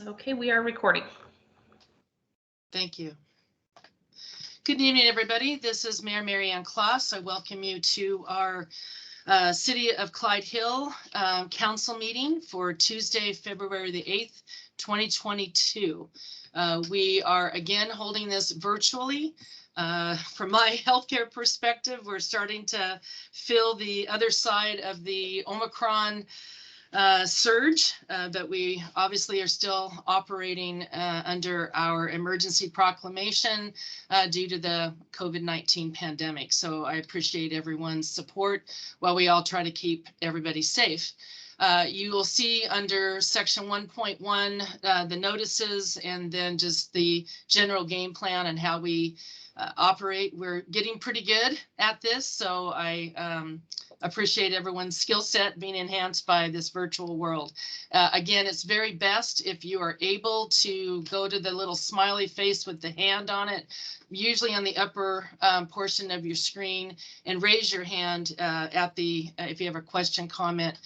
Okay, we are recording. Thank you. Good evening, everybody. This is Mayor Mary Ann Kloss. I welcome you to our City of Clyde Hill Council meeting for Tuesday, February the 8th, 2022. We are again holding this virtually. From my healthcare perspective, we're starting to feel the other side of the Omicron surge, but we obviously are still operating under our emergency proclamation due to the COVID-19 pandemic. So I appreciate everyone's support while we all try to keep everybody safe. You will see under section 1.1 the notices and then just the general game plan and how we operate. We're getting pretty good at this, so I appreciate everyone's skill set being enhanced by this virtual world. Again, it's very best if you are able to go to the little smiley face with the hand on it, usually on the upper portion of your screen, and raise your hand at the if you have a question, comment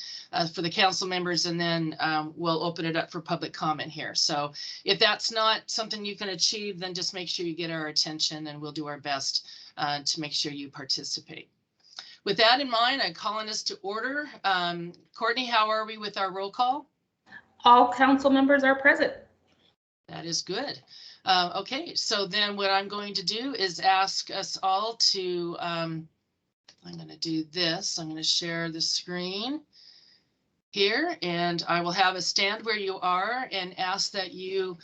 for the council members, and then we'll open it up for public comment here. So if that's not something you can achieve, then just make sure you get our attention and we'll do our best to make sure you participate. With that in mind, I'm calling us to order. Courtney, how are we with our roll call? All council members are present. That is good. Okay, so then what I'm going to do is ask us all to, I'm going to do this. I'm going to share the screen here, and I will have a stand where you are and ask that you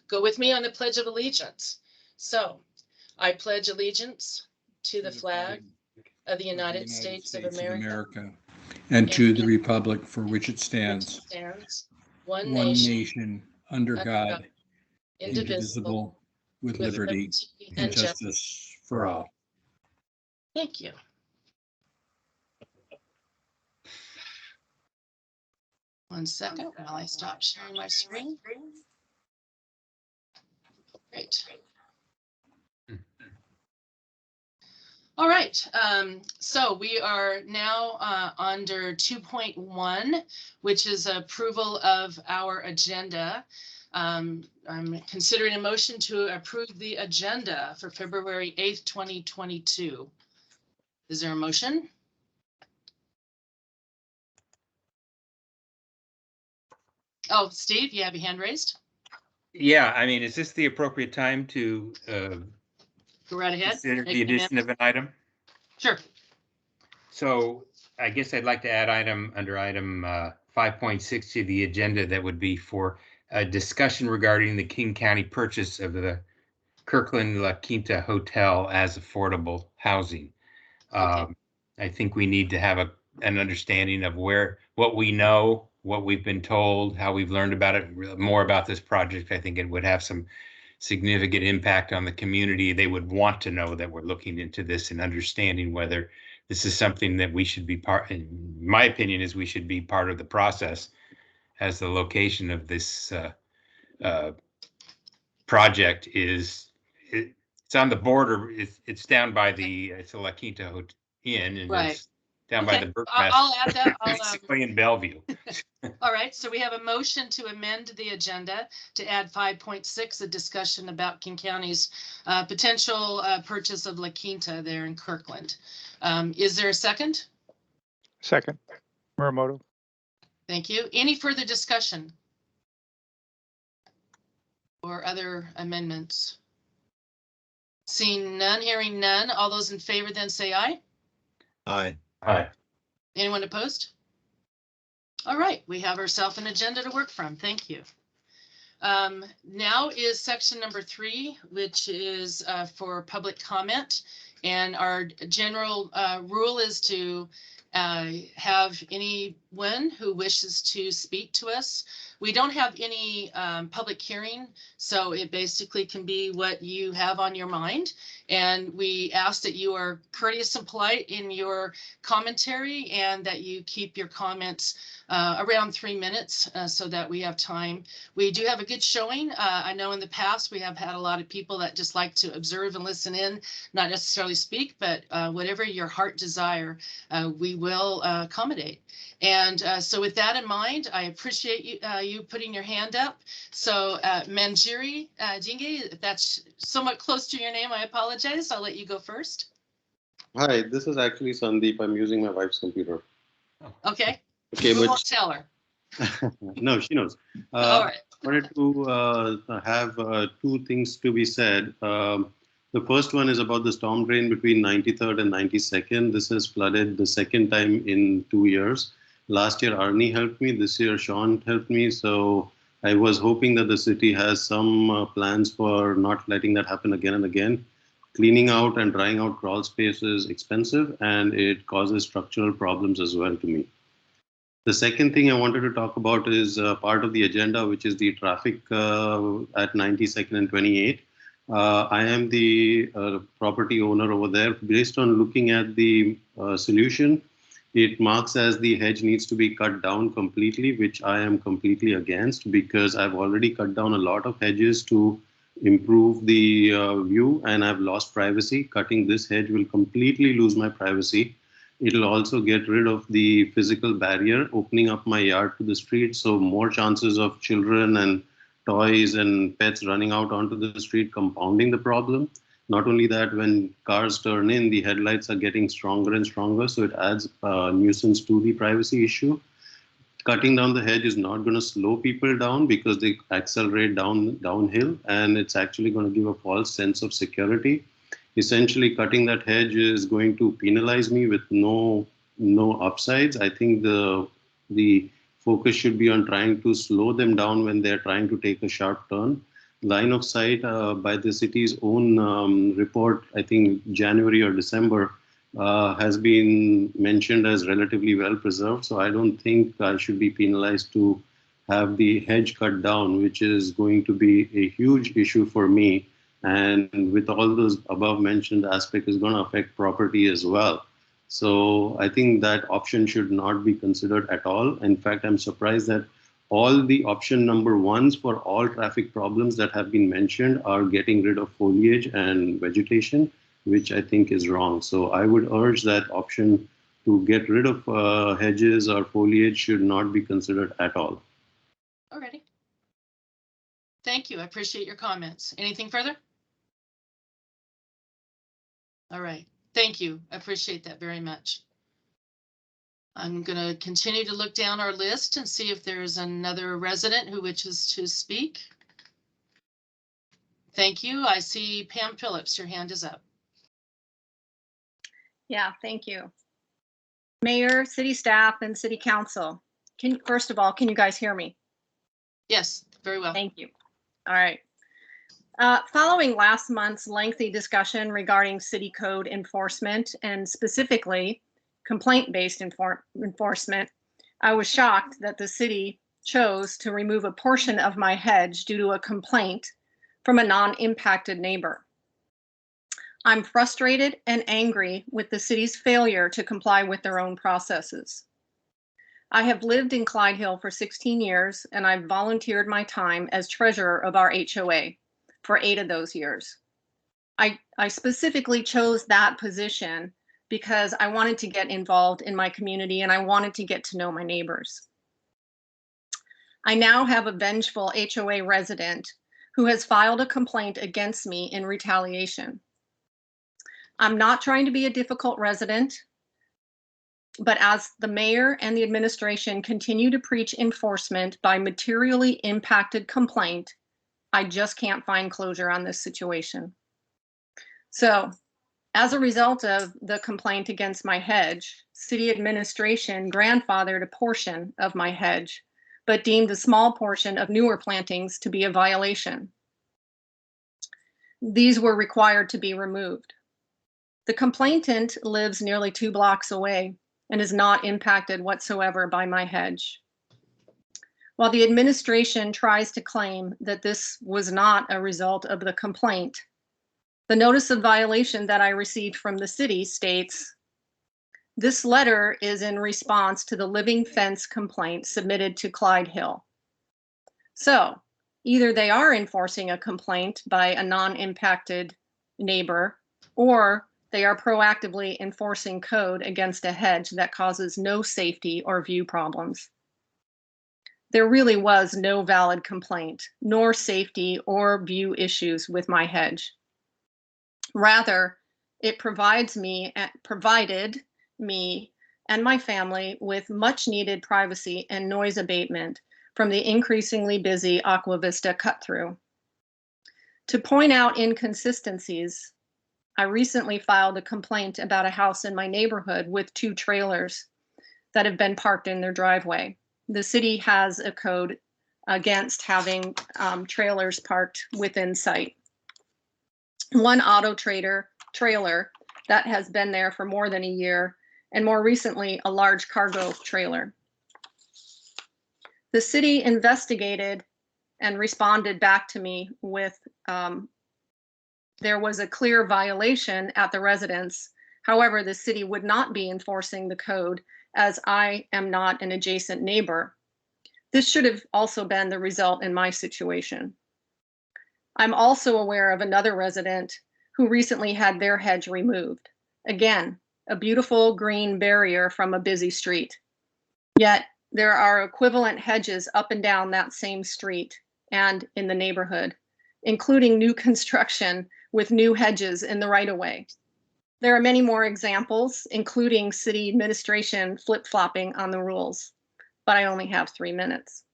go with me on the Pledge of Allegiance. So, I pledge allegiance to the flag of the United States of America and to the republic for which it stands, one nation, under God, indivisible, with liberty and justice for all. Thank you. One second while I stop sharing my screen. Great. All right, so we are now under 2.1, which is approval of our agenda. I'm considering a motion to approve the agenda for February 8th, 2022. Is there a motion? Oh, Steve, you have your hand raised? Yeah, I mean, is this the appropriate time to go right ahead. Consider the addition of an item? Sure. So I guess I'd like to add under item 5.6 to the agenda. That would be for a discussion regarding the King County purchase of the Kirkland La Quinta Hotel as affordable housing. Okay. I think we need to have an understanding of what we know, what we've been told, how we've learned about it, more about this project. I think it would have some significant impact on the community. They would want to know that we're looking into this and understanding whether this is something that we should be in my opinion, is we should be part of the process, as the location of this project is, it's on the border. It's down by it's a La Quinta Inn, and right. It's down Okay. by the Burkmaster. I'll add that. Basically in Bellevue. All right, so we have a motion to amend the agenda to add 5.6, a discussion about King County's potential purchase of La Quinta there in Kirkland. Is there a second? Second, Muramoto. Thank you. Any further discussion or other amendments? Seeing none, hearing none, all those in favor then say aye. Aye. Aye. Anyone opposed? All right, we have ourselves an agenda to work from. Thank you. Now is section number 3, which is for public comment. And our general rule is to have anyone who wishes to speak to us. We don't have any public hearing, so it basically can be what you have on your mind. And we ask that you are courteous and polite in your commentary and that you keep your comments around 3 minutes so that we have time. We do have a good showing. I know in the past we have had a lot of people that just like to observe and listen in, not necessarily speak, but whatever your heart desire, we will accommodate. And so with that in mind, I appreciate you putting your hand up. So Manjiri Jinge, if that's somewhat close to your name, I apologize. I'll let you go first. Hi, this is actually Sandeep. I'm using my wife's computer. Okay. Okay, We but won't tell her. no, she knows. All right. I wanted to have two things to be said. The first one is about the storm drain between 93rd and 92nd. This has flooded the second time in 2 years. Last year, Arnie helped me. This year, Sean helped me. So I was hoping that the city has some plans for not letting that happen again and again. Cleaning out and drying out crawl space is expensive, and it causes structural problems as well to me. The second thing I wanted to talk about is part of the agenda, which is the traffic at 92nd and 28. I am the property owner over there. Based on looking at the solution, it marks as the hedge needs to be cut down completely, which I am completely against because I've already cut down a lot of hedges to improve the view, and I've lost privacy. Cutting this hedge will completely lose my privacy. It'll also get rid of the physical barrier, opening up my yard to the street. So more chances of children and toys and pets running out onto the street, compounding the problem. Not only that, when cars turn in, the headlights are getting stronger and stronger. So it adds nuisance to the privacy issue. Cutting down the hedge is not going to slow people down because they accelerate downhill, and it's actually going to give a false sense of security. Essentially, cutting that hedge is going to penalize me with no upsides. I think the focus should be on trying to slow them down when they're trying to take a sharp turn. Line of sight by the city's own report, I think January or December, has been mentioned as relatively well preserved. So I don't think I should be penalized to have the hedge cut down, which is going to be a huge issue for me. And with all those above mentioned aspects, is going to affect property as well. So I think that option should not be considered at all. In fact, I'm surprised that all the option number ones for all traffic problems that have been mentioned are getting rid of foliage and vegetation, which I think is wrong. So I would urge that option to get rid of hedges or foliage should not be considered at all. Alrighty. Thank you. I appreciate your comments. Anything further? All right. Thank you. I appreciate that very much. I'm going to continue to look down our list and see if there's another resident who wishes to speak. Thank you. I see Pam Phillips. Your hand is up. Yeah, thank you. Mayor, city staff, and city council. First of all, can you guys hear me? Yes, very well. Thank you. All right. Following last month's lengthy discussion regarding city code enforcement and specifically complaint-based enforcement, I was shocked that the city chose to remove a portion of my hedge due to a complaint from a non-impacted neighbor. I'm frustrated and angry with the city's failure to comply with their own processes. I have lived in Clyde Hill for 16 years, and I've volunteered my time as treasurer of our HOA for 8 of those years. I specifically chose that position because I wanted to get involved in my community and I wanted to get to know my neighbors. I now have a vengeful HOA resident who has filed a complaint against me in retaliation. I'm not trying to be a difficult resident, but as the mayor and the administration continue to preach enforcement by materially impacted complaint, I just can't find closure on this situation. So, as a result of the complaint against my hedge, city administration grandfathered a portion of my hedge, but deemed a small portion of newer plantings to be a violation. These were required to be removed. The complainant lives nearly 2 blocks away and is not impacted whatsoever by my hedge. While the administration tries to claim that this was not a result of the complaint, the notice of violation that I received from the city states, this letter is in response to the living fence complaint submitted to Clyde Hill. So either they are enforcing a complaint by a non-impacted neighbor, or they are proactively enforcing code against a hedge that causes no safety or view problems. There really was no valid complaint, nor safety or view issues with my hedge. Rather, it provided me and my family with much needed privacy and noise abatement from the increasingly busy Aqua Vista cut-through. To point out inconsistencies, I recently filed a complaint about a house in my neighborhood with 2 trailers that have been parked in their driveway. The city has a code against having trailers parked within sight. One auto trailer that has been there for more than a year, and more recently, a large cargo trailer. The city investigated and responded back to me with there was a clear violation at the residence. However, the city would not be enforcing the code as I am not an adjacent neighbor. This should have also been the result in my situation. I'm also aware of another resident who recently had their hedge removed. Again, a beautiful green barrier from a busy street. Yet there are equivalent hedges up and down that same street and in the neighborhood, including new construction with new hedges in the right-of-way. There are many more examples, including city administration flip-flopping on the rules, but I only have 3 minutes.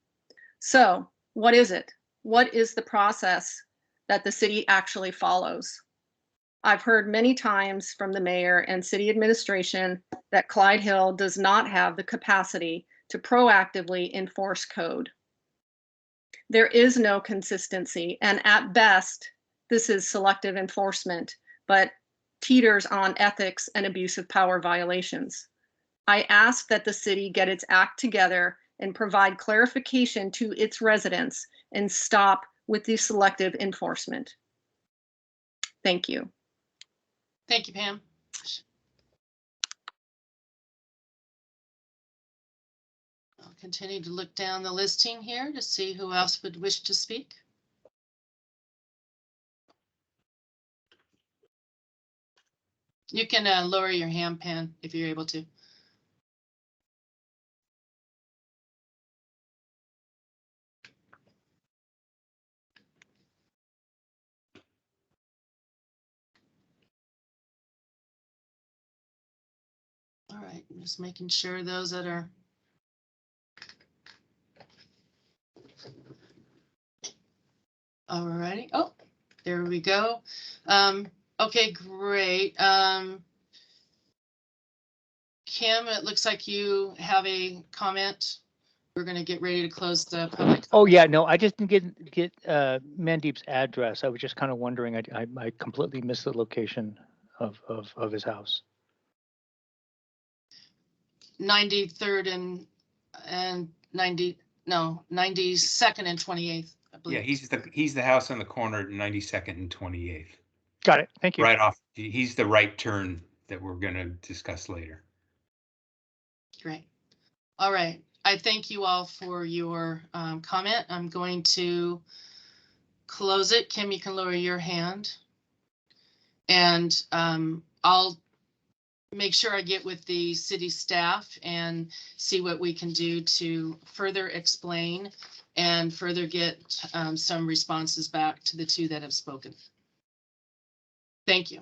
So what is it? What is the process that the city actually follows? I've heard many times from the mayor and city administration that Clyde Hill does not have the capacity to proactively enforce code. There is no consistency, and at best, this is selective enforcement, but teeters on ethics and abuse of power violations. I ask that the city get its act together and provide clarification to its residents and stop with the selective enforcement. Thank you. Thank you, Pam. I'll continue to look down the listing here to see who else would wish to speak. You can lower your hand, Pam, if you're able to. All right, I'm just making sure those that are. All righty. Oh, there we go. Okay, great. Kim, it looks like you have a comment. We're going to get ready to close the public. Oh, yeah, no, I just didn't get Mandeep's address. I was just kind of wondering, I completely missed the location of his house. 93rd and 92nd and 28th, I believe. Yeah, he's the house on the corner at 92nd and 28th. Got it. Thank you. Right off. He's the right turn that we're going to discuss later. Great. All right. I thank you all for your comment. I'm going to close it. Kim, you can lower your hand. And I'll make sure I get with the city staff and see what we can do to further explain and further get some responses back to the 2 that have spoken. Thank you.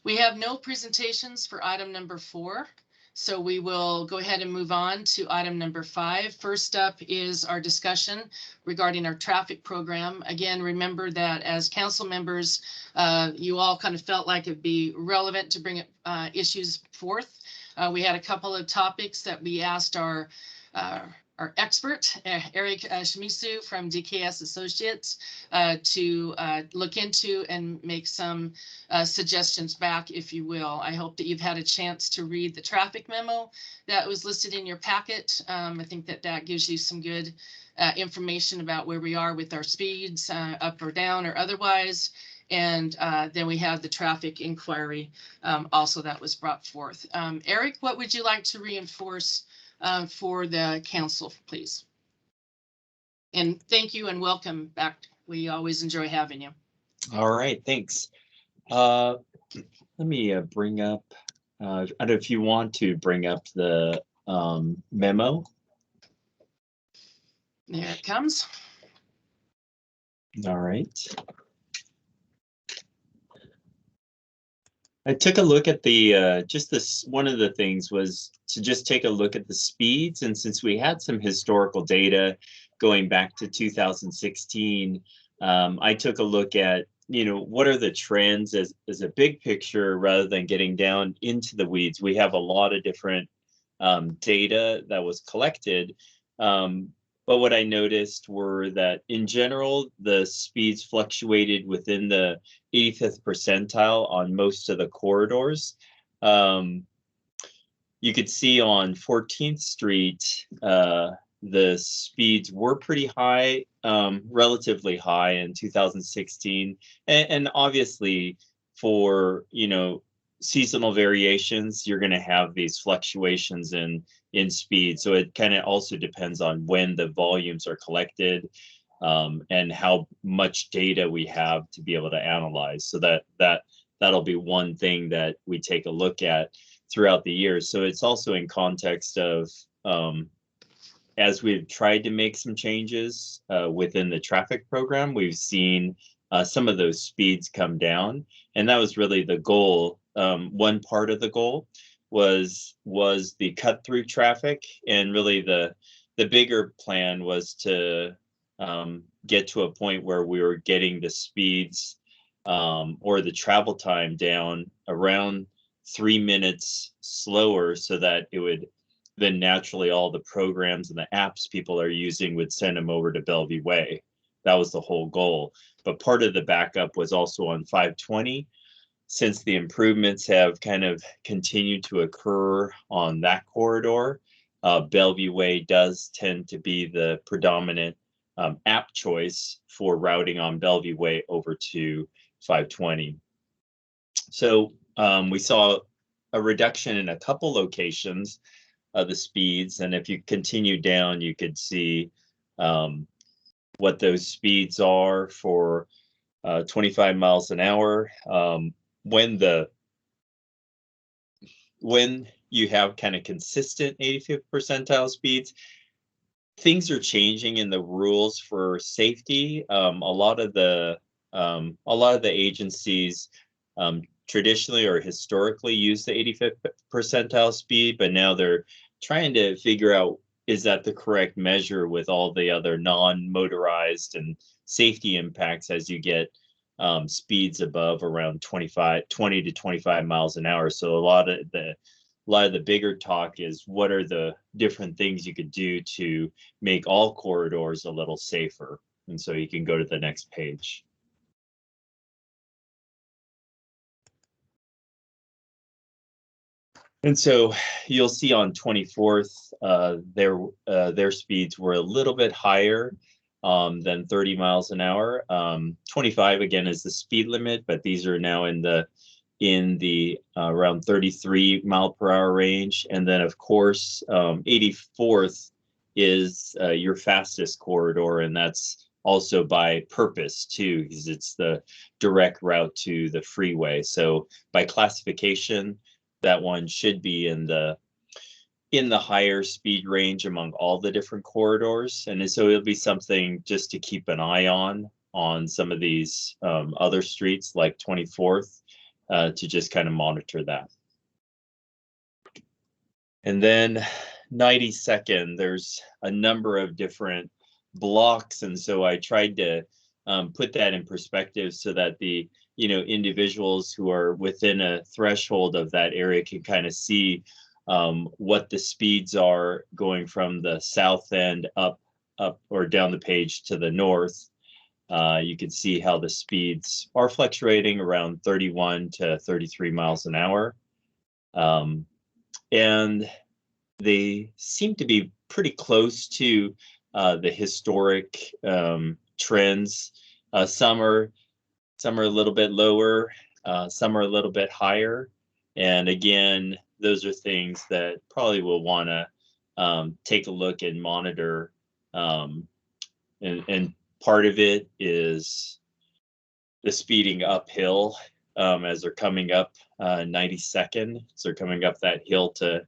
We have no presentations for item number 4. So we will go ahead and move on to item number 5. First up is our discussion regarding our traffic program. Again, remember that as council members, you all kind of felt like it'd be relevant to bring issues forth. We had a couple of topics that we asked our expert, Eric Shimizu from DKS Associates, to look into and make some suggestions back, if you will. I hope that you've had a chance to read the traffic memo that was listed in your packet. I think that gives you some good information about where we are with our speeds, up or down or otherwise. And then we have the traffic inquiry also that was brought forth. Eric, what would you like to reinforce for the council, please? And thank you and welcome back. We always enjoy having you. All right, thanks. Let me bring up, I don't know if you want to bring up the memo. There it comes. All right. I took a look at the, just this, one of the things was to just take a look at the speeds. And since we had some historical data going back to 2016, I took a look at, you know, what are the trends as a big picture rather than getting down into the weeds. We have a lot of different data that was collected. But what I noticed were that in general, the speeds fluctuated within the 85th percentile on most of the corridors. You could see on 14th Street, the speeds were pretty high, relatively high in 2016. And obviously for, you know, seasonal variations, you're going to have these fluctuations in speed. So it kind of also depends on when the volumes are collected, and how much data we have to be able to analyze. So that'll be one thing that we take a look at throughout the years. So it's also in context of, as we've tried to make some changes within the traffic program, we've seen some of those speeds come down, and that was really the goal. One part of the goal was the cut through traffic, and really the bigger plan was to get to a point where we were getting the speeds or the travel time down around 3 minutes slower, so that it would then naturally all the programs and the apps people are using would send them over to Bellevue Way. That was the whole goal. But part of the backup was also on 520. Since the improvements have kind of continued to occur on that corridor, Bellevue Way does tend to be the predominant app choice for routing on Bellevue Way over to 520. So we saw a reduction in a couple locations of the speeds, and if you continue down, you could see what those speeds are for 25 miles an hour. When you have kind of consistent 85th percentile speeds, things are changing in the rules for safety. A lot of the agencies traditionally or historically use the 85th percentile speed, but now they're trying to figure out, is that the correct measure with all the other non-motorized and safety impacts as you get speeds above around 20 to 25 miles an hour. So a lot of the bigger talk is, what are the different things you could do to make all corridors a little safer? And so you can go to the next page. And so you'll see on 24th, their speeds were a little bit higher than 30 miles an hour. 25 again is the speed limit, but these are now in the around 33 mile per hour range. And then of course, 84th is your fastest corridor, and that's also by purpose too, because it's the direct route to the freeway. So by classification, that one should be in the higher speed range among all the different corridors. And so it'll be something just to keep an eye on some of these other streets like 24th, to just kind of monitor that. And then 92nd, there's a number of different blocks. And so I tried to put that in perspective so that the individuals who are within a threshold of that area can kind of see what the speeds are going from the south end up or down the page to the north. You can see how the speeds are fluctuating around 31 to 33 miles an hour. And they seem to be pretty close to the historic trends. Some are a little bit lower, some are a little bit higher. And again, those are things that probably will want to take a look and monitor. And part of it is the speeding uphill as they're coming up 92nd. So they're coming up that hill to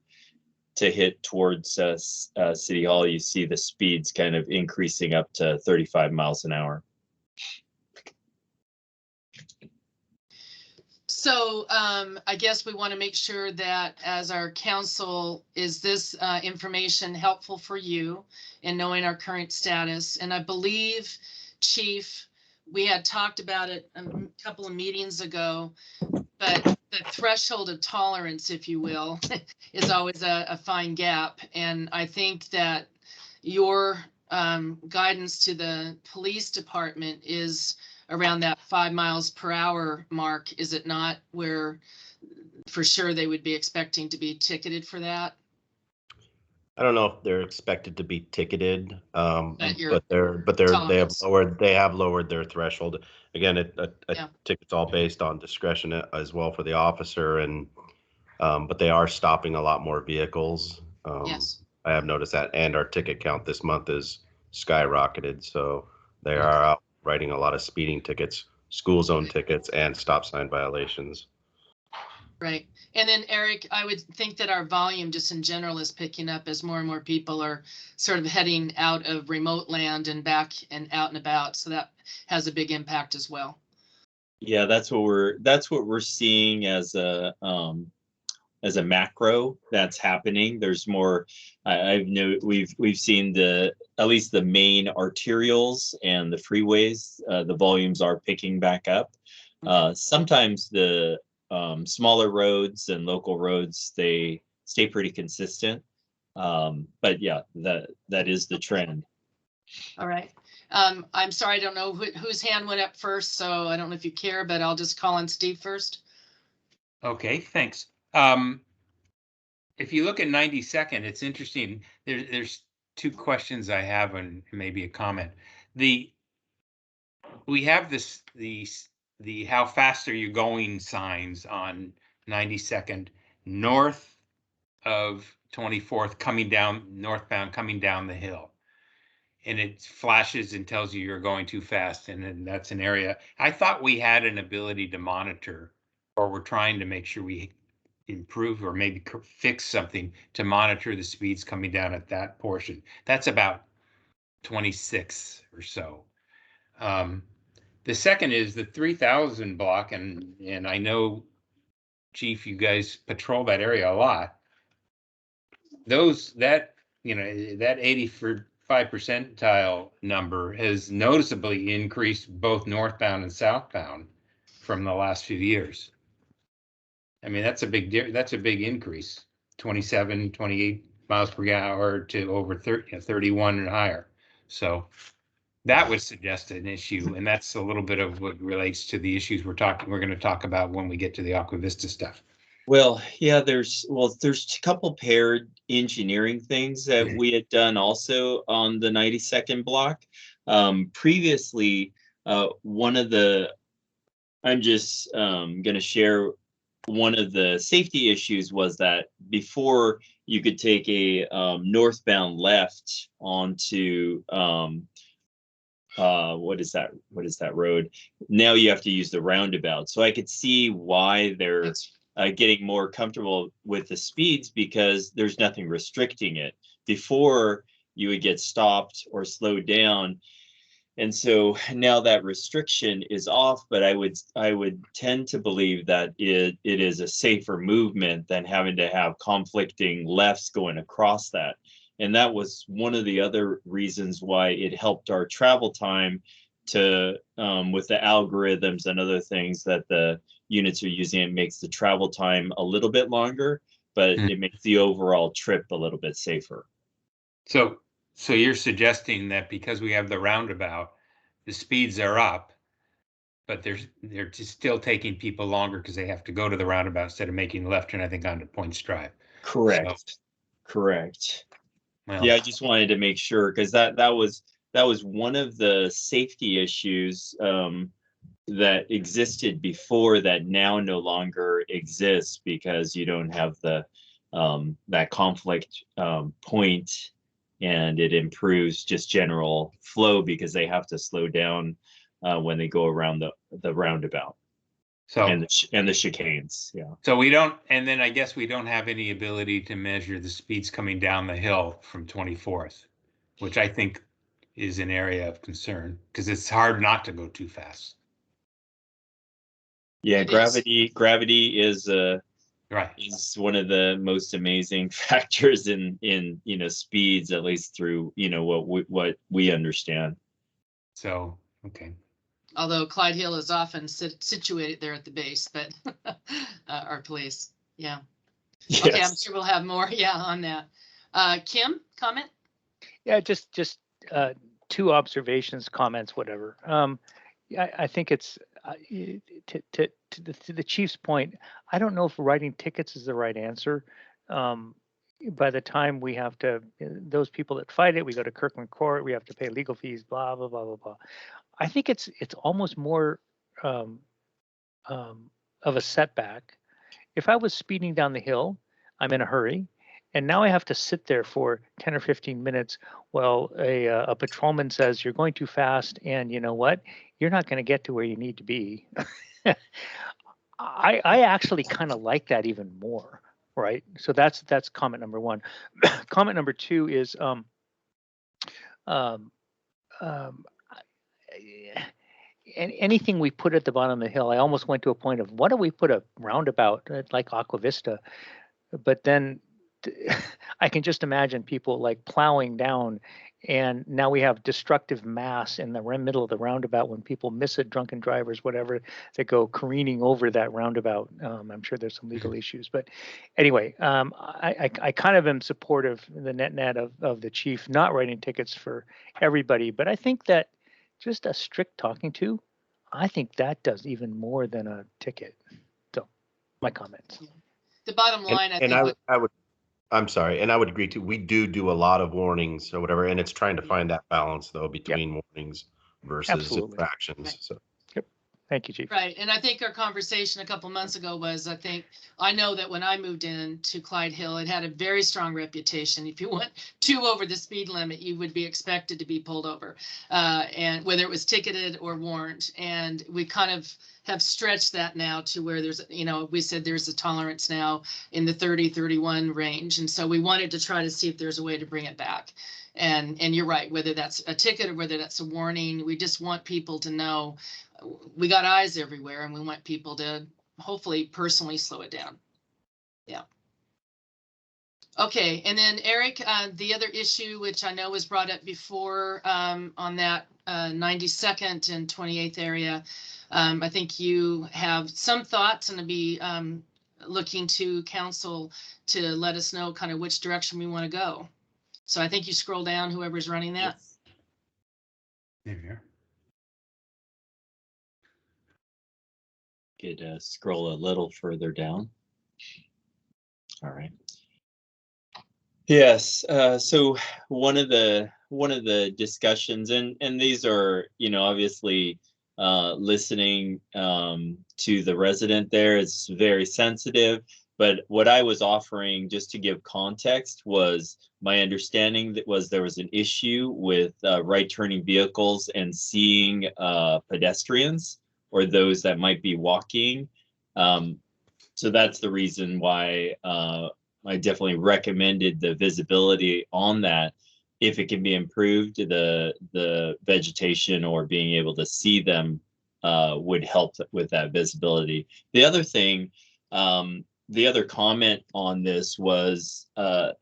hit towards City Hall. You see the speeds kind of increasing up to 35 miles an hour. So I guess we want to make sure that as our council, is this information helpful for you in knowing our current status? And I believe, Chief, we had talked about it a couple of meetings ago, but the threshold of tolerance, if you will, is always a fine gap. And I think that your guidance to the police department is around that 5 miles per hour mark, is it not, where for sure they would be expecting to be ticketed for that? I don't know if they're expected to be ticketed, But they have lowered their threshold. Again, a Yeah. ticket's all based on discretion as well for the officer, and but they are stopping a lot more vehicles. Yes. I have noticed that, and our ticket count this month is skyrocketed. So they are out writing a lot of speeding tickets, school zone tickets, and stop sign violations. Right. And then Eric, I would think that our volume just in general is picking up as more and more people are sort of heading out of remote land and back and out and about. So that has a big impact as well. Yeah, that's what we're seeing as a macro that's happening. There's more. We've seen at least the main arterials and the freeways. The volumes are picking back up. Sometimes the smaller roads and local roads, they stay pretty consistent. But yeah, that is the trend. All right. I'm sorry, I don't know whose hand went up first, so I don't know if you care, but I'll just call on Steve first. Okay, thanks. If you look at 92nd, it's interesting. There's two questions I have and maybe a comment. We have the how fast are you going signs on 92nd north of 24th coming down northbound coming down the hill, and it flashes and tells you you're going too fast, and then that's an area I thought we had an ability to monitor, or we're trying to make sure we improve or maybe fix something to monitor the speeds coming down at that portion. That's about 26 or so. The second is the 3000 block, and I know, Chief, you guys patrol that area a lot. That 85 percentile number has noticeably increased both northbound and southbound from the last few years. I mean, that's a big increase, 27, 28 miles per hour to over 31 and higher. So that would suggest an issue, and that's a little bit of what relates to the issues we're going to talk about when we get to the Aqua Vista stuff. Well, yeah, there's a couple paired engineering things that we had done also on the 92nd block. Previously, I'm just going to share one of the safety issues was that before you could take a northbound left onto what is that road? Now you have to use the roundabout. So I could see why they're getting more comfortable with the speeds, because there's nothing restricting it. Before, you would get stopped or slowed down. And so now that restriction is off, but I would tend to believe that it is a safer movement than having to have conflicting lefts going across that. And that was one of the other reasons why it helped our travel time to, with the algorithms and other things that the units are using, it makes the travel time a little bit longer, but it makes the overall trip a little bit safer. So you're suggesting that because we have the roundabout, the speeds are up, but they're just still taking people longer because they have to go to the roundabout instead of making the left turn, I think, onto Points Drive. Correct. Correct. Well, yeah, I just wanted to make sure, because that was one of the safety issues that existed before that now no longer exists, because you don't have the that conflict point, and it improves just general flow because they have to slow down when they go around the roundabout. So, and the chicanes. Yeah. so we don't, and then I guess we don't have any ability to measure the speeds coming down the hill from 24th, which I think is an area of concern because it's hard not to go too fast. Yeah, It gravity is Right. is one of the most amazing factors in speeds, at least through what we understand. So, okay. Although Clyde Hill is often situated there at the base, but our place, yeah. Yes. Okay, I'm sure we'll have more, yeah, on that. Kim, comment? Yeah, just 2 observations, comments, whatever. I think it's to the chief's point. I don't know if writing tickets is the right answer. By the time we have to, those people that fight it, we go to Kirkland Court, we have to pay legal fees, blah blah blah blah blah. I think it's almost more of a setback. If I was speeding down the hill, I'm in a hurry, and now I have to sit there for 10 or 15 minutes while a patrolman says you're going too fast, and you know what? You're not going to get to where you need to be. I actually kind of like that even more, right? So that's comment number 1. Comment number 2 is anything we put at the bottom of the hill. I almost went to a point of, what do we put a roundabout like Aqua Vista? But then I can just imagine people like plowing down, and now we have destructive mass in the middle of the roundabout when people miss it, drunken drivers, whatever, that go careening over that roundabout. I'm sure there's some legal issues, but anyway, I kind of am supportive in the net of the chief not writing tickets for everybody, but I think that just a strict talking to, I think that does even more than a ticket. So my comments. The bottom line, and I'm sorry, and I would agree too. We do a lot of warnings or whatever, and it's trying to find that balance though between warnings versus Absolutely. infractions. Right. So. Thank you, Chief. Right, and I think our conversation a couple months ago was, I know that when I moved in to Clyde Hill, it had a very strong reputation. If you went 2 over the speed limit, you would be expected to be pulled over, and whether it was ticketed or warned. And we kind of have stretched that now to where there's, we said there's a tolerance now in the 30-31 range. And so we wanted to try to see if there's a way to bring it back. And you're right, whether that's a ticket or whether that's a warning, we just want people to know we got eyes everywhere, and we want people to hopefully personally slow it down. Yeah. Okay, and then Eric, the other issue, which I know was brought up before on that 92nd and 28th area, I think you have some thoughts, and to be looking to council to let us know kind of which direction we want to go. So I think you scroll down, whoever's running that. There you are. Could scroll a little further down. All right. Yes. So one of the discussions, and these are, obviously listening to the resident there is very sensitive. But what I was offering, just to give context, was my understanding that there was an issue with right turning vehicles and seeing pedestrians or those that might be walking. So that's the reason why I definitely recommended the visibility on that. If it can be improved, the vegetation or being able to see them would help with that visibility. The other thing, the other comment on this was that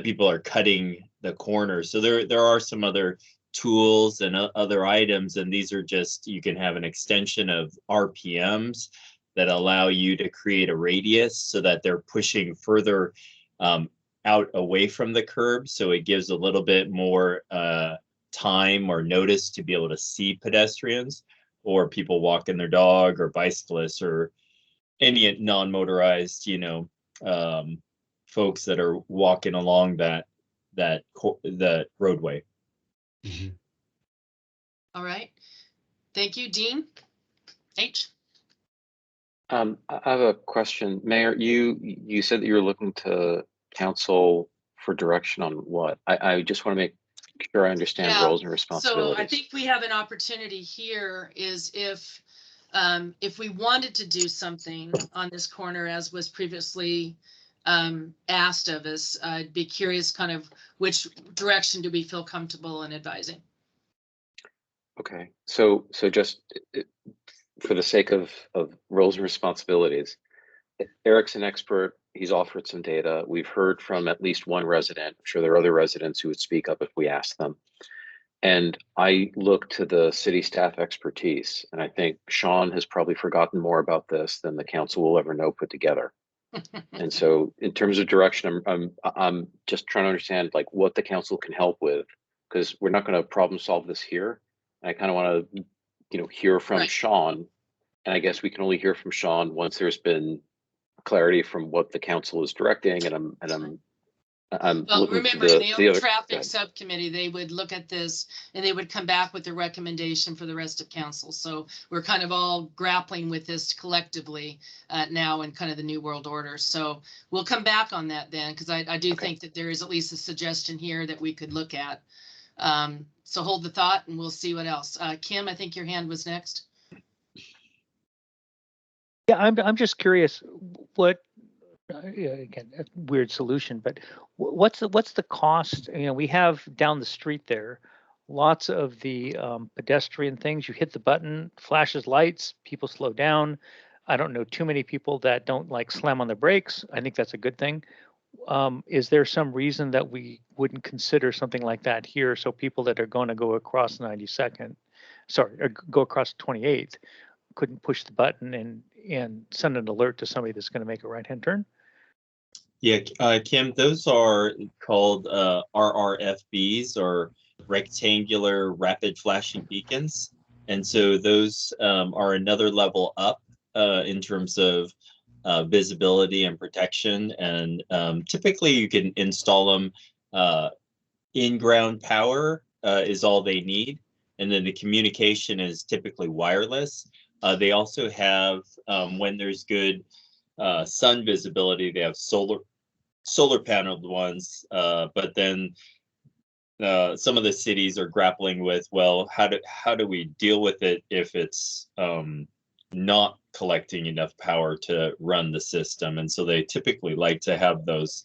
people are cutting the corners. So there are some other tools and other items, and these are just, you can have an extension of RPMs that allow you to create a radius so that they're pushing further out away from the curb. So it gives a little bit more time or notice to be able to see pedestrians or people walking their dog or bicyclists or any non-motorized, folks that are walking along that roadway. Mm-hmm. All right. Thank you, Dean. H. I have a question, Mayor. You said that you were looking to council for direction on what? I just want to make sure I understand roles and responsibilities. So I think we have an opportunity here is if if we wanted to do something on this corner, as was previously asked of us, I'd be curious kind of which direction do we feel comfortable in advising? Okay, so just for the sake of roles and responsibilities, Eric's an expert. He's offered some data. We've heard from at least one resident. I'm sure there are other residents who would speak up if we asked them. And I look to the city staff expertise, and I think Sean has probably forgotten more about this than the council will ever know put together. And so, in terms of direction, I'm just trying to understand like what the council can help with, because we're not going to problem solve this here. I kind of want to, hear from Right. Sean, and I guess we can only hear from Sean once there's been clarity from what the council is directing, and I'm Well, looking remember, to in the other traffic subcommittee, they would look at this and they would come back with a recommendation for the rest of council. So we're kind of all grappling with this collectively now in kind of the new world order. So we'll come back on that then, because I do think that there is at least a suggestion here that we could look at. So hold the thought and we'll see what else. Kim, I think your hand was next. Yeah, I'm just curious what, again, a weird solution, but what's the cost? We have down the street there lots of the pedestrian things. You hit the button, flashes lights, people slow down. I don't know too many people that don't like slam on the brakes. I think that's a good thing. Is there some reason that we wouldn't consider something like that here, so people that are going to go across 92nd, or go across 28th, couldn't push the button and send an alert to somebody that's going to make a right-hand turn? Yeah, Kim, those are called RRFBs, or rectangular rapid flashing beacons. And so those are another level up in terms of visibility and protection. And typically you can install them in-ground power is all they need. And then the communication is typically wireless. They also have, when there's good sun visibility, they have solar paneled ones, but then some of the cities are grappling with, well, how do we deal with it if it's not collecting enough power to run the system? And so they typically like to have those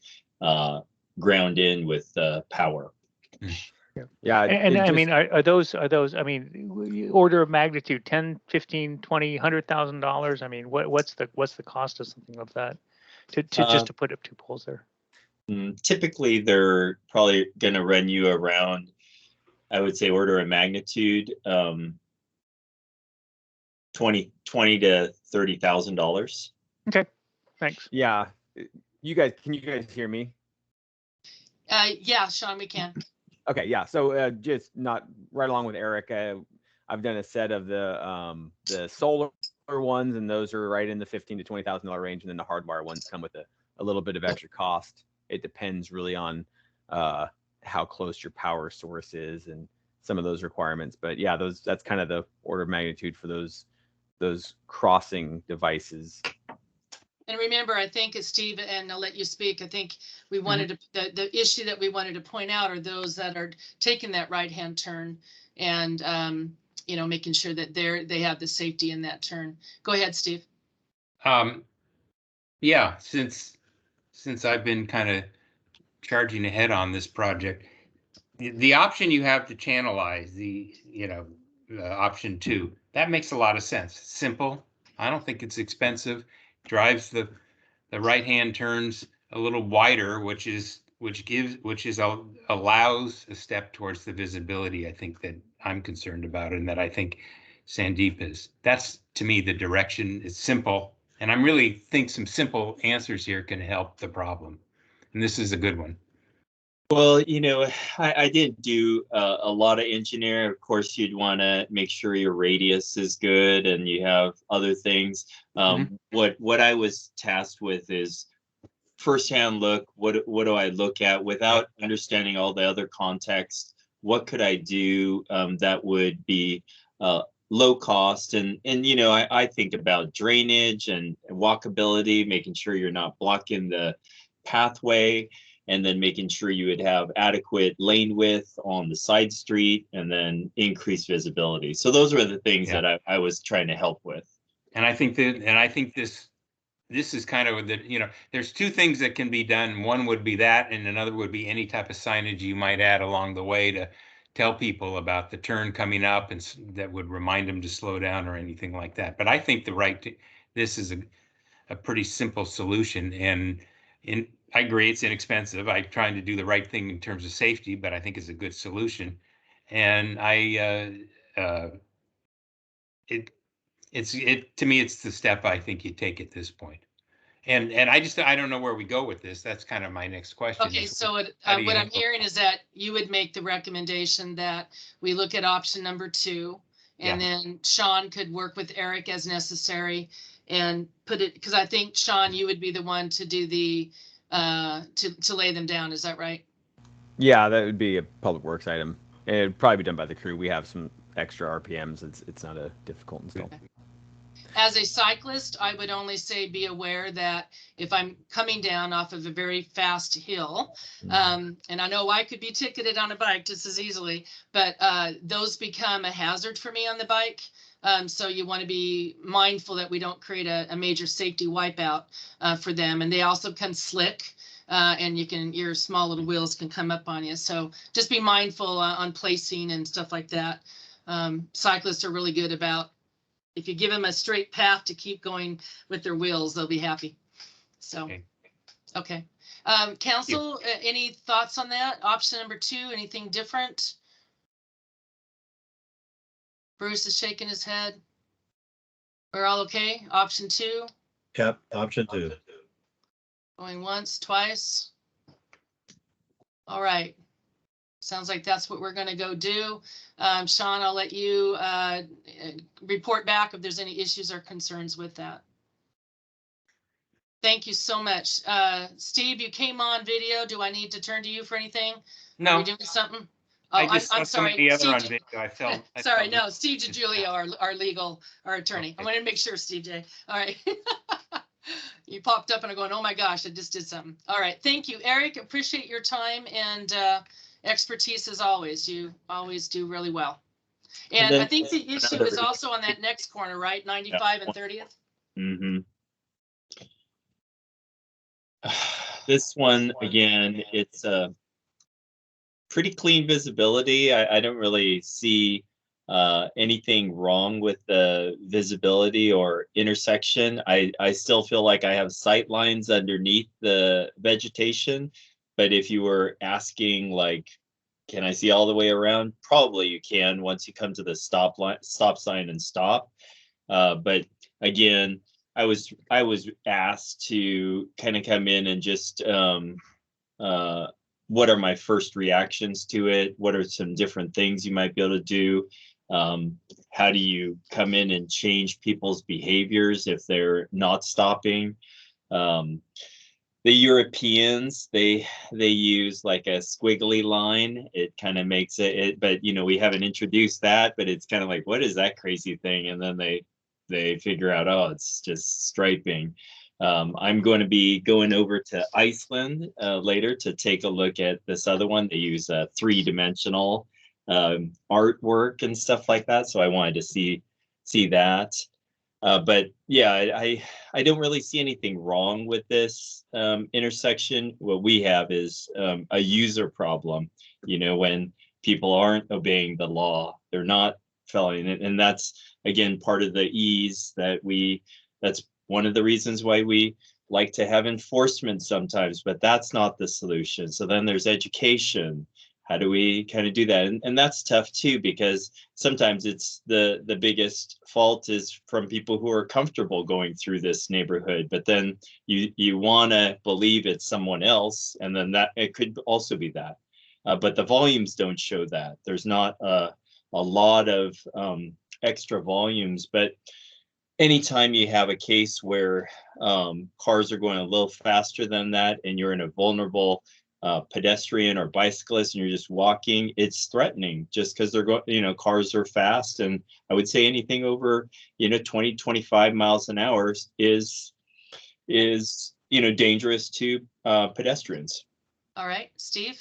ground in with power. Yeah. And I mean, are those, I mean, order of magnitude, 10, 15, 20, $100,000? I mean, what's the cost of something of that to just to put up two poles there? Typically, they're probably going to run you around, I would say, order of magnitude, $20,000 to $30,000. Okay, thanks. Yeah. Can you guys hear me? Yeah, Sean, we can. Okay, yeah. So just not right along with Eric. I've done a set of the solar ones, and those are right in the $15,000 to $20,000 range, and then the hardwire ones come with a little bit of extra cost. It depends really on how close your power source is and some of those requirements. But yeah, that's kind of the order of magnitude for those crossing devices. And remember, I think, Steve, and I'll let you speak, I think we wanted to, the issue that we wanted to point out are those that are taking that right-hand turn and, making sure that they have the safety in that turn. Go ahead, Steve. Yeah, since I've been kind of charging ahead on this project, the option you have to channelize, the option 2, that makes a lot of sense. Simple. I don't think it's expensive. Drives the right-hand turns a little wider, which allows a step towards the visibility, I think, that I'm concerned about, and that I think Sandeep is. That's, to me, the direction. It's simple, and I really think some simple answers here can help the problem, and this is a good one. Well, I did do a lot of engineering. Of course, you'd want to make sure your radius is good and you have other things. What I was tasked with is firsthand look. What do I look at without understanding all the other context? What could I do that would be low cost? And I think about drainage and walkability, making sure you're not blocking the pathway, and then making sure you would have adequate lane width on the side street, and then increased visibility. So those were the things that I was trying to help with. And I think this is kind of the, there's two things that can be done. One would be that, and another would be any type of signage you might add along the way to tell people about the turn coming up, and that would remind them to slow down or anything like that. But I think this is a pretty simple solution, and I agree it's inexpensive. I'm trying to do the right thing in terms of safety, but I think it's a good solution. And to me, it's the step I think you take at this point. And I don't know where we go with this. That's kind of my next question. Okay, so what I'm hearing is that you would make the recommendation that we look at option number 2, and then Sean could work with Eric as necessary and put it, because I think, Sean, you would be the one to do the to lay them down. Is that right? Yeah, that would be a public works item. It'd probably be done by the crew. We have some extra RPMs. It's not a difficult install. Okay. As a cyclist, I would only say be aware that if I'm coming down off of a very fast hill, and I know I could be ticketed on a bike just as easily, but those become a hazard for me on the bike. So you want to be mindful that we don't create a major safety wipeout for them. And they also become slick, and your small little wheels can come up on you. So just be mindful on placing and stuff like that. Cyclists are really good about, if you give them a straight path to keep going with their wheels, they'll be happy. So, okay. Council, any thoughts on that? Option number 2, anything different? Bruce is shaking his head. We're all okay? Option 2? Yep, option 2. Going once, twice. All right. Sounds like that's what we're going to go do. Sean, I'll let you report back if there's any issues or concerns with that. Thank you so much. Steve, you came on video. Do I need to turn to you for anything? No. Are we doing something? Oh, I'm I'm sorry. the other Steve, on video. I felt sorry, no, Steve DiGiulio, our attorney. Okay. I wanted to make sure, Steve J. All right. You popped up and I'm going, oh my gosh, I just did something. All right. Thank you, Eric. Appreciate your time and expertise as always. You always do really well. And I think the issue is also on that next corner, right? 95 and 30th. Mm-hmm. This one, again, it's a pretty clean visibility. I don't really see anything wrong with the visibility or intersection. I still feel like I have sight lines underneath the vegetation, but if you were asking, like, can I see all the way around? Probably you can once you come to the stop sign and stop. But again, I was asked to kind of come in and just what are my first reactions to it? What are some different things you might be able to do? How do you come in and change people's behaviors if they're not stopping? The Europeans, they use like a squiggly line. It kind of makes it, but we haven't introduced that, but it's kind of like, what is that crazy thing? And then they figure out, oh, it's just striping. I'm going to be going over to Iceland later to take a look at this other one. They use a 3-dimensional artwork and stuff like that. So I wanted to see that. But yeah, I don't really see anything wrong with this intersection. What we have is a user problem. When people aren't obeying the law, they're not following it, and that's again part of the ease that's one of the reasons why we like to have enforcement sometimes, but that's not the solution. So then there's education. How do we kind of do that? And that's tough too, because sometimes it's the biggest fault is from people who are comfortable going through this neighborhood, but then you want to believe it's someone else, and then that it could also be that. But the volumes don't show that. There's not a lot of extra volumes, but anytime you have a case where cars are going a little faster than that and you're in a vulnerable pedestrian or bicyclist and you're just walking, it's threatening just because they're going, cars are fast. And I would say anything over, 20, 25 miles an hour is dangerous to pedestrians. All right, Steve.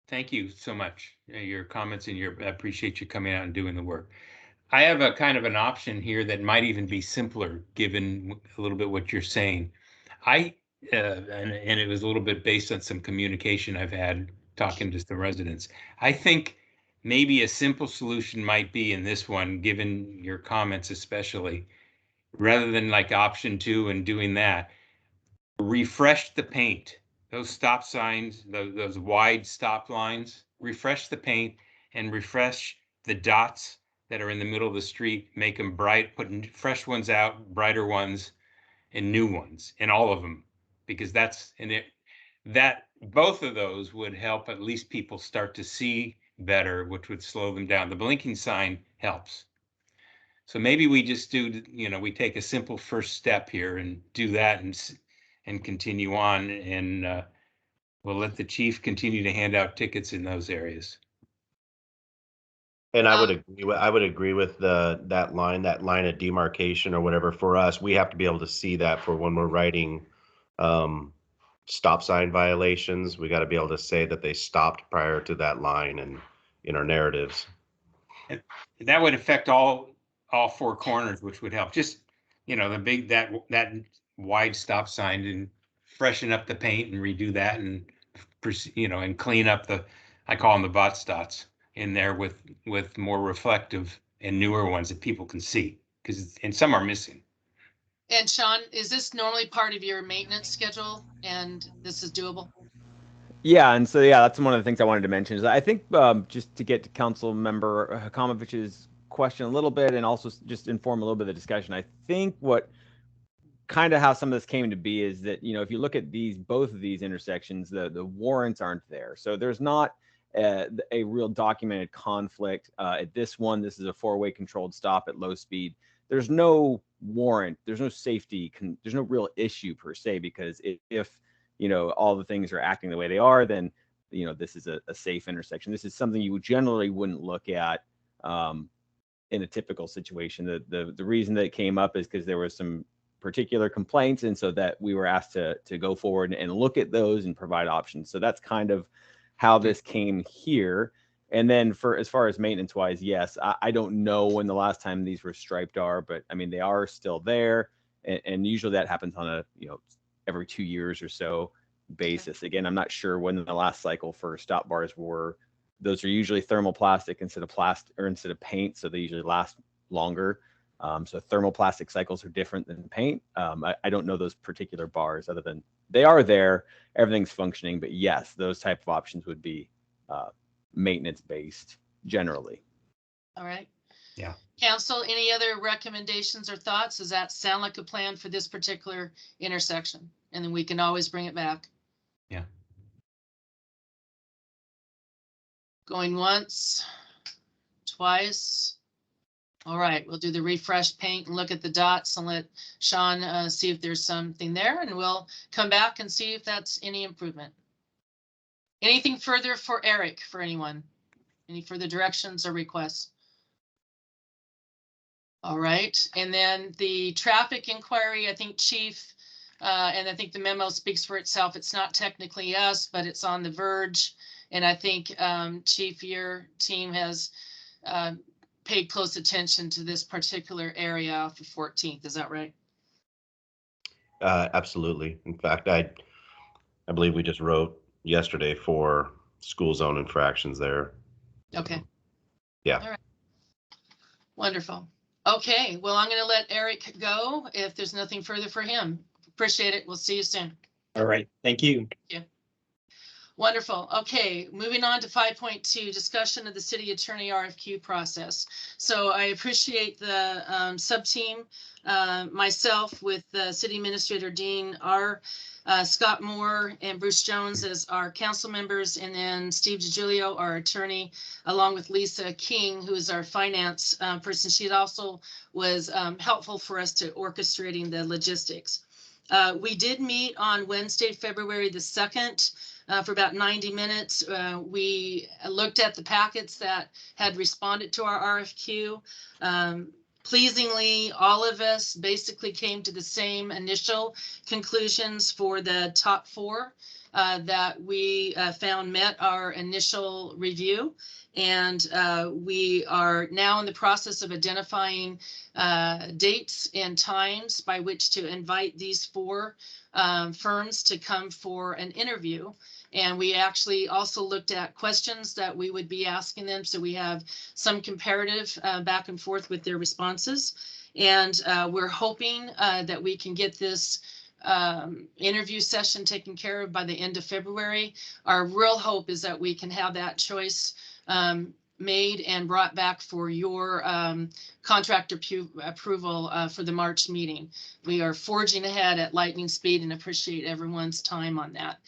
Thank you so much. Your comments and I appreciate you coming out and doing the work. I have a kind of an option here that might even be simpler, given a little bit what you're saying. And it was a little bit based on some communication I've had talking to the residents. I think maybe a simple solution might be in this one, given your comments especially, rather than like option 2 and doing that, refresh the paint. Those stop signs, those wide stop lines, refresh the paint and refresh the dots that are in the middle of the street, make them bright, put fresh ones out, brighter ones, and new ones, and all of them, because that both of those would help at least people start to see better, which would slow them down. The blinking sign helps. So maybe we just do, we take a simple first step here and do that and continue on, and we'll let the chief continue to hand out tickets in those areas. And I would agree with that line of demarcation or whatever. For us, we have to be able to see that for when we're writing stop sign violations. We got to be able to say that they stopped prior to that line and in our narratives. And that would affect all 4 corners, which would help. Just, the big, that wide stop sign, and freshen up the paint and redo that, and and clean up I call them the bot dots in there with more reflective and newer ones that people can see, and some are missing. And Sean, is this normally part of your maintenance schedule and this is doable? Yeah, and so that's one of the things I wanted to mention. Is I think just to get to Council Member Hakamovich's question a little bit, and also just inform a little bit of the discussion. I think what kind of how some of this came to be is that, if you look at both of these intersections, the warrants aren't there, so there's not a real documented conflict. At this one, this is a 4-way controlled stop at low speed. There's no warrant, there's no safety, there's no real issue per se, because if all the things are acting the way they are, then this is a safe intersection. This is something you generally wouldn't look at in a typical situation. The reason that it came up is because there was some particular complaints, and so that we were asked to go forward and look at those and provide options. So that's kind of how this came here. And then as far as maintenance wise, yes, I don't know when the last time these were striped are, but I mean, they are still there, and usually that happens on a every 2 years or so basis. Again, I'm not sure when the last cycle for stop bars were. Those are usually thermoplastic instead of plastic, or instead of paint, so they usually last longer. So thermoplastic cycles are different than paint. I don't know those particular bars, other than they are there, everything's functioning. But yes, those type of options would be maintenance based generally. All right. Yeah. Council, any other recommendations or thoughts? Does that sound like a plan for this particular intersection? And then we can always bring it back. Yeah. Going once, twice. All right, we'll do the refresh paint and look at the dots and let Sean see if there's something there, and we'll come back and see if that's any improvement. Anything further for Eric, for anyone? Any further directions or requests? All right, and then the traffic inquiry, I think Chief, and I think the memo speaks for itself. It's not technically us, but it's on the verge. And I think Chief, your team has paid close attention to this particular area off of 14th. Is that right? Absolutely. In fact, I believe we just wrote yesterday for school zone infractions there. Okay. Yeah. All right. Wonderful. Okay. Well, I'm going to let Eric go if there's nothing further for him. Appreciate it. We'll see you soon. All right. Thank you. Yeah. Wonderful. Okay, moving on to 5.2, discussion of the city attorney RFQ process. So I appreciate the sub-team, myself with City Administrator Dean, Scott Moore and Bruce Jones as our council members, and then Steve DiGiulio, our attorney, along with Lisa King, who is our finance person. She also was helpful for us to orchestrating the logistics. We did meet on Wednesday, February the 2nd. For about 90 minutes. We looked at the packets that had responded to our RFQ. Pleasingly, all of us basically came to the same initial conclusions for the top 4. that we found met our initial review. And we are now in the process of identifying dates and times by which to invite these 4 firms to come for an interview. And we actually also looked at questions that we would be asking them. So we have some comparative back and forth with their responses. And we're hoping that we can get this interview session taken care of by the end of February. Our real hope is that we can have that choice made and brought back for your contract approval for the March meeting. We are forging ahead at lightning speed and appreciate everyone's time on that.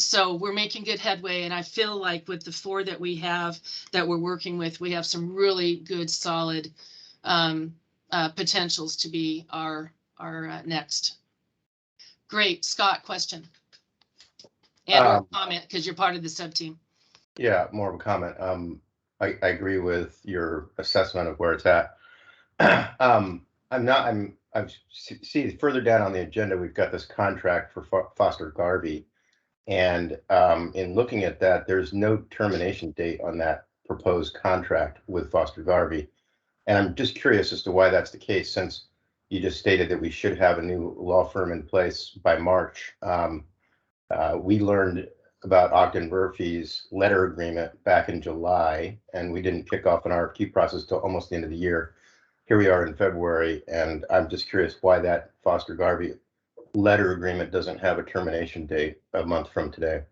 So we're making good headway, and I feel like with the 4 that we have that we're working with, we have some really good, solid potentials to be our next. Great. Scott, question and or comment, because you're part of the sub team. Yeah, more of a comment. I agree with your assessment of where it's at. I see further down on the agenda, we've got this contract for Foster Garvey. And in looking at that, there's no termination date on that proposed contract with Foster Garvey. And I'm just curious as to why that's the case, since you just stated that we should have a new law firm in place by March. We learned about Ogden Murphy's letter agreement back in July, and we didn't kick off an RFQ process till almost the end of the year. Here we are in February, and I'm just curious why that Foster Garvey letter agreement doesn't have a termination date a month from today.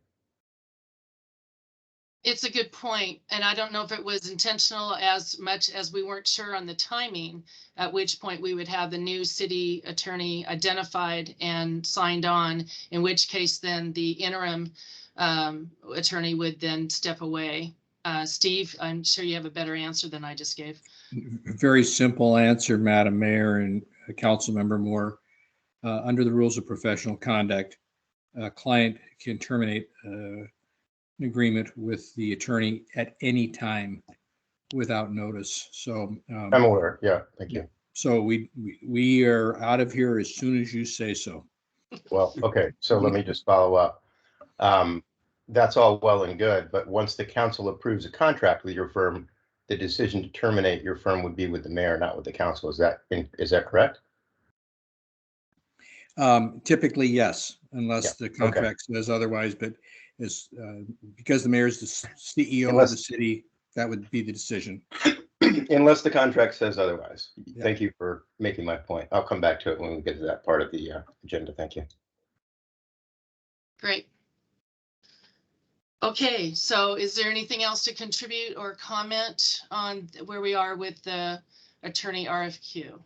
It's a good point, and I don't know if it was intentional as much as we weren't sure on the timing, at which point we would have the new city attorney identified and signed on, in which case then the interim attorney would then step away. Steve, I'm sure you have a better answer than I just gave. Very simple answer, Madam Mayor and Councilmember Moore. Under the rules of professional conduct, a client can terminate an agreement with the attorney at any time without notice. So I'm aware. Yeah, thank you. So we are out of here as soon as you say so. Well, okay. So let me just follow up. That's all well and good, but once the council approves a contract with your firm, the decision to terminate your firm would be with the mayor, not with the council. Is that correct? Typically, yes, unless the contract says otherwise. But as because the mayor is the CEO of the city, that would be the decision. Unless the contract says otherwise. Yeah. Thank you for making my point. I'll come back to it when we get to that part of the agenda. Thank you. Great. Okay, so is there anything else to contribute or comment on where we are with the attorney RFQ?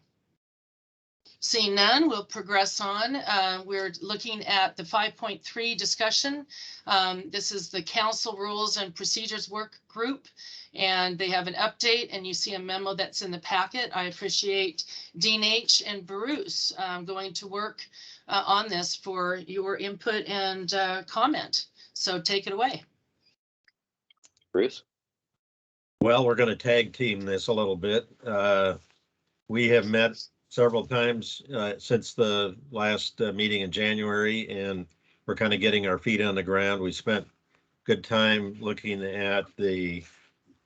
Seeing none, we'll progress on. We're looking at the 5.3 discussion. This is the Council Rules and Procedures Work Group, and they have an update, and you see a memo that's in the packet. I appreciate Dean H. and Bruce going to work on this for your input and comment. So take it away. Bruce? Well, we're going to tag team this a little bit. We have met several times since the last meeting in January, and we're kind of getting our feet on the ground. We spent good time looking at the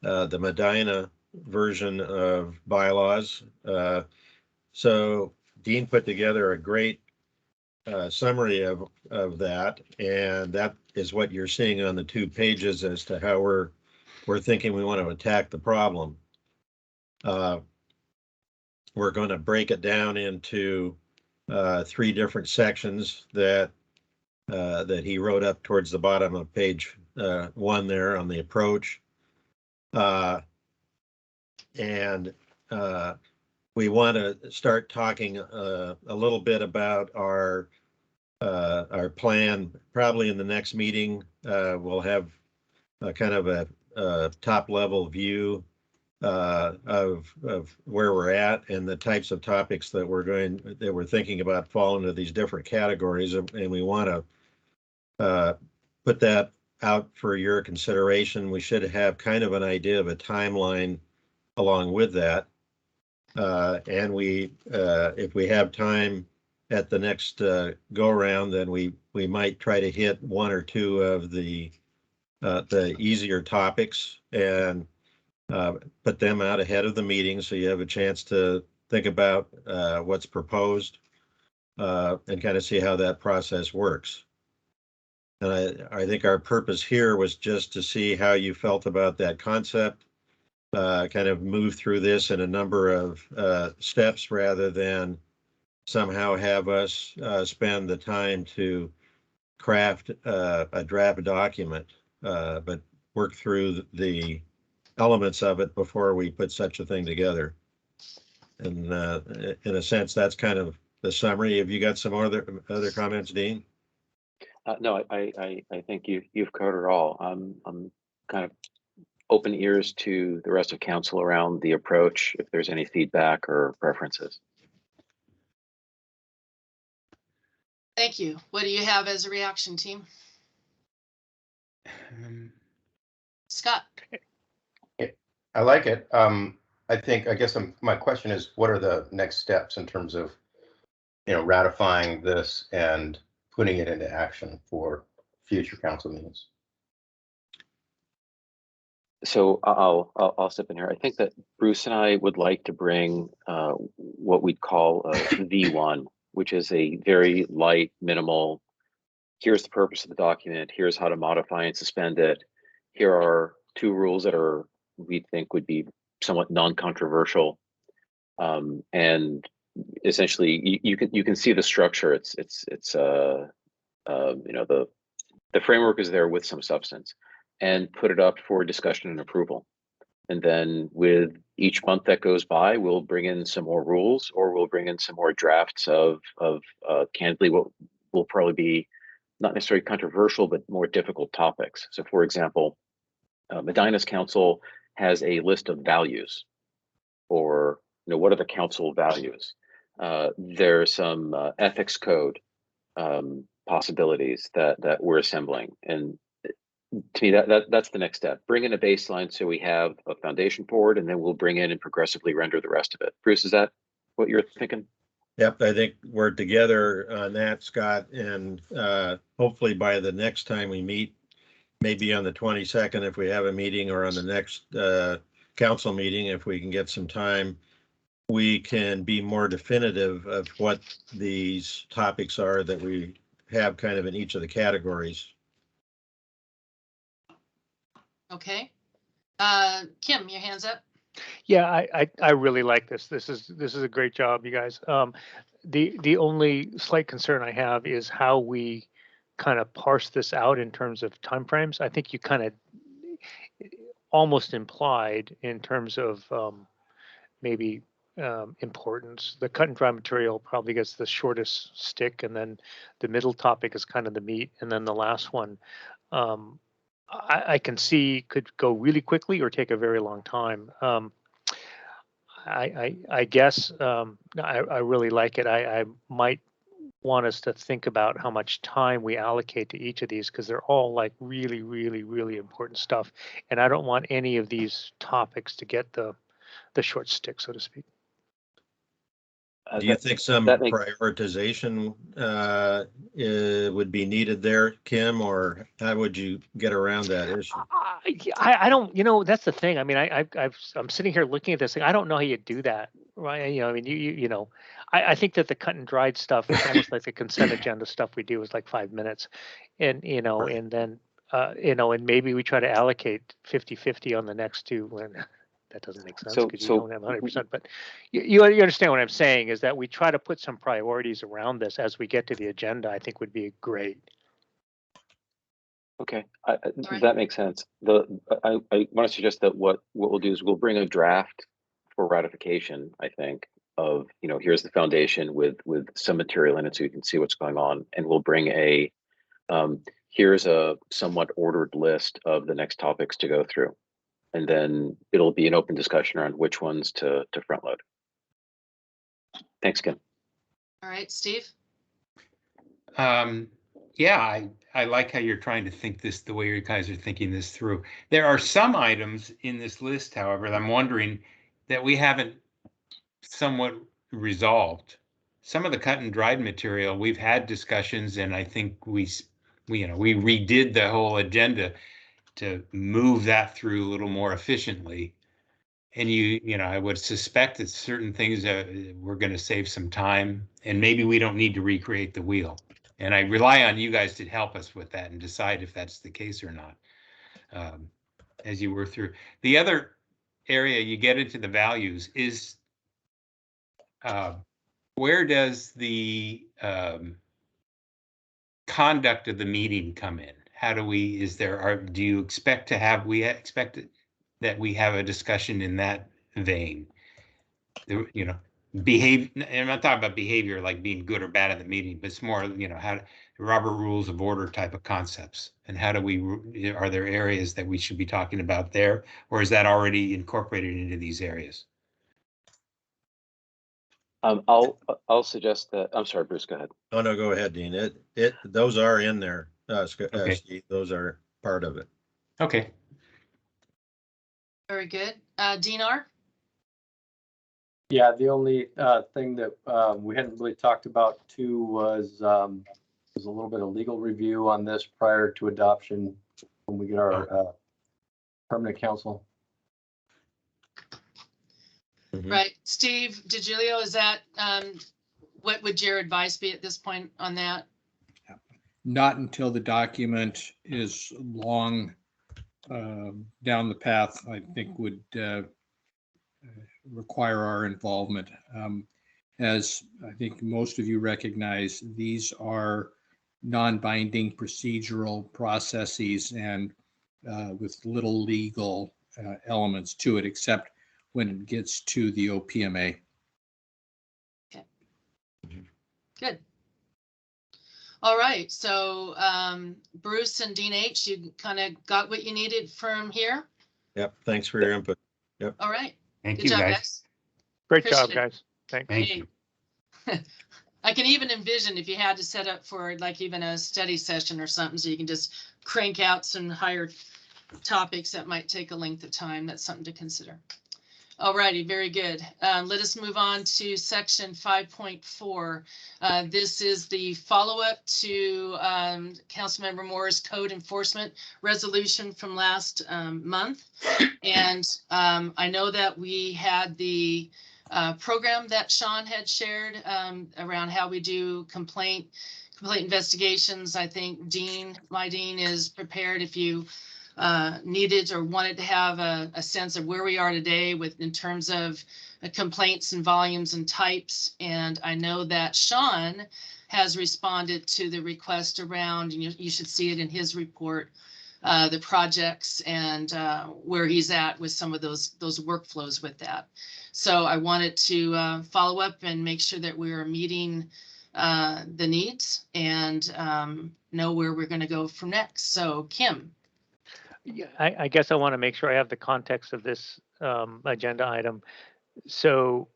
Medina version of bylaws. So Dean put together a great summary of that, and that is what you're seeing on the 2 pages as to how we're thinking we want to attack the problem. We're going to break it down into 3 different sections that he wrote up towards the bottom of page 1 there on the approach. And we want to start talking a little bit about our plan. Probably in the next meeting, we'll have a kind of a top level view of where we're at and the types of topics that we're thinking about fall into these different categories, and we want to put that out for your consideration. We should have kind of an idea of a timeline along with that, and if we have time at the next go around, then we might try to hit one or two of the easier topics and put them out ahead of the meeting so you have a chance to think about what's proposed and kind of see how that process works. And I think our purpose here was just to see how you felt about that concept, kind of move through this in a number of steps rather than somehow have us spend the time to craft a draft document, but work through the elements of it before we put such a thing together. And in a sense, that's kind of the summary. Have you got some other comments, Dean? No, I think you've covered it all. I'm kind of open ears to the rest of council around the approach, if there's any feedback or preferences. Thank you. What do you have as a reaction, team? Scott? I like it. I guess my question is, what are the next steps in terms of, ratifying this and putting it into action for future council meetings? So I'll step in here. I think that Bruce and I would like to bring what we'd call a V1, which is a very light, minimal. Here's the purpose of the document. Here's how to modify and suspend it. Here are 2 rules that we think would be somewhat non-controversial, and essentially you can see the structure. It's the framework is there with some substance, and put it up for discussion and approval. And then with each month that goes by, we'll bring in some more rules, or we'll bring in some more drafts of candidly what will probably be not necessarily controversial, but more difficult topics. So for example, Medina's council has a list of values, or what are the council values? There's some ethics code possibilities that we're assembling, and to me that's the next step. Bring in a baseline so we have a foundation for it, and then we'll bring in and progressively render the rest of it. Bruce, is that what you're thinking? Yep, I think we're together on that, Scott, and hopefully by the next time we meet, maybe on the 22nd if we have a meeting, or on the next council meeting if we can get some time, we can be more definitive of what these topics are that we have kind of in each of the categories. Okay. Kim, your hand's up. Yeah, I really like this. This is a great job, you guys. The only slight concern I have is how we kind of parse this out in terms of timeframes. I think you kind of almost implied in terms of maybe importance. The cut and dry material probably gets the shortest stick, and then the middle topic is kind of the meat, and then the last one I can see could go really quickly or take a very long time. I guess I really like it. I might want us to think about how much time we allocate to each of these, because they're all like really, really, really important stuff. And I don't want any of these topics to get the short stick, so to speak. Do you think some prioritization would be needed there, Kim, or how would you get around that issue? I don't, that's the thing. I mean, I'm sitting here looking at this thing. I don't know how you do that, right? I mean, I think that the cut and dried stuff is almost like the consent agenda stuff we do is like 5 minutes, and and then and maybe we try to allocate 50-50 on the next 2 when. That doesn't make sense because you don't have 100%, but you understand what I'm saying is that we try to put some priorities around this as we get to the agenda. I think would be great. Okay, that makes sense. I want to suggest that what we'll do is we'll bring a draft for ratification, I think, of, here's the foundation with some material in it so you can see what's going on. And we'll bring here's a somewhat ordered list of the next topics to go through. And then it'll be an open discussion around which ones to front load. Thanks, Kim. All right, Steve. Yeah, I like how you're trying to think this the way you guys are thinking this through. There are some items in this list, however, that I'm wondering that we haven't somewhat resolved. some of the cut and dried material, we've had discussions, and I think we redid the whole agenda to move that through a little more efficiently. And I would suspect that certain things we're going to save some time, and maybe we don't need to recreate the wheel. And I rely on you guys to help us with that and decide if that's the case or not. As you work through the other area, you get into the values is where does the conduct of the meeting come in? How do we, do you expect to have, we expect that we have a discussion in that vein? Behave, I'm not talking about behavior like being good or bad at the meeting, but it's more, how Robert rules of order type of concepts. And how do we, are there areas that we should be talking about there, or is that already incorporated into these areas? I'll suggest that. I'm sorry, Bruce, go ahead. Oh, no, go ahead, Dean. Those are in there. Okay. Steve, those are part of it. Okay. Very good. Dinar? Yeah, the only thing that we hadn't really talked about too was a little bit of legal review on this prior to adoption when we get our permanent council. Right. Steve DiGilio, is that, what would your advice be at this point on that? Not until the document is long down the path, I think would require our involvement. As I think most of you recognize, these are non-binding procedural processes and with little legal elements to it, except when it gets to the OPMA. Okay. Good. All right. So Bruce and Dean H., you kind of got what you needed from here? Yep. Thanks for your input. Yep. All right. Thank Good you, job, guys. Great job, Appreciate it. guys. Thanks. Thank you. I can even envision if you had to set up for like even a study session or something, so you can just crank out some higher topics that might take a length of time. That's something to consider. All righty, very good. Let us move on to section 5.4. This is the follow-up to Councilmember Moore's code enforcement resolution from last month. And I know that we had the program that Sean had shared around how we do complaint investigations. I think my Dean is prepared if you needed or wanted to have a sense of where we are today in terms of complaints and volumes and types. And I know that Sean has responded to the request around, and you should see it in his report, the projects and where he's at with some of those workflows with that. So I wanted to follow up and make sure that we are meeting the needs and know where we're going to go from next. So Kim. Yeah, I guess I want to make sure I have the context of this agenda item. So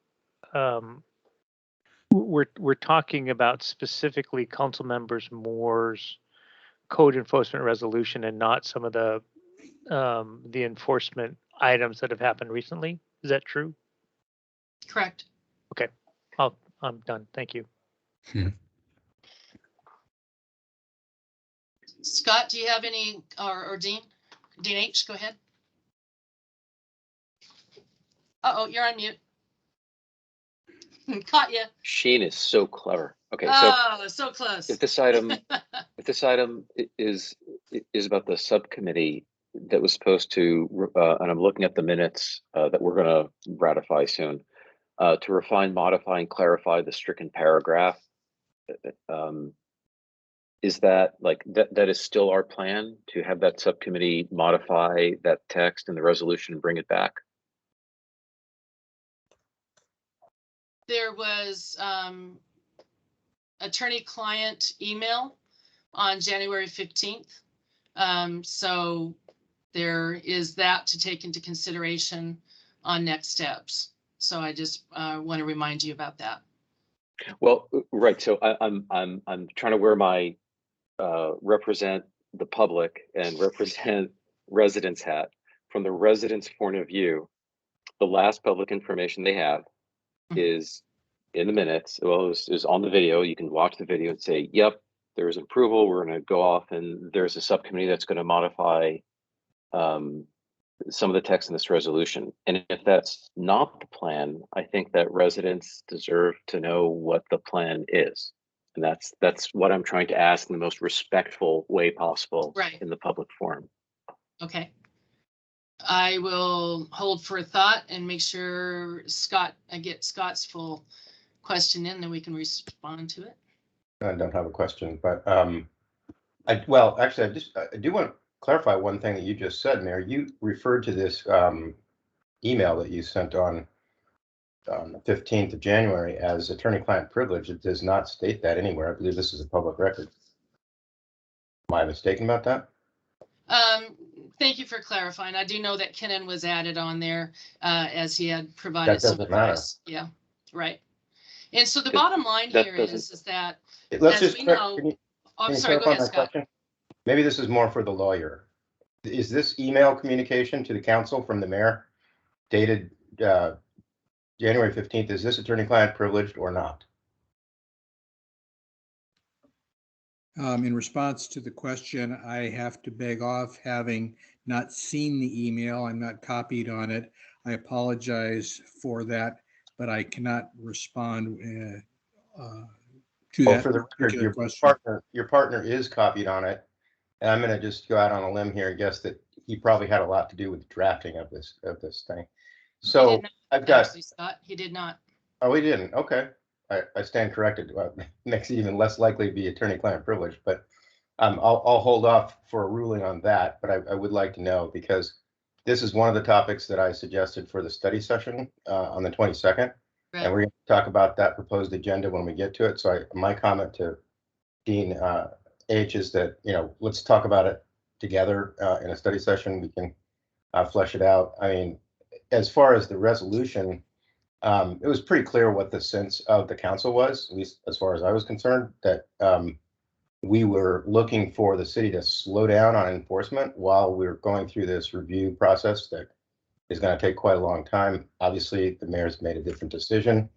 we're talking about specifically Councilmember Moore's code enforcement resolution and not some of the enforcement items that have happened recently. Is that true? Correct. Okay, I'm done. Thank you. Scott, do you have any, or Dean H, go ahead. Uh-oh, you're on mute. Caught you. Sheen is so clever. Okay, so close. if this item is about the subcommittee that was supposed to, and I'm looking at the minutes that we're going to ratify soon, to refine, modify, and clarify the stricken paragraph. Is that like that is still our plan to have that subcommittee modify that text in the resolution and bring it back? There was attorney-client email on January 15th. So there is that to take into consideration on next steps. So I just want to remind you about that. Well, right. So I'm trying to wear my represent the public and represent residents hat. From the residents' point of view, the last public information they have is in the minutes. Well, it was on the video. You can watch the video and say, yep, there's approval. We're going to go off and there's a subcommittee that's going to modify some of the text in this resolution. And if that's not the plan, I think that residents deserve to know what the plan is. And that's what I'm trying to ask in the most respectful way possible Right. in the public forum. Okay. I will hold for a thought and make sure I get Scott's full question in, then we can respond to it. I don't have a question, but well, actually, I do want to clarify one thing that you just said, Mayor. You referred to this email that you sent on the 15th of January as attorney-client privilege. It does not state that anywhere. I believe this is a public record. Am I mistaken about that? Thank you for clarifying. I do know that Kennan was added on there as he had provided That doesn't matter. advice. Yeah, right. And so the bottom line that here doesn't- is that Let's as just we know, can I'm you sorry, go clarify ahead, my Scott. question? Maybe this is more for the lawyer. Is this email communication to the council from the mayor dated January 15th? Is this attorney-client privileged or not? In response to the question, I have to beg off, having not seen the email. I'm not copied on it. I apologize for that, but I cannot respond to Well, that for the record, particular question. your partner is copied on it. And I'm going to just go out on a limb here and guess that he probably had a lot to do with the drafting of this thing. So He did not, I've got. actually, Scott, he did not. Oh, he didn't. Okay, I stand corrected. Well, makes it even less likely to be attorney-client privilege. But I'll hold off for a ruling on that. But I would like to know, because this is one of the topics that I suggested for the study session on the 22nd, Right. and we're going to talk about that proposed agenda when we get to it. So my comment to Dean H is that, let's talk about it together in a study session. We can flesh it out. I mean, as far as the resolution, it was pretty clear what the sense of the council was, at least as far as I was concerned, that we were looking for the city to slow down on enforcement while we were going through this review process that is going to take quite a long time. Obviously, the mayor's made a different decision,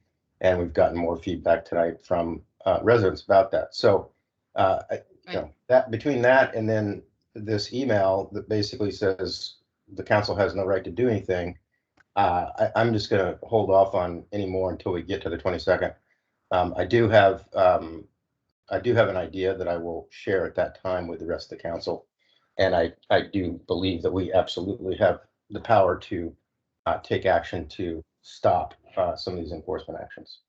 and we've gotten more feedback tonight from residents about that. So, that between that and then this email that basically says the council has no right to do anything, I'm just going to hold off on any more until we get to the 22nd. I do have an idea that I will share at that time with the rest of the council, and I do believe that we absolutely have the power to take action to stop some of these enforcement actions.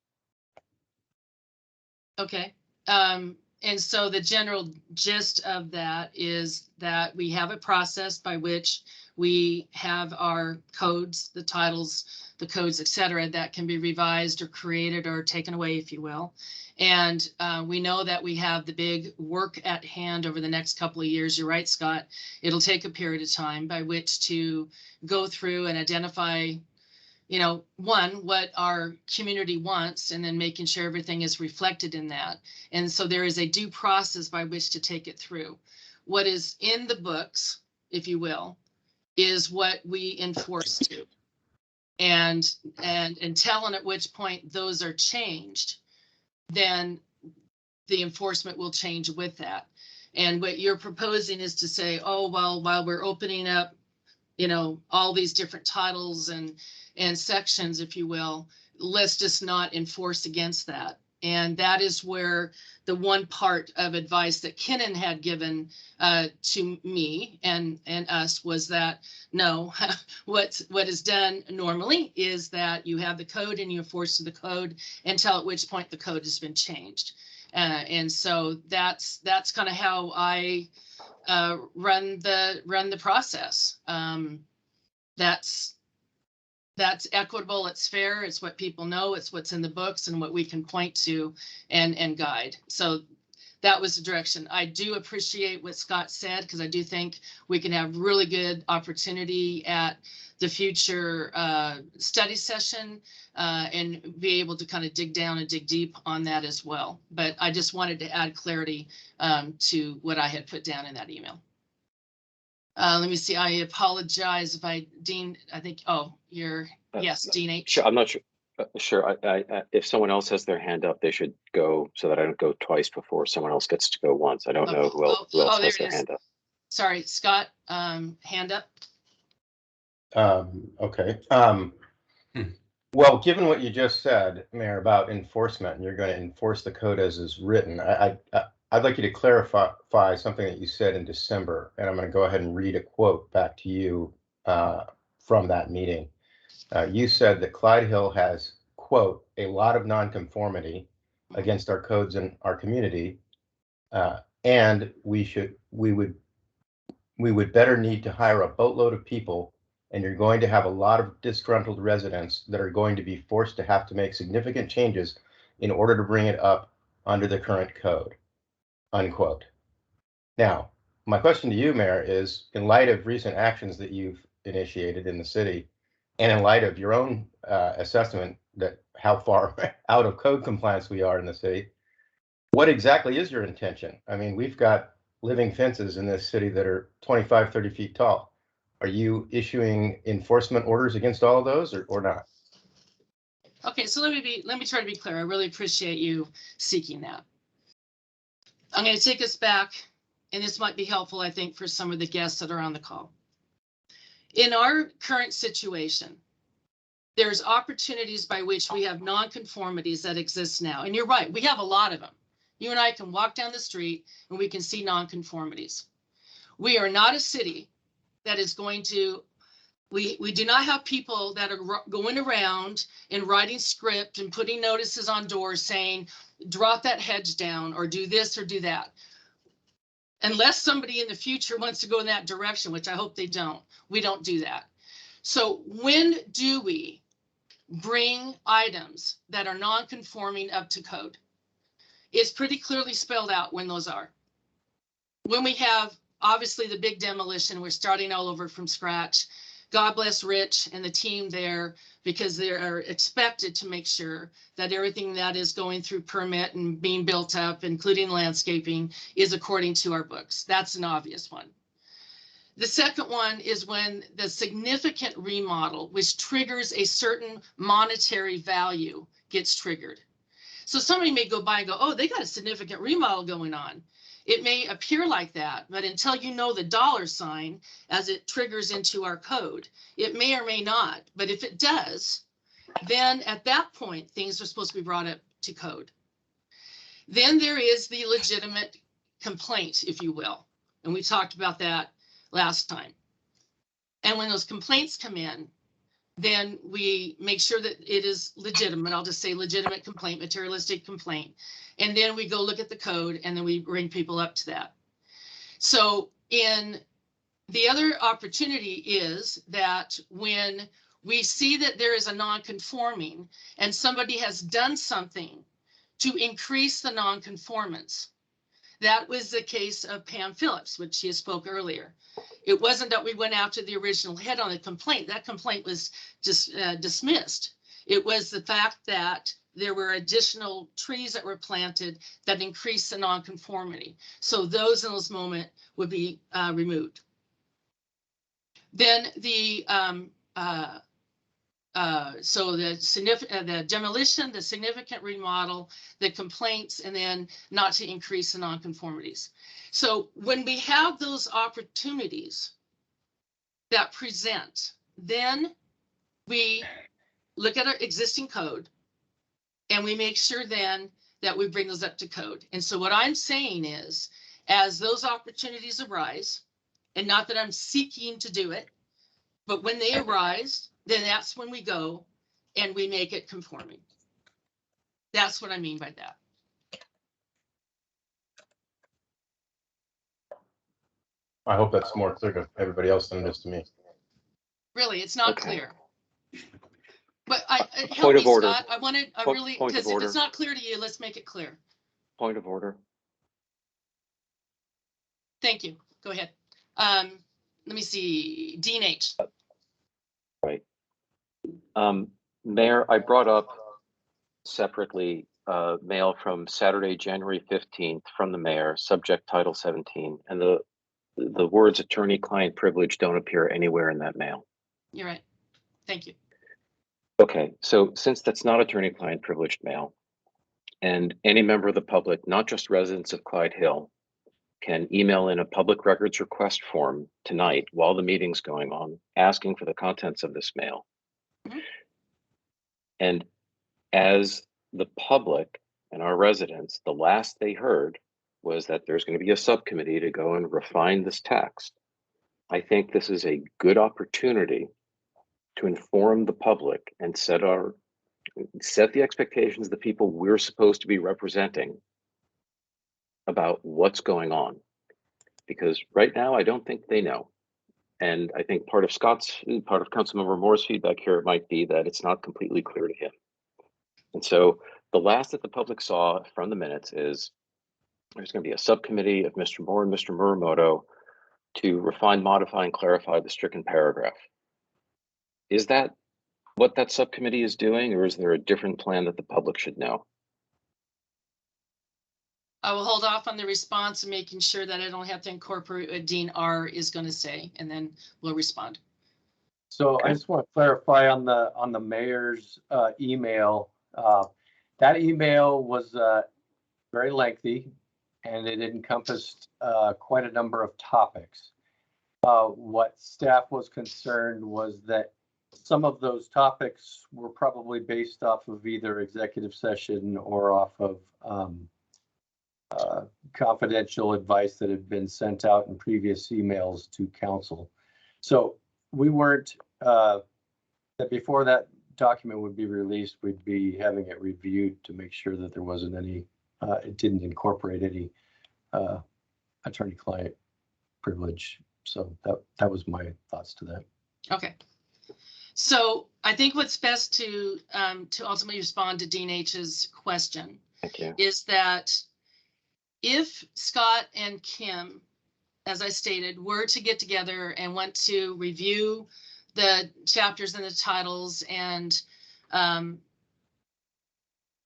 Okay. And so the general gist of that is that we have a process by which we have our codes, the titles, the codes, et cetera, that can be revised or created or taken away, if you will. And we know that we have the big work at hand over the next couple of years. You're right, Scott. It'll take a period of time by which to go through and identify, one, what our community wants, and then making sure everything is reflected in that. And so there is a due process by which to take it through. What is in the books, if you will, is what we enforce to. And until and at which point those are changed, then the enforcement will change with that. And what you're proposing is to say, oh, well, while we're opening up, all these different titles and sections, if you will, let's just not enforce against that. And that is where the one part of advice that Kennan had given to me and us was that, no, what is done normally is that you have the code and you enforce the code until at which point the code has been changed. And so that's kind of how I run the process. That's equitable, it's fair, it's what people know, it's what's in the books and what we can point to and guide. So that was the direction. I do appreciate what Scott said, because I do think we can have really good opportunity at the future study session and be able to kind of dig down and dig deep on that as well. But I just wanted to add clarity to what I had put down in that email. Let me see. I apologize if Dean, I think, yes, Dean H. Sure, I'm not sure. Sure. If someone else has their hand up, they should go so that I don't go twice before someone else gets to go once. I don't know who else there has it their is. hand up. Sorry, Scott, hand up. Okay. Hmm. Well, given what you just said, Mayor, about enforcement, and you're going to enforce the code as is written, I'd like you to clarify something that you said in December, and I'm going to go ahead and read a quote back to you from that meeting. You said that Clyde Hill has, quote, a lot of nonconformity against our codes and our community, and we would better need to hire a boatload of people, and you're going to have a lot of disgruntled residents that are going to be forced to have to make significant changes in order to bring it up under the current code, unquote. Now, my question to you, Mayor, is in light of recent actions that you've initiated in the city, and in light of your own assessment that how far out of code compliance we are in the city, what exactly is your intention? I mean, we've got living fences in this city that are 25, 30 feet tall. Are you issuing enforcement orders against all of those or not? Okay, so let me try to be clear. I really appreciate you seeking that. I'm going to take us back, and this might be helpful, I think, for some of the guests that are on the call. In our current situation, there's opportunities by which we have nonconformities that exist now. And you're right, we have a lot of them. You and I can walk down the street and we can see nonconformities. We are not a city that is going to, we do not have people that are going around and writing script and putting notices on doors saying, drop that hedge down or do this or do that. Unless somebody in the future wants to go in that direction, which I hope they don't, we don't do that. So when do we bring items that are non-conforming up to code? It's pretty clearly spelled out when those are. When we have, obviously, the big demolition, we're starting all over from scratch. God bless Rich and the team there, because they are expected to make sure that everything that is going through permit and being built up, including landscaping, is according to our books. That's an obvious one. The second one is when the significant remodel, which triggers a certain monetary value, gets triggered. So somebody may go by and go, oh, they got a significant remodel going on. It may appear like that, but until you know the dollar sign as it triggers into our code, it may or may not. But if it does, then at that point, things are supposed to be brought up to code. Then there is the legitimate complaint, if you will. And we talked about that last time. And when those complaints come in, then we make sure that it is legitimate. I'll just say legitimate complaint, materialistic complaint. And then we go look at the code and then we bring people up to that. So in the other opportunity is that when we see that there is a non-conforming and somebody has done something to increase the non-conformance. That was the case of Pam Phillips, which she spoke earlier. It wasn't that we went after the original head on the complaint. That complaint was just dismissed. It was the fact that there were additional trees that were planted that increased the nonconformity. So those in this moment would be removed. Then the so the demolition, the significant remodel, the complaints, and then not to increase the nonconformities. So when we have those opportunities that present, then we look at our existing code and we make sure then that we bring those up to code. And so what I'm saying is, as those opportunities arise, and not that I'm seeking to do it, but when they arise, then that's when we go and we make it conforming. That's what I mean by that. I hope that's more clear to everybody else than it is to me. Really, it's not Okay. clear. But help Point me, of order. Scott. I really, Point of because if order. it's not clear to you, let's make it clear. Point of order. Thank you. Go ahead. Let me see, Dean H. Right. Mayor, I brought up separately mail from Saturday, January 15th from the mayor, subject Title 17, and the words attorney-client privilege don't appear anywhere in that mail. You're right. Thank you. Okay, so since that's not attorney-client privileged mail, and any member of the public, not just residents of Clyde Hill, can email in a public records request form tonight while the meeting's going on, asking for the contents of this mail. Mhm. And as the public and our residents, the last they heard was that there's going to be a subcommittee to go and refine this text. I think this is a good opportunity to inform the public and set the expectations of the people we're supposed to be representing about what's going on. Because right now, I don't think they know. And I think part of Councilmember Moore's feedback here might be that it's not completely clear to him. And so the last that the public saw from the minutes is there's going to be a subcommittee of Mr. Moore and Mr. Muramoto to refine, modify, and clarify the stricken paragraph. Is that what that subcommittee is doing, or is there a different plan that the public should know? I will hold off on the response and making sure that I don't have to incorporate what Dean R is going to say, and then we'll respond. So I just want to clarify on the mayor's email. That email was very lengthy, and it encompassed quite a number of topics. What staff was concerned was that some of those topics were probably based off of either executive session or off of confidential advice that had been sent out in previous emails to council. So we weren't, that before that document would be released, we'd be having it reviewed to make sure that there wasn't any, it didn't incorporate any attorney-client privilege. So that was my thoughts to that. Okay. So I think what's best to ultimately respond to Dean H's question is that if Scott and Kim, as I stated, were to get together and want to review the chapters and the titles and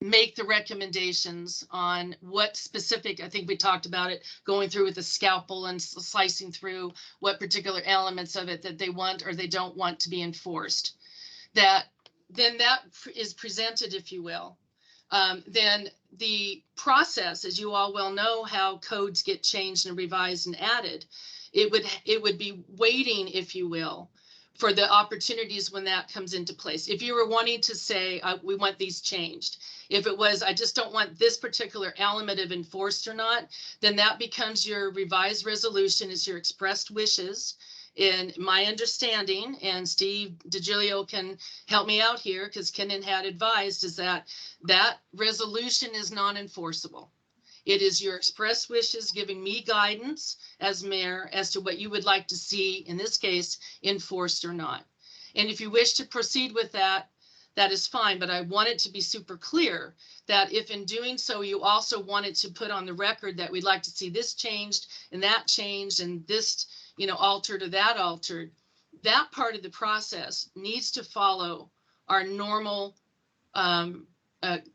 make the recommendations on what specific, I think we talked about it, going through with the scalpel and slicing through what particular elements of it that they want or they don't want to be enforced, then that is presented, if you will. Then the process, as you all well know, how codes get changed and revised and added, it would be waiting, if you will, for the opportunities when that comes into place. If you were wanting to say, we want these changed, if it was, I just don't want this particular element of enforced or not, then that becomes your revised resolution, is your expressed wishes. In my understanding, and Steve DiGilio can help me out here because Kenan had advised, is that resolution is non-enforceable. It is your express wishes giving me guidance as mayor as to what you would like to see, in this case, enforced or not. And if you wish to proceed with that, that is fine. But I want it to be super clear that if in doing so, you also wanted to put on the record that we'd like to see this changed and this, altered or that altered, that part of the process needs to follow our normal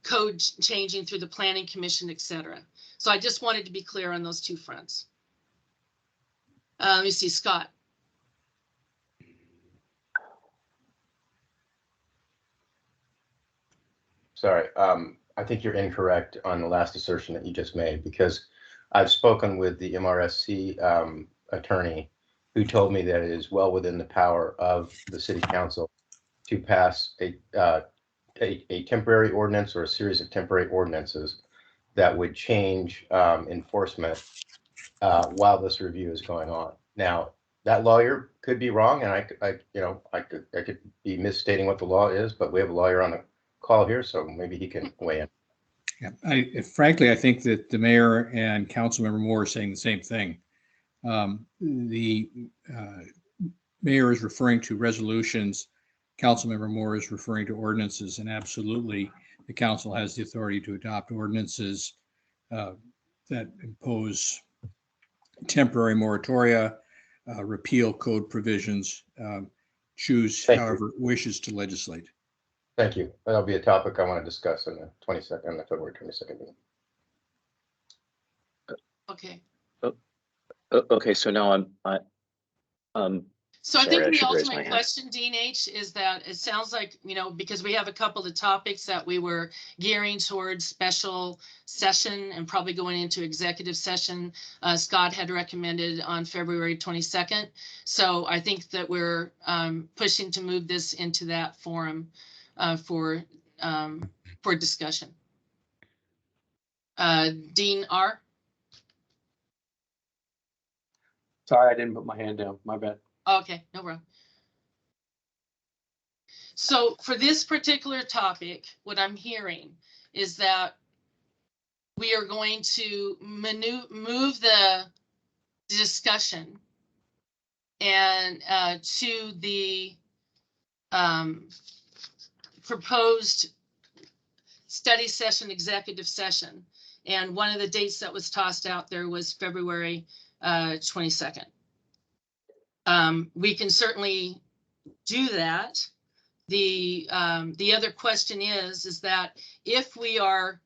code changing through the planning commission, et cetera. So I just wanted to be clear on those two fronts. Let me see, Scott. Sorry, I think you're incorrect on the last assertion that you just made, because I've spoken with the MRSC attorney who told me that it is well within the power of the city council to pass a temporary ordinance or a series of temporary ordinances that would change enforcement while this review is going on. Now, that lawyer could be wrong, and I could be misstating what the law is, but we have a lawyer on the call here, so maybe he can weigh in. Yeah, frankly, I think that the mayor and Councilmember Moore are saying the same thing. The mayor is referring to resolutions. Councilmember Moore is referring to ordinances, and absolutely, the council has the authority to adopt ordinances that impose temporary moratoria, repeal code provisions, choose however it wishes to legislate. Thank you. That'll be a topic I want to discuss in the February 22nd meeting. Okay. Okay, so now Sorry, I think I the should raise my ultimate hand. question, Dean H., is that it sounds like, because we have a couple of topics that we were gearing towards special session and probably going into executive session. Scott had recommended on February 22nd. So I think that we're pushing to move this into that forum for discussion. Dean R. Sorry, I didn't put my hand down. My bad. Okay, no problem. So for this particular topic, what I'm hearing is that we are going to move the discussion and to the proposed study session, executive session. And one of the dates that was tossed out there was February 22nd. We can certainly do that. The other question is that if we are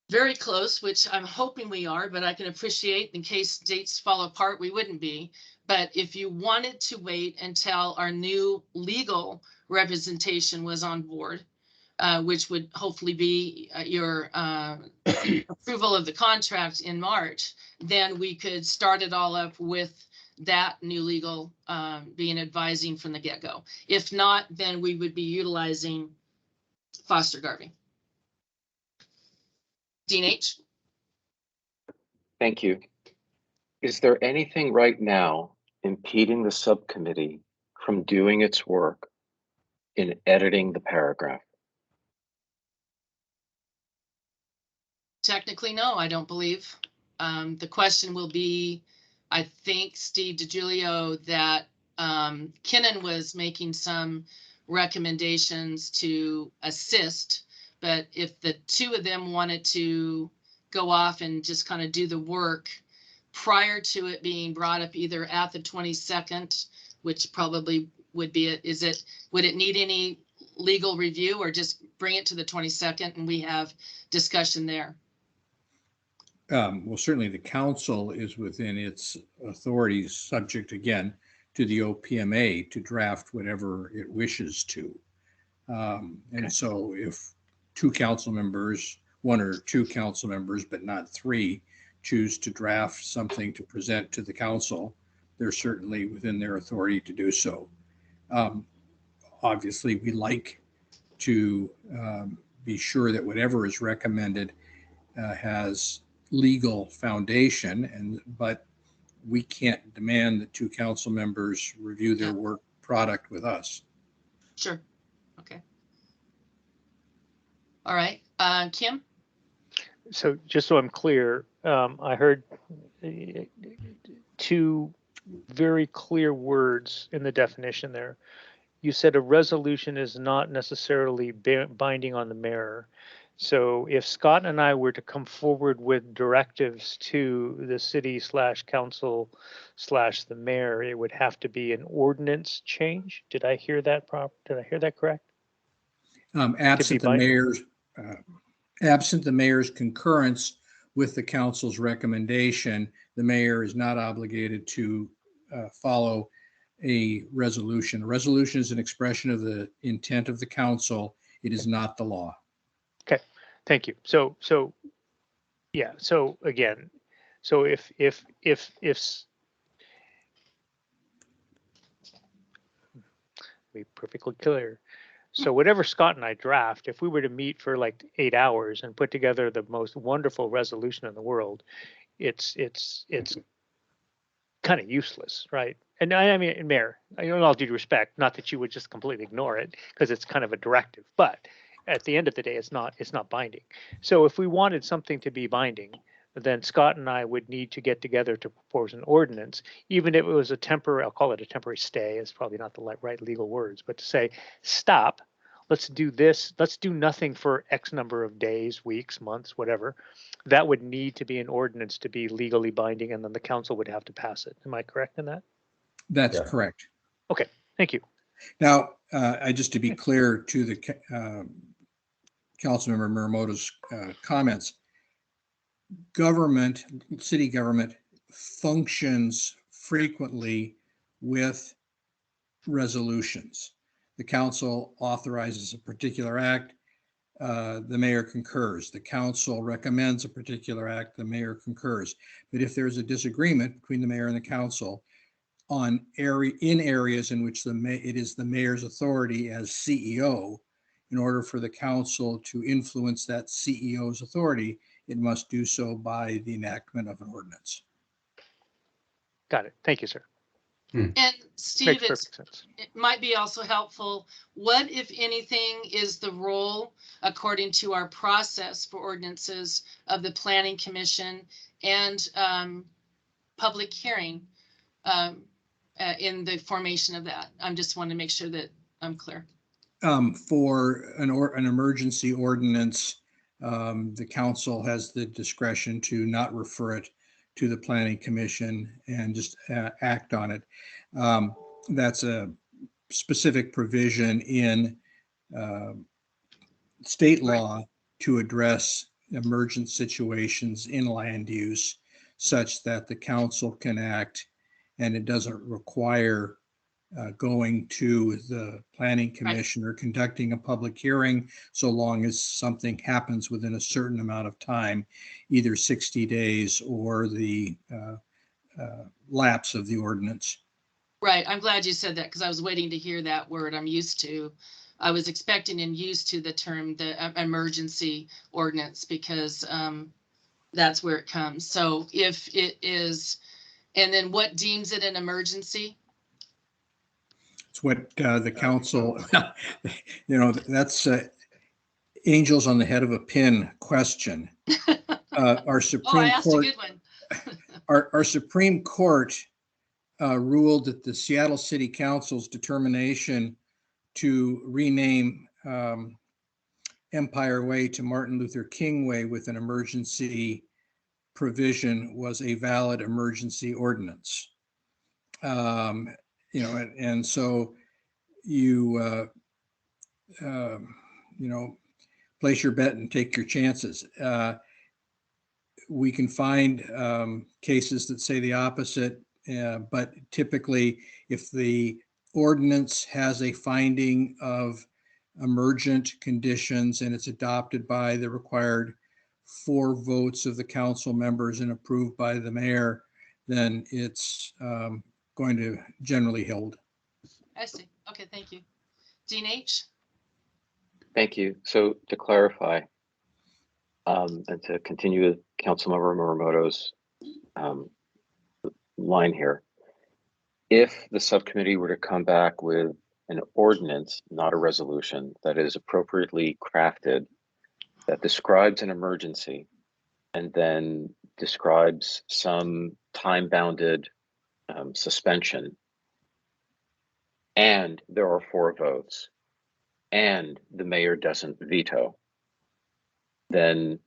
very close, which I'm hoping we are, but I can appreciate in case dates fall apart, we wouldn't be. But if you wanted to wait until our new legal representation was on board, which would hopefully be your approval of the contract in March, then we could start it all up with that new legal being advising from the get-go. If not, then we would be utilizing Foster Garvey. Dean H. Thank you. Is there anything right now impeding the subcommittee from doing its work in editing the paragraph? Technically, no, I don't believe. The question will be, I think, Steve DiGiulio, that Kinnan was making some recommendations to assist, but if the two of them wanted to go off and just kind of do the work prior to it being brought up either at the 22nd, which probably would be it, would it need any legal review, or just bring it to the 22nd and we have discussion there? Well, certainly the council is within its authorities, subject again to the OPMA, to draft whatever it wishes to. And so if two council members, one or two council members, but not three, choose to draft something to present to the council, they're certainly within their authority to do so. Obviously, we like to be sure that whatever is recommended has legal foundation, but we can't demand that two council members review their work product with us. Sure. Okay. All right. Kim? So just so I'm clear, I heard two very clear words in the definition there. You said a resolution is not necessarily binding on the mayor. So if Scott and I were to come forward with directives to the city / council / the mayor, it would have to be an ordinance change. Did I hear that Did I hear that correct? Absent the mayor's concurrence with the council's recommendation, the mayor is not obligated to follow a resolution. A resolution is an expression of the intent of the council. It is not the law. Okay, thank you. So yeah. So again, so if be perfectly clear. So whatever Scott and I draft, if we were to meet for like 8 hours and put together the most wonderful resolution in the world, it's kind of useless, right? And I mean, Mayor, in all due respect, not that you would just completely ignore it because it's kind of a directive, but at the end of the day, it's not binding. So if we wanted something to be binding, then Scott and I would need to get together to propose an ordinance, even if it was a temporary, I'll call it a temporary stay, it's probably not the right legal words, but to say, stop, let's do this, let's do nothing for X number of days, weeks, months, whatever. That would need to be an ordinance to be legally binding, and then the council would have to pass it. Am I correct in that? That's correct. Okay, thank you. Now, just to be clear to the Councilmember Muramoto's comments, city government functions frequently with resolutions. The council authorizes a particular act, the mayor concurs. The council recommends a particular act, the mayor concurs. But if there's a disagreement between the mayor and the council on in areas in which it is the mayor's authority as CEO, in order for the council to influence that CEO's authority, it must do so by the enactment of an ordinance. Got it. Thank you, sir. And Steve, Makes perfect sense. it might be also helpful. What, if anything, is the role, according to our process for ordinances, of the Planning Commission and public hearing in the formation of that? I just want to make sure that I'm clear. For an emergency ordinance, the council has the discretion to not refer it to the Planning Commission and just act on it. That's a specific provision in state law to address emergent situations in land use such that the council can act, and it doesn't require going to the Planning Commission or conducting a public hearing, so long as something happens within a certain amount of time, either 60 days or the lapse of the ordinance. Right. I'm glad you said that, because I was waiting to hear that word. I was expecting and used to the term, the emergency ordinance, because that's where it comes. So if it is, and then what deems it an emergency? It's what the council, that's angels on the head of a pin question. Our Supreme I asked Court, a good one. our Supreme Court ruled that the Seattle City Council's determination to rename Empire Way to Martin Luther King Way with an emergency provision was a valid emergency ordinance. And so you place your bet and take your chances. We can find cases that say the opposite, but typically if the ordinance has a finding of emergent conditions and it's adopted by the required 4 votes of the council members and approved by the mayor, then it's going to generally hold. I see. Okay, thank you. Dean H. Thank you. So to clarify, and to continue with Councilmember Muramoto's line here, if the subcommittee were to come back with an ordinance, not a resolution, that is appropriately crafted, that describes an emergency, and then describes some time-bounded suspension, and there are 4 votes, and the mayor doesn't veto, then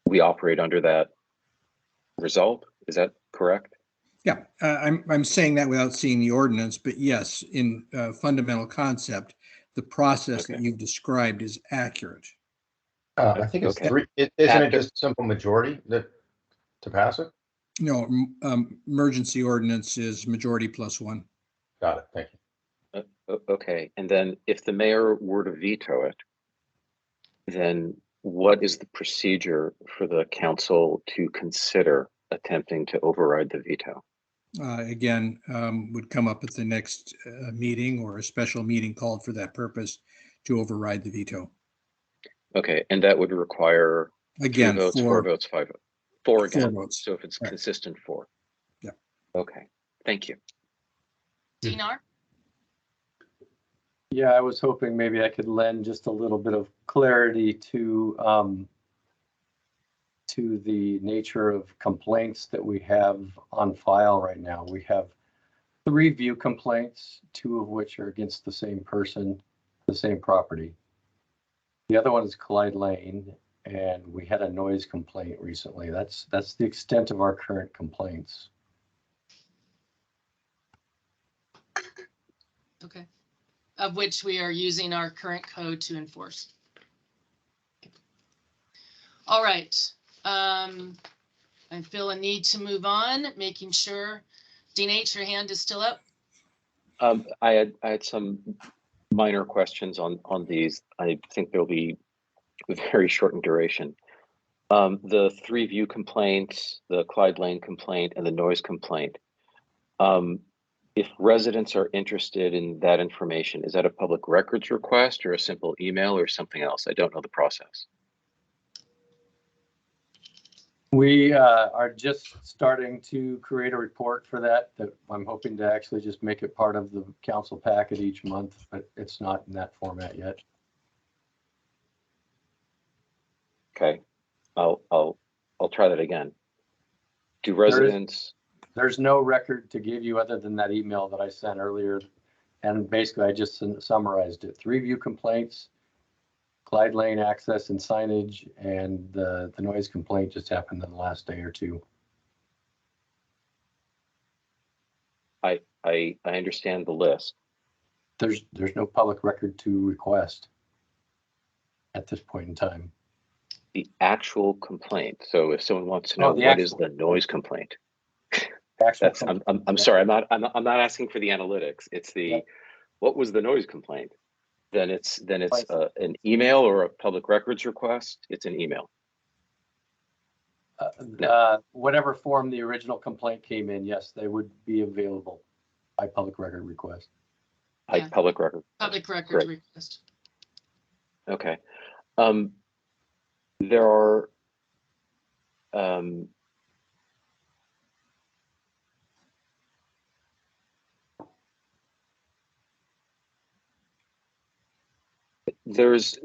we operate under that result. Is that correct? Yeah, I'm saying that without seeing the ordinance, but yes, in fundamental concept, the process that you've described is accurate. I think it's Okay. 3. Isn't it just simple majority to pass it? No, emergency ordinance is majority plus 1. Got it. Thank you. Okay, and then if the mayor were to veto it, then what is the procedure for the council to consider attempting to override the veto? Again, would come up at the next meeting or a special meeting called for that purpose to override the veto. Okay, and that would require Again, 3 votes, 4 4 votes, 5 votes. 4 again. votes. So if it's Right. consistent 4. Yeah. Okay, thank you. Dean R. Yeah, I was hoping maybe I could lend just a little bit of clarity to the nature of complaints that we have on file right now. We have 3 view complaints, 2 of which are against the same person, the same property. The other one is Clyde Lane, and we had a noise complaint recently. That's the extent of our current complaints. Okay. Of which we are using our current code to enforce. All right. I feel a need to move on, making sure. Dean H., your hand is still up. I had some minor questions on these. I think they'll be very short in duration. The 3 view complaints, the Clyde Lane complaint, and the noise complaint. If residents are interested in that information, is that a public records request or a simple email or something else? I don't know the process. We are just starting to create a report for that I'm hoping to actually just make it part of the council packet each month, but it's not in that format yet. Okay, I'll try that again. Do residents? There's no record to give you other than that email that I sent earlier, and basically I just summarized it. 3 view complaints, Clyde Lane access and signage, and the noise complaint just happened in the last day or two. I understand the list. There's no public record to request at this point in time. The actual complaint. So if someone wants to know what is the noise complaint, that's I'm sorry. I'm not asking for the analytics. It's the what was the noise complaint? Then it's an email or a public records request. It's an email. Whatever form the original complaint came in, yes, they would be available by public record request. By public record. Public record request. Okay. There are there's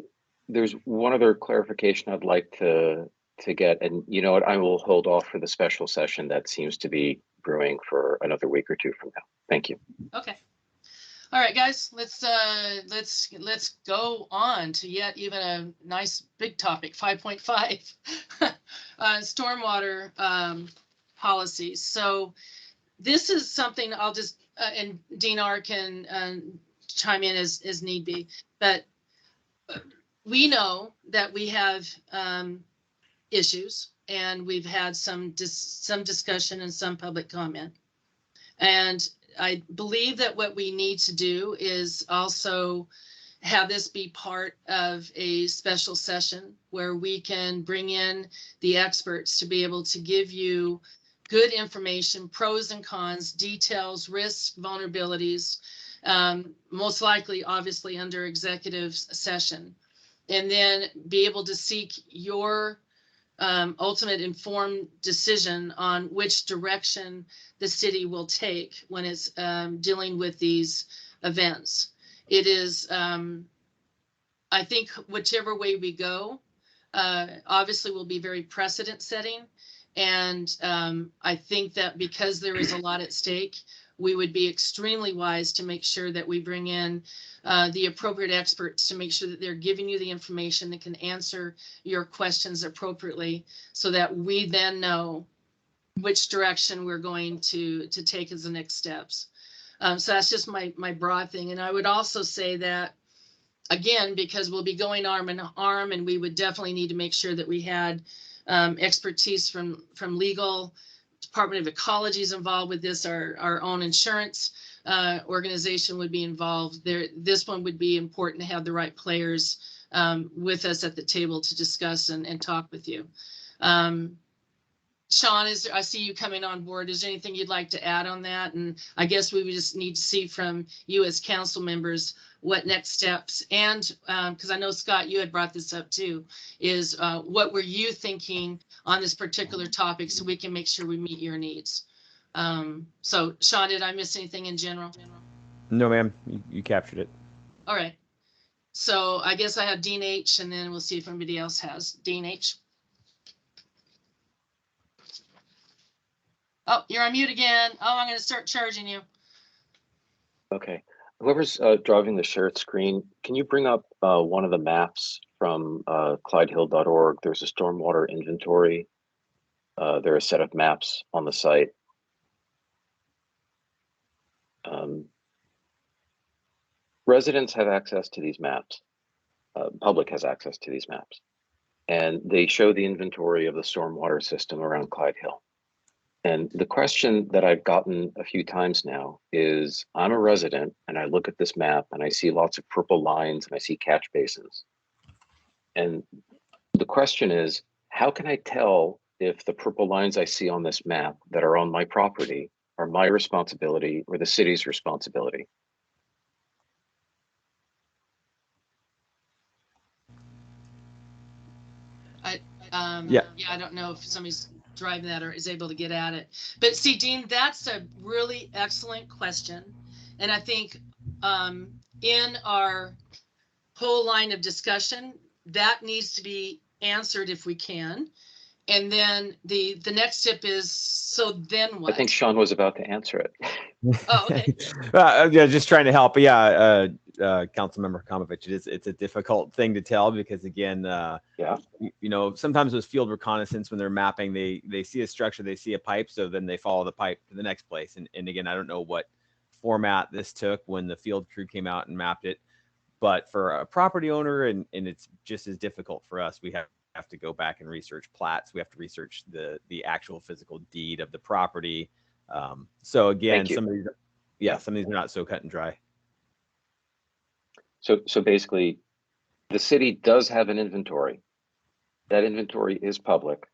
one other clarification I'd like to get, and you know what, I will hold off for the special session that seems to be brewing for another week or two from now. Thank you. Okay. All right, guys, let's go on to yet even a nice big topic, 5.5, stormwater policies. So this is something I'll just and Dinar can chime in as need be, but we know that we have issues, and we've had some discussion and some public comment, and I believe that what we need to do is also have this be part of a special session where we can bring in the experts to be able to give you good information, pros and cons, details, risks, vulnerabilities, most likely, obviously, under executive session, and then be able to seek your ultimate informed decision on which direction the city will take when it's dealing with these events. It is, I think, whichever way we go, obviously will be very precedent setting. And I think that because there is a lot at stake, we would be extremely wise to make sure that we bring in the appropriate experts to make sure that they're giving you the information that can answer your questions appropriately, so that we then know which direction we're going to take as the next steps. So that's just my broad thing. And I would also say that, again, because we'll be going arm in arm, and we would definitely need to make sure that we had expertise from legal, Department of Ecology is involved with this, our own insurance organization would be involved there. This one would be important to have the right players with us at the table to discuss and talk with you. Sean, I see you coming on board. Is there anything you'd like to add on that? And I guess we would just need to see from you as council members what next steps, and because I know, Scott, you had brought this up too, is what were you thinking on this particular topic, so we can make sure we meet your needs. So Sean, did I miss anything in general? No, ma'am, you captured it. All right. So I guess I have Dean H, and then we'll see if anybody else has. Dean H. Oh, you're on mute again. Oh, I'm going to start charging you. Okay. Whoever's driving the shared screen, can you bring up one of the maps from clydehill.org? There's a stormwater inventory. There are a set of maps on the site. Residents have access to these maps. Public has access to these maps. And they show the inventory of the stormwater system around Clyde Hill. And the question that I've gotten a few times now is, I'm a resident and I look at this map and I see lots of purple lines and I see catch basins. And the question is, how can I tell if the purple lines I see on this map that are on my property are my responsibility or the city's responsibility? Yeah, I don't know if somebody's driving that or is able to get at it. But see, Dean, that's a really excellent question. And I think in our whole line of discussion, that needs to be answered if we can. And then the next tip is, so then what? I think Sean was about to answer it. Oh, okay. Yeah, just trying to help. But yeah, Councilmember Komovich, it's a difficult thing to tell because again, yeah, you know, sometimes with field reconnaissance, when they're mapping, they see a structure, they see a pipe, so then they follow the pipe to the next place. And again, I don't know what format this took when the field crew came out and mapped it, but for a property owner, and it's just as difficult for us. We have to go back and research plats. We have to research the actual physical deed of the property. So again, some of these are not so cut and dry. So basically, the city does have an inventory. That inventory is public,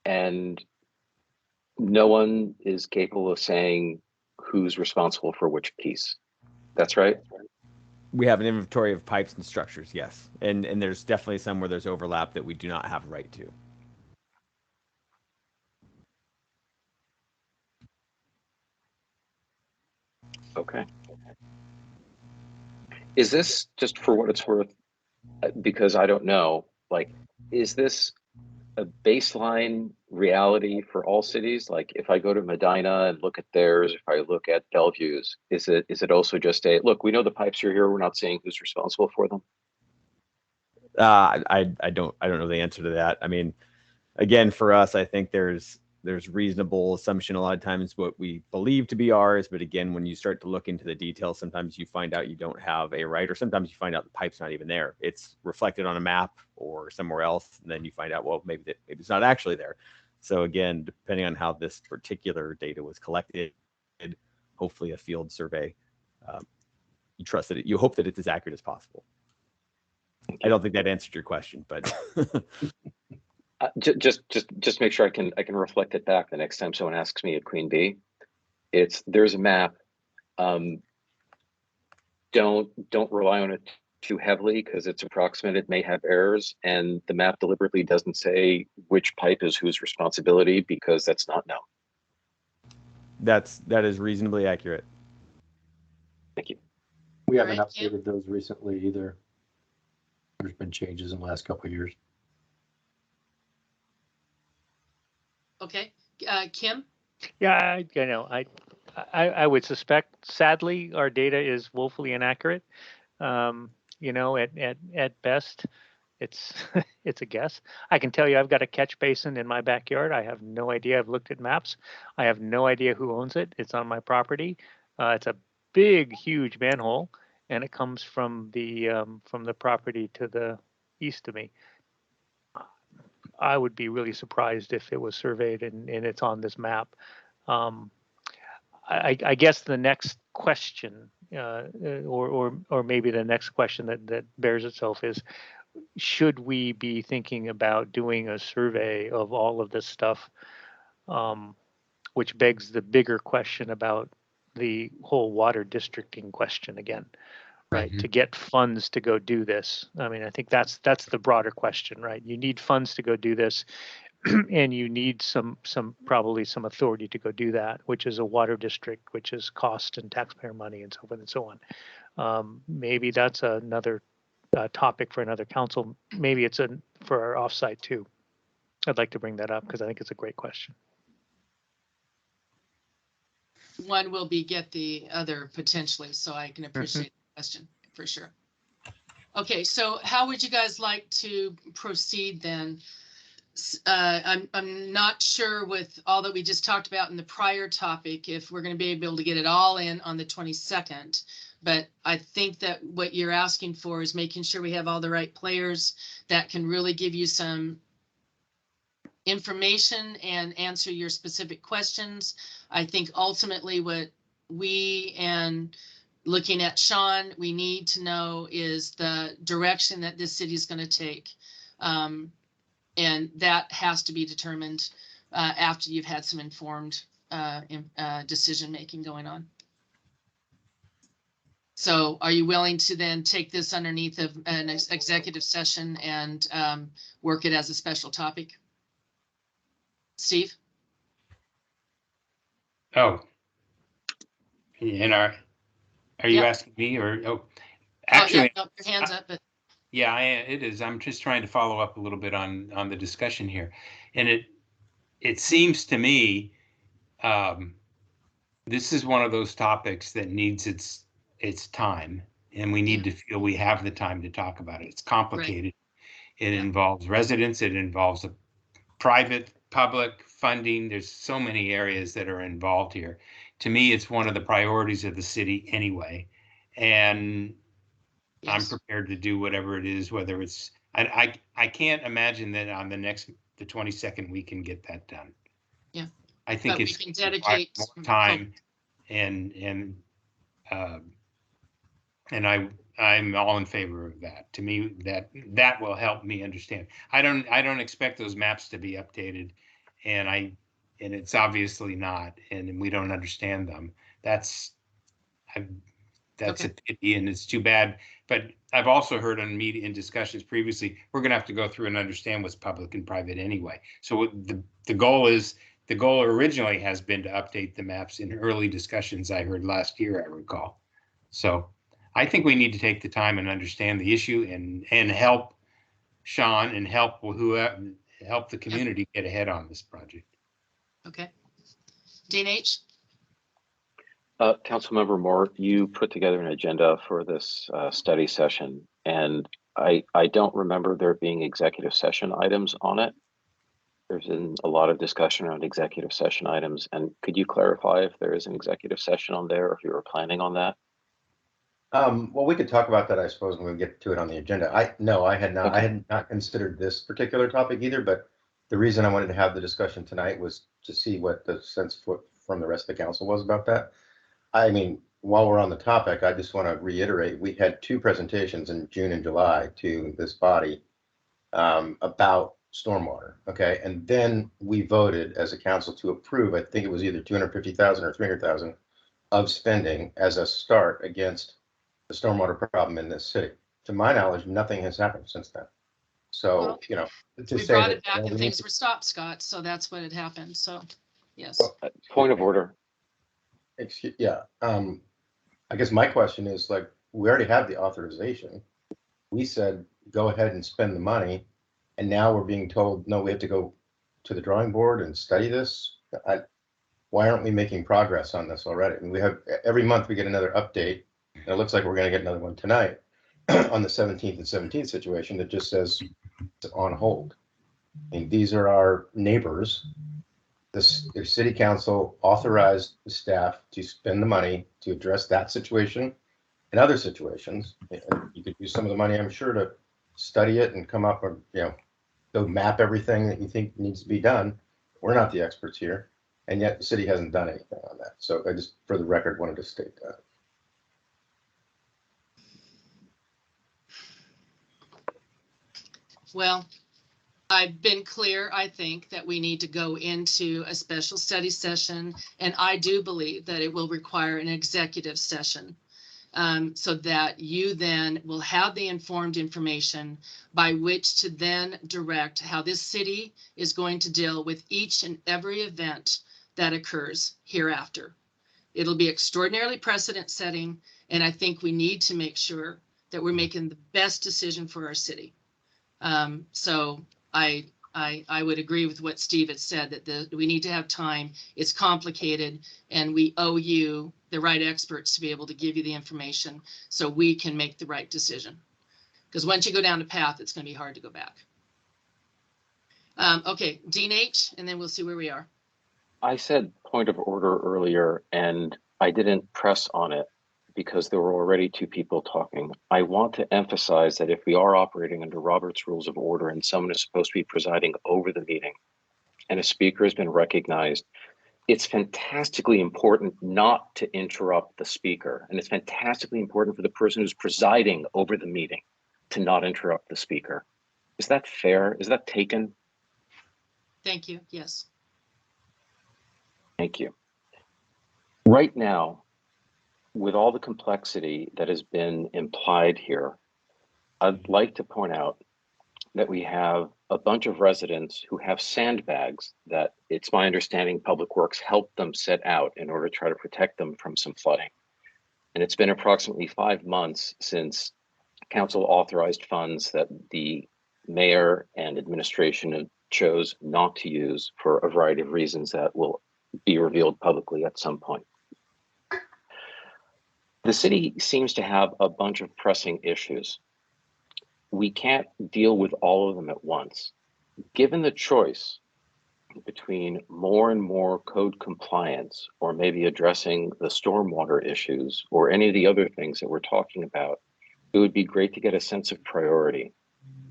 and no one is capable of saying who's responsible for which piece. That's right. We have an inventory of pipes and structures, yes, and there's definitely some where there's overlap that we do not have a right to. Okay. Is this, just for what it's worth, because I don't know, like, is this a baseline reality for all cities? Like, if I go to Medina and look at theirs, if I look at Bellevue's, is it also just a, look, we know the pipes are here, we're not saying who's responsible for them? I don't know the answer to that. I mean, again, for us, I think there's reasonable assumption a lot of times what we believe to be ours, but again, when you start to look into the details, sometimes you find out you don't have a right, or sometimes you find out the pipe's not even there. It's reflected on a map or somewhere else, and then you find out, well, maybe it's not actually there. So again, depending on how this particular data was collected, hopefully a field survey, you trust that you hope that it's as accurate as possible. I don't think that answered your question, but just make sure I can reflect it back the next time someone asks me at Queen Bee. There's a map. Don't rely on it too heavily because it's approximate. It may have errors, and the map deliberately doesn't say which pipe is whose responsibility because that's not known. that is reasonably accurate. Thank you. We haven't Right, updated those recently either. There's been changes in the last couple of years. Okay. Kim? Yeah, I would suspect, sadly, our data is woefully inaccurate. At best, it's it's a guess. I can tell you I've got a catch basin in my backyard. I have no idea. I've looked at maps. I have no idea who owns it. It's on my property. It's a big, huge manhole, and it comes from the property to the east of me. I would be really surprised if it was surveyed and it's on this map. I guess the next question, or maybe the next question that bears itself is, should we be thinking about doing a survey of all of this stuff, which begs the bigger question about the whole water districting question again, right? Mhm. To get funds to go do this. I mean, I think that's the broader question, right? You need funds to go do this. And you need probably some authority to go do that, which is a water district, which is cost and taxpayer money and so forth and so on. Maybe that's another topic for another council. Maybe it's for our offsite too. I'd like to bring that up because I think it's a great question. One will beget the other potentially, so I can appreciate the question for sure. Okay, so how would you guys like to proceed then? I'm not sure with all that we just talked about in the prior topic if we're going to be able to get it all in on the 22nd, but I think that what you're asking for is making sure we have all the right players that can really give you some information and answer your specific questions. I think ultimately what we and looking at Sean, we need to know is the direction that this city is going to take. And that has to be determined after you've had some informed decision making going on. So are you willing to then take this underneath of an executive session and work it as a special topic? Steve? Oh. And are you asking me or, actually, oh, yeah, your hands up, but yeah, it is. I'm just trying to follow up a little bit on the discussion here. And it seems to me, this is one of those topics that needs its time, and we need to feel we have the time to talk about it. It's complicated. It involves residents. It involves a private, public funding. There's so many areas that are involved here. To me, it's one of the priorities of the city anyway. And I'm prepared to do whatever it is, whether it's, I can't imagine that on the 22nd, we can get that done. Yeah. I think but it's we can dedicate more time and I'm all in favor of that. To me, that will help me understand. I don't expect those maps to be updated, and it's obviously not, and we don't understand them. That's a pity, and it's too bad. But I've also heard on media in discussions previously, we're going to have to go through and understand what's public and private anyway. So the goal originally has been to update the maps in early discussions I heard last year, I recall. So I think we need to take the time and understand the issue and help Sean and help the community get ahead on this project. Okay. Dean H. Councilmember Moore, you put together an agenda for this study session, and I don't remember there being executive session items on it. There's been a lot of discussion around executive session items, and could you clarify if there is an executive session on there, or if you were planning on that? Well, we could talk about that, I suppose, when we get to it on the agenda. I had not. Okay. I had not considered this particular topic either, but the reason I wanted to have the discussion tonight was to see what the sense from the rest of the council was about that. I mean, while we're on the topic, I just want to reiterate, we had 2 presentations in June and July to this body about stormwater, okay? And then we voted as a council to approve, I think it was either 250,000 or 300,000 of spending as a start against the stormwater problem in this city. To my knowledge, nothing has happened since then. So, we brought it back and things were stopped, Scott. So that's what had happened. So, yes. Point of order. Yeah. I guess my question is, like, we already have the authorization. We said, go ahead and spend the money. And now we're being told, no, we have to go to the drawing board and study this. Why aren't we making progress on this already? And we have, every month we get another update. And it looks like we're going to get another one tonight on the 17th and 17th situation that just says it's on hold. I mean, these are our neighbors. The city council authorized the staff to spend the money to address that situation and other situations. And you could use some of the money, I'm sure, to study it and come up and, go map everything that you think needs to be done. We're not the experts here, and yet the city hasn't done anything on that. So I just, for the record, wanted to state that. Well, I've been clear, I think, that we need to go into a special study session, and I do believe that it will require an executive session so that you then will have the informed information by which to then direct how this city is going to deal with each and every event that occurs hereafter. It'll be extraordinarily precedent setting, and I think we need to make sure that we're making the best decision for our city. So I would agree with what Steve had said, that we need to have time. It's complicated, and we owe you the right experts to be able to give you the information so we can make the right decision. Because once you go down the path, it's going to be hard to go back. Okay, Dean H., and then we'll see where we are. I said point of order earlier, and I didn't press on it because there were already 2 people talking. I want to emphasize that if we are operating under Robert's Rules of Order and someone is supposed to be presiding over the meeting, and a speaker has been recognized, it's fantastically important not to interrupt the speaker. And it's fantastically important for the person who's presiding over the meeting to not interrupt the speaker. Is that fair? Is that taken? Thank you. Yes. Thank you. Right now, with all the complexity that has been implied here, I'd like to point out that we have a bunch of residents who have sandbags that it's my understanding Public Works helped them set out in order to try to protect them from some flooding. And it's been approximately 5 months since council authorized funds that the mayor and administration chose not to use for a variety of reasons that will be revealed publicly at some point. The city seems to have a bunch of pressing issues. We can't deal with all of them at once. Given the choice between more and more code compliance, or maybe addressing the stormwater issues, or any of the other things that we're talking about, it would be great to get a sense of priority,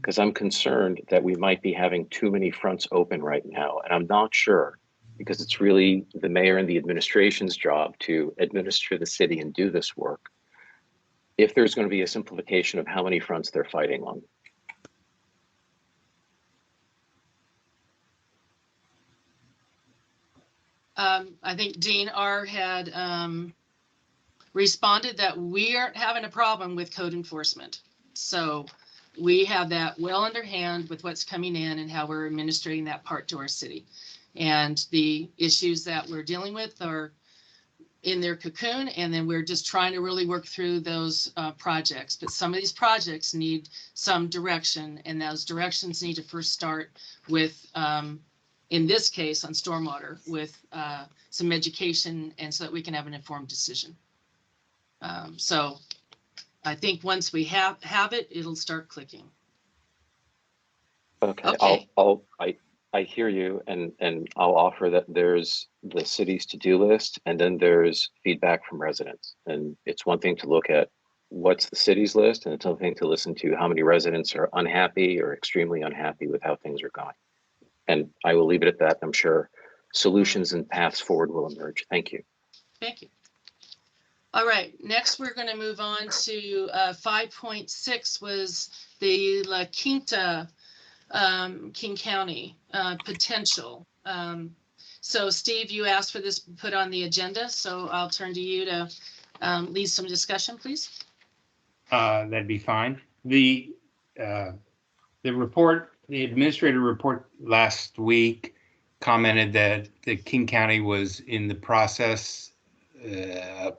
because I'm concerned that we might be having too many fronts open right now. And I'm not sure, because it's really the mayor and the administration's job to administer the city and do this work, if there's going to be a simplification of how many fronts they're fighting on. I think Dean R. had responded that we aren't having a problem with code enforcement. So we have that well underhand with what's coming in and how we're administrating that part to our city. And the issues that we're dealing with are in their cocoon, and then we're just trying to really work through those projects. But some of these projects need some direction, and those directions need to first start with, in this case on stormwater, with some education, and so that we can have an informed decision. So I think once we have it, it'll start clicking. Okay. I hear you, and I'll offer that there's the city's to-do list, and then there's feedback from residents. And it's one thing to look at what's the city's list, and it's another thing to listen to how many residents are unhappy or extremely unhappy with how things are going. And I will leave it at that. I'm sure solutions and paths forward will emerge. Thank you. Thank you. All right, next we're going to move on to 5.6 was the La Quinta King County potential. So Steve, you asked for this put on the agenda, so I'll turn to you to lead some discussion, please. That'd be fine. The report, the administrator report last week commented that the King County was in the process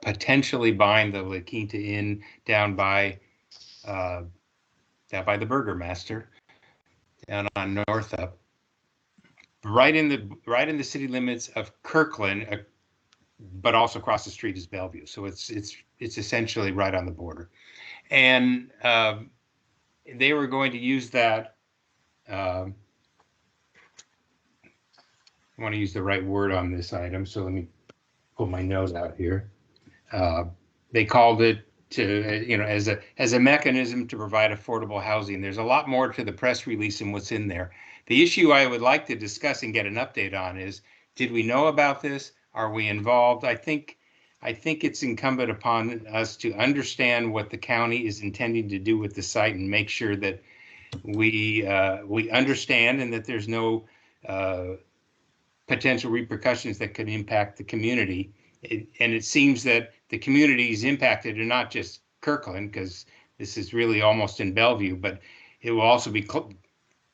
potentially buying the La Quinta Inn down by the Burgermaster down on Northup, right in the city limits of Kirkland, but also across the street is Bellevue. So it's essentially right on the border, and they were going to use that. I want to use the right word on this item, so let me pull my note out here. They called it as a mechanism to provide affordable housing. There's a lot more to the press release and what's in there. The issue I would like to discuss and get an update on is, did we know about this? Are we involved? I think it's incumbent upon us to understand what the county is intending to do with the site and make sure that we understand and that there's no potential repercussions that could impact the community. And it seems that the community is impacted, and not just Kirkland, because this is really almost in Bellevue, but it will also be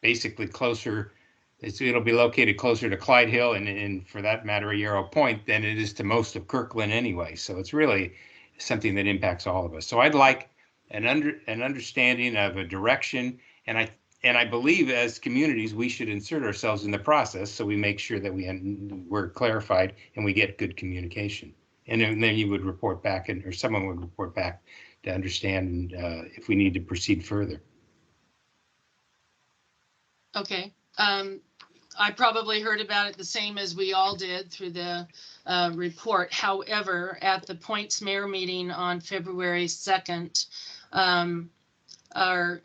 basically closer. It'll be located closer to Clyde Hill and for that matter, Yarrow Point, than it is to most of Kirkland anyway. So it's really something that impacts all of us. So I'd like an understanding of a direction, and I believe as communities we should insert ourselves in the process so we make sure that we're clarified and we get good communication. And then you would report back, or someone would report back to understand if we need to proceed further. Okay. I probably heard about it the same as we all did through the report. However, at the Points Mayor meeting on February 2nd, our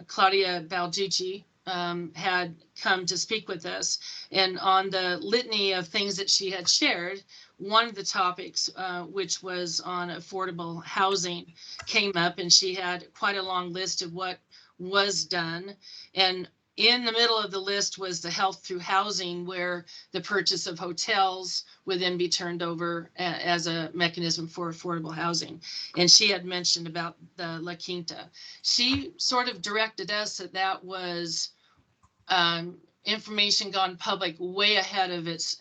Claudia Balducci had come to speak with us. And on the litany of things that she had shared, one of the topics, which was on affordable housing, came up, and she had quite a long list of what was done. And in the middle of the list was the health through housing, where the purchase of hotels would then be turned over as a mechanism for affordable housing. And she had mentioned about the La Quinta. She sort of directed us that that was information gone public way ahead of its,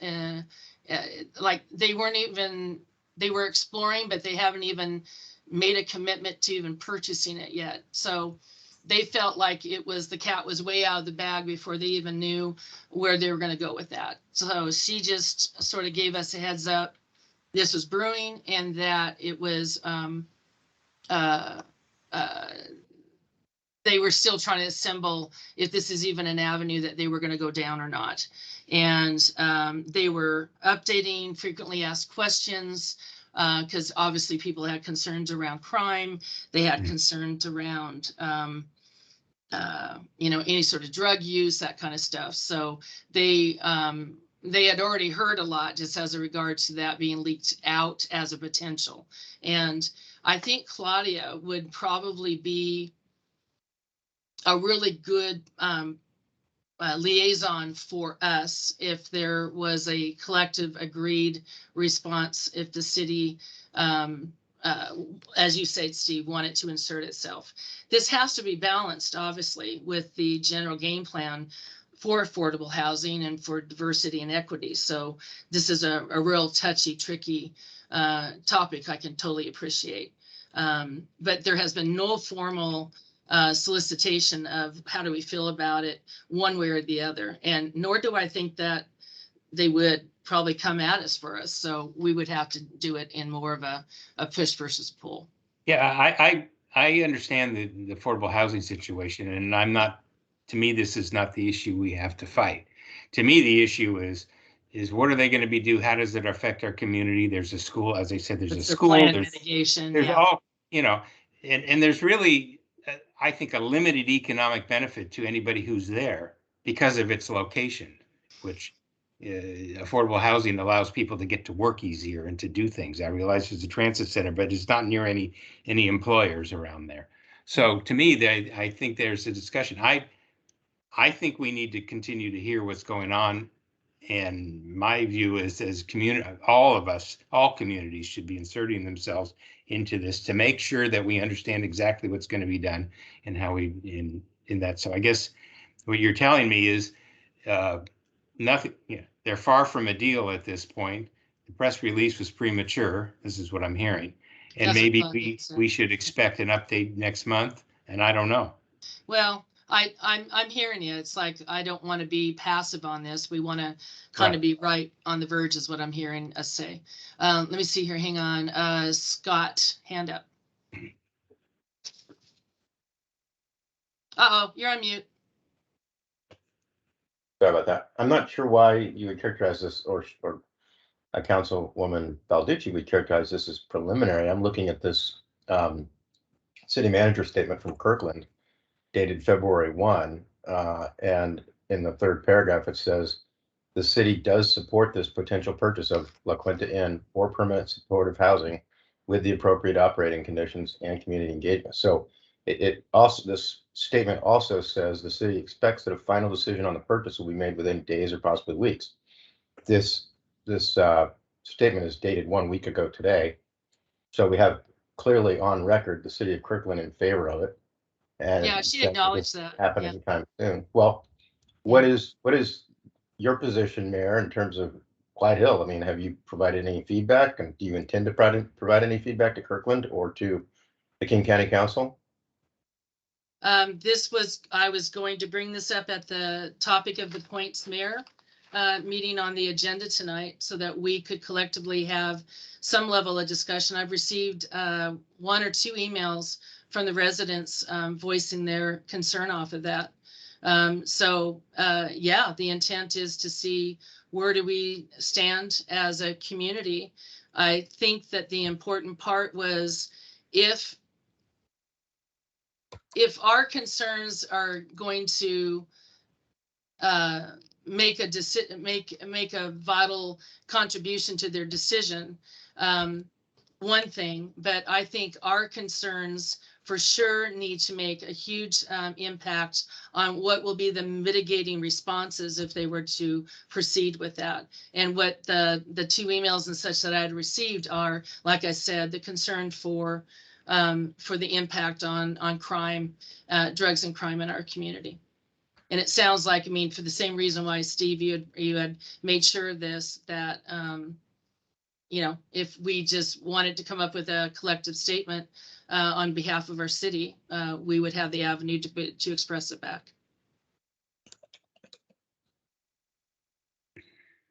like they were exploring, but they haven't even made a commitment to even purchasing it yet. So they felt like the cat was way out of the bag before they even knew where they were going to go with that. So she just sort of gave us a heads up. This was brewing, and that it was, they were still trying to assemble if this is even an avenue that they were going to go down or not. And they were updating frequently asked questions, because obviously people had concerns around crime. They had concerns around, any sort of drug use, that kind of stuff. So they had already heard a lot just as a regards to that being leaked out as a potential. And I think Claudia would probably be a really good liaison for us if there was a collective agreed response, if the city, as you said, Steve, wanted to insert itself. This has to be balanced, obviously, with the general game plan for affordable housing and for diversity and equity. So this is a real touchy, tricky topic I can totally appreciate. But there has been no formal solicitation of how do we feel about it one way or the other. And nor do I think that they would probably come at us for us. So we would have to do it in more of a push versus pull. Yeah, I understand the affordable housing situation, and to me, this is not the issue we have to fight. To me, the issue is what are they going to do? How does it affect our community? There's a school, as I said, there's a school, there's mitigation, there's all, and there's really, I think, a limited economic benefit to anybody who's there because of its location, which affordable housing allows people to get to work easier and to do things. I realize it's a transit center, but it's not near any employers around there. So to me, I think there's a discussion. I think we need to continue to hear what's going on. And my view is, as community, all of us, all communities should be inserting themselves into this to make sure that we understand exactly what's going to be done and how we in that. So I guess what you're telling me is nothing. They're far from a deal at this point. The press release was premature. This is what I'm hearing, and maybe we should expect an update next month. And I don't know. Well, I'm hearing you. It's like I don't want to be passive on this. We want to kind of be right on the verge, is what I'm hearing us say. Let me see here. Hang on. Scott, hand up. Uh-oh, you're on mute. Sorry about that. I'm not sure why you would characterize this, or a Councilwoman Balducci would characterize this as preliminary. I'm looking at this city manager statement from Kirkland dated February 1, and in the third paragraph it says the city does support this potential purchase of La Quinta Inn for permanent supportive housing with the appropriate operating conditions and community engagement. So it also, this statement also says the city expects that a final decision on the purchase will be made within days or possibly weeks. This statement is dated 1 week ago today, so we have clearly on record the city of Kirkland in favor of it. And yeah, she acknowledged that. Happen anytime soon. Well, what is your position, Mayor, in terms of Clyde Hill? I mean, have you provided any feedback, and do you intend to provide any feedback to Kirkland or to the King County Council? I was going to bring this up at the topic of the Points Mayor meeting on the agenda tonight, so that we could collectively have some level of discussion. I've received 1 or 2 emails from the residents voicing their concern off of that. Yeah, the intent is to see where do we stand as a community. I think that the important part was if our concerns are going to make a vital contribution to their decision. One thing, but I think our concerns for sure need to make a huge impact on what will be the mitigating responses if they were to proceed with that. And what the two emails and such that I had received are, like I said, the concern for the impact on crime, drugs and crime in our community. And it sounds like, I mean, for the same reason why, Steve, you had made sure of this, that, you know, if we just wanted to come up with a collective statement on behalf of our city, we would have the avenue to express it back.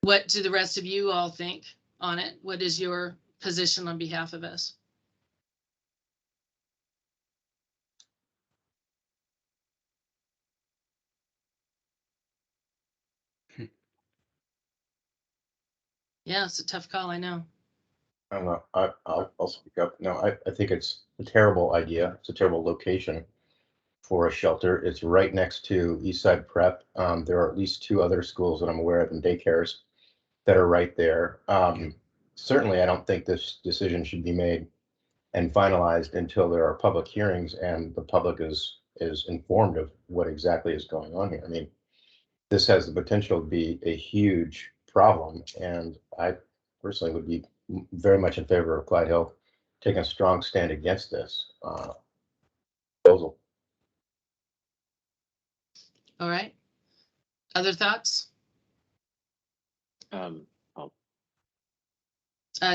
What do the rest of you all think on it? What is your position on behalf of us? Yeah, it's a tough call, I know. I don't know. I'll speak up. No, I think it's a terrible idea. It's a terrible location for a shelter. It's right next to Eastside Prep. There are at least 2 other schools that I'm aware of and daycares that are right there. Certainly, I don't think this decision should be made and finalized until there are public hearings and the public is informed of what exactly is going on here. I mean, this has the potential to be a huge problem, and I personally would be very much in favor of Clyde Hill taking a strong stand against this proposal. All right. Other thoughts? I'll,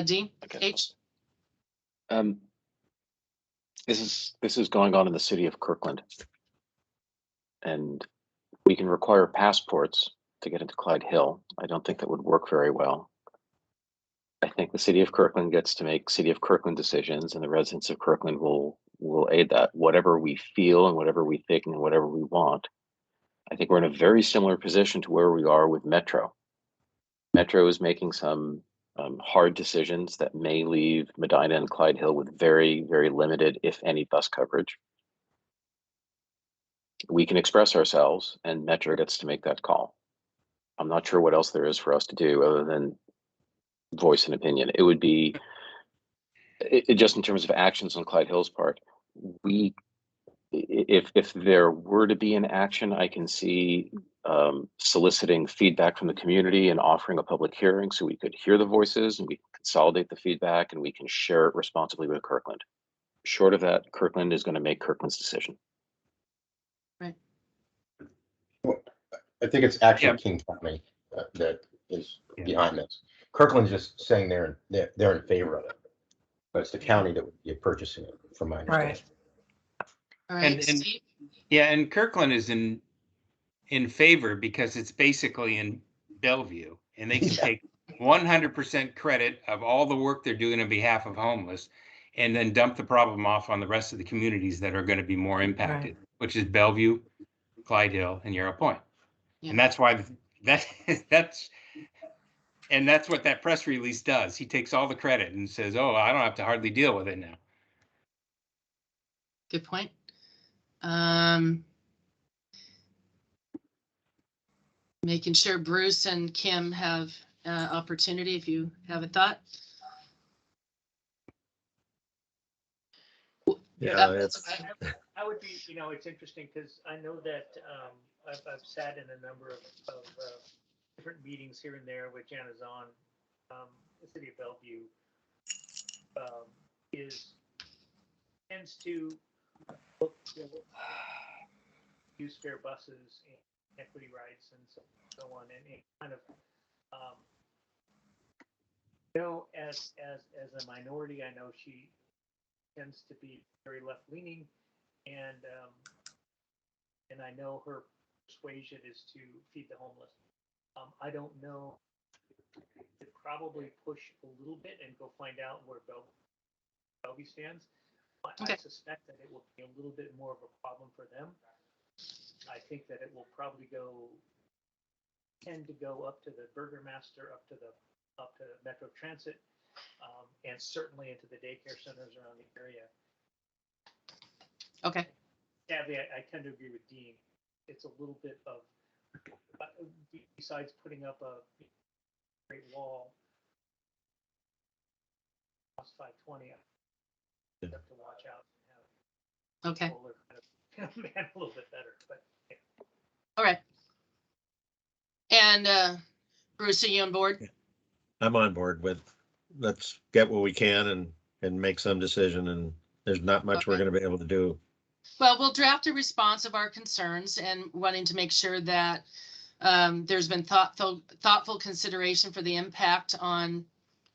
Dean, I guess H? This is going on in the city of Kirkland, and we can require passports to get into Clyde Hill. I don't think that would work very well. I think the city of Kirkland gets to make city of Kirkland decisions, and the residents of Kirkland will aid that. Whatever we feel and whatever we think and whatever we want, I think we're in a very similar position to where we are with Metro. Metro is making some hard decisions that may leave Medina and Clyde Hill with very, very limited, if any, bus coverage. We can express ourselves, and Metro gets to make that call. I'm not sure what else there is for us to do other than voice an opinion. It would be, just in terms of actions on Clyde Hill's part, if there were to be an action, I can see soliciting feedback from the community and offering a public hearing so we could hear the voices and we can consolidate the feedback and we can share it responsibly with Kirkland. Short of that, Kirkland is going to make Kirkland's decision. Right. Well, I think it's actually Yeah. King County that is behind this. Kirkland's just saying they're in favor of it, but it's the county that would be purchasing it, from my understanding. All right, And Steve? yeah, and Kirkland is in favor because it's basically in Bellevue, and they can take 100% credit of all the work they're doing on behalf of homeless, and then dump the problem off on the rest of the communities that are going to be more impacted, which is Bellevue, Clyde Hill, and Yarrow Point. Yeah. And that's why that's what that press release does. He takes all the credit and says, "Oh, I don't have to hardly deal with it now." Good point. Making sure Bruce and Kim have opportunity if you have a thought. Yeah, it's, I would be, you know, it's interesting because I know that I've sat in a number of different meetings here and there with Jana Zahn. The city of Bellevue tends to look use fair buses and equity rights and so on, and kind of you know, as a minority, I know she tends to be very left leaning, and I know her persuasion is to feed the homeless. I don't know. Could probably push a little bit and go find out where Bellevue stands. I suspect that it will be a little bit more of a problem for them. I think that it will probably tend to go up to the Burgermaster, up to Metro Transit, and certainly into the daycare centers around the area. Okay. Sadly, I tend to agree with Dean. It's a little bit of besides putting up a great wall, cost 520. Yeah. Have to watch out and have Okay, solar kind of man a little bit better, but yeah. all right. And Bruce, are you on board? I'm on board with, let's get what we can and make some decision, and there's not much we're Okay. gonna be able to do. Well, we'll draft a response of our concerns and wanting to make sure that there's been thoughtful consideration for the impact on,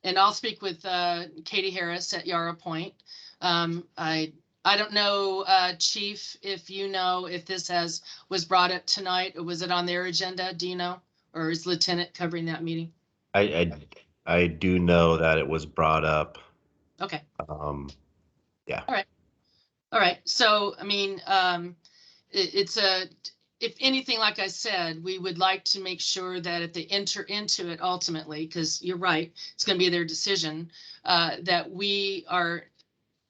and I'll speak with Katie Harris at Yarrow Point. I don't know, Chief, if you know if this was brought up tonight, or was it on their agenda? Do you know? Or is Lieutenant covering that meeting? I do know that it was brought up. Okay. Yeah. All right. So, I mean, if anything, like I said, we would like to make sure that if they enter into it ultimately, because you're right, it's going to be their decision, that we are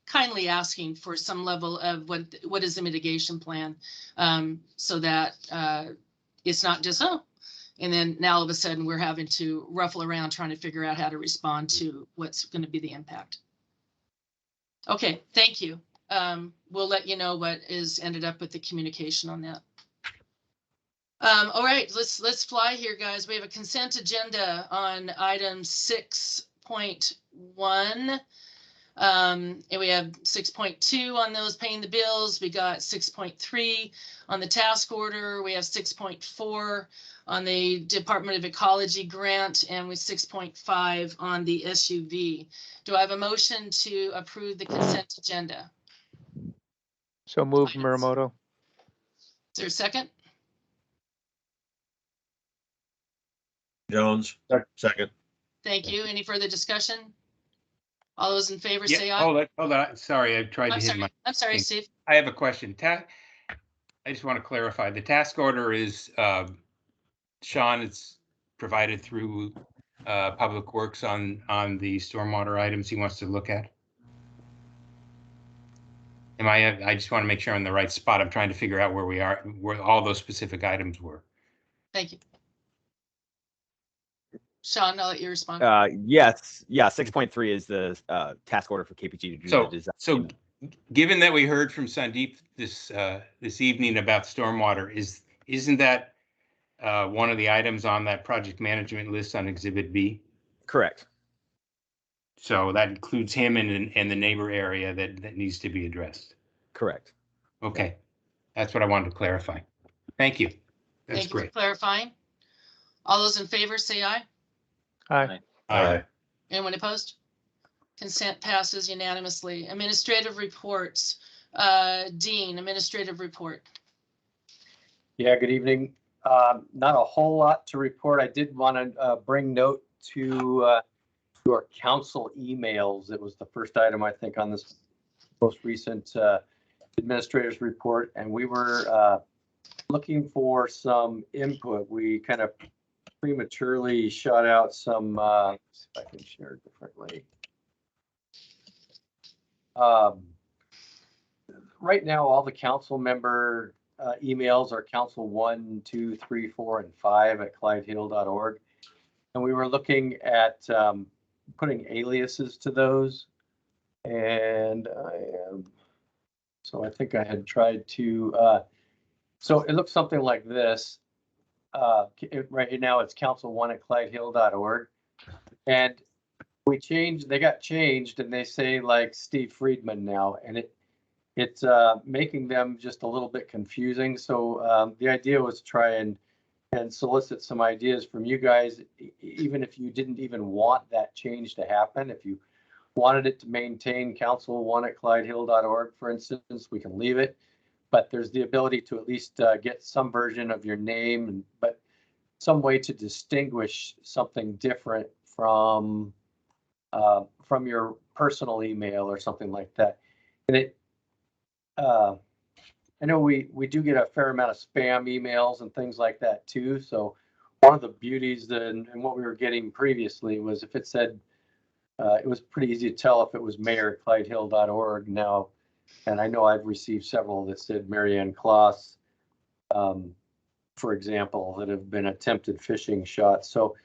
kindly asking for some level of what is the mitigation plan, so that it's not just, oh, and then now all of a sudden we're having to ruffle around trying to figure out how to respond to what's going to be the impact. Okay, thank you. We'll let you know what is ended up with the communication on that. All right, let's fly here, guys. We have a consent agenda on item 6.1. And we have 6.2 on those paying the bills. We got 6.3 on the task order. We have 6.4 on the Department of Ecology grant, and with 6.5 on the SUV. Do I have a motion to approve the consent agenda? So moved, Muramoto. Is there a second? Jones, second. Thank you. Any further discussion? All those in favor say Yeah, aye. hold on. Sorry, I tried to I'm hit sorry. my. I'm sorry, thing. Steve. I have a question. I just want to clarify. The task order is, Sean, it's provided through Public Works on the stormwater items he wants to look at. I just want to make sure I'm in the right spot. I'm trying to figure out where we are, where all those specific items were. Thank you. Sean, I'll let you respond. Yes, yeah, 6.3 is the task order for KPG to do the design. So given that we heard from Sandeep this evening about stormwater, isn't that one of the items on that project management list on Exhibit B? Correct. So that includes him and the neighbor area that needs to be addressed. Correct. Okay, that's what I wanted to clarify. Thank you. That's Thank you for great. clarifying. All those in favor say aye. Aye. Aye. Anyone opposed? Consent passes unanimously. Administrative reports. Dean, administrative report. Yeah, good evening. Not a whole lot to report. I did want to bring note to your council emails. It was the first item, I think, on this most recent administrator's report, and we were looking for some input. We kind of prematurely shot out some, let's see if I can share it differently. Right now, all the council member emails are council 1, 2, 3, 4, and 5 at clydehill.org. And we were looking at putting aliases to those. And so I think I had tried to, so it looks something like this. Right now it's council1 at clydehill.org. And they got changed, and they say like Steve Friedman now, and it's making them just a little bit confusing. So the idea was to try and solicit some ideas from you guys, even if you didn't even want that change to happen. If you wanted it to maintain council1 at clydehill.org, for instance, we can leave it. But there's the ability to at least get some version of your name, but some way to distinguish something different from your personal email or something like that. And I know we do get a fair amount of spam emails and things like that too. So one of the beauties and what we were getting previously was if it said, it was pretty easy to tell if it was mayor@clydehill.org now. And I know I've received several that said Marianne Kloss. for example, that have been attempted phishing shots. So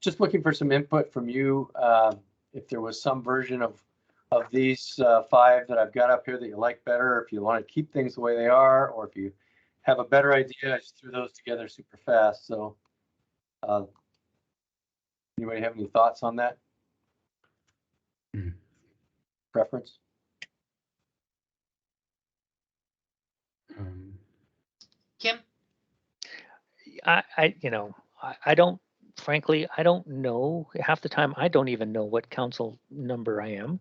just looking for some input from you. If there was some version of these 5 that I've got up here that you like better, if you want to keep things the way they are, or if you have a better idea, I just threw those together super fast. So anybody have any thoughts on that? Preference? Kim? I don't, frankly, I don't know. Half the time, I don't even know what council number I am.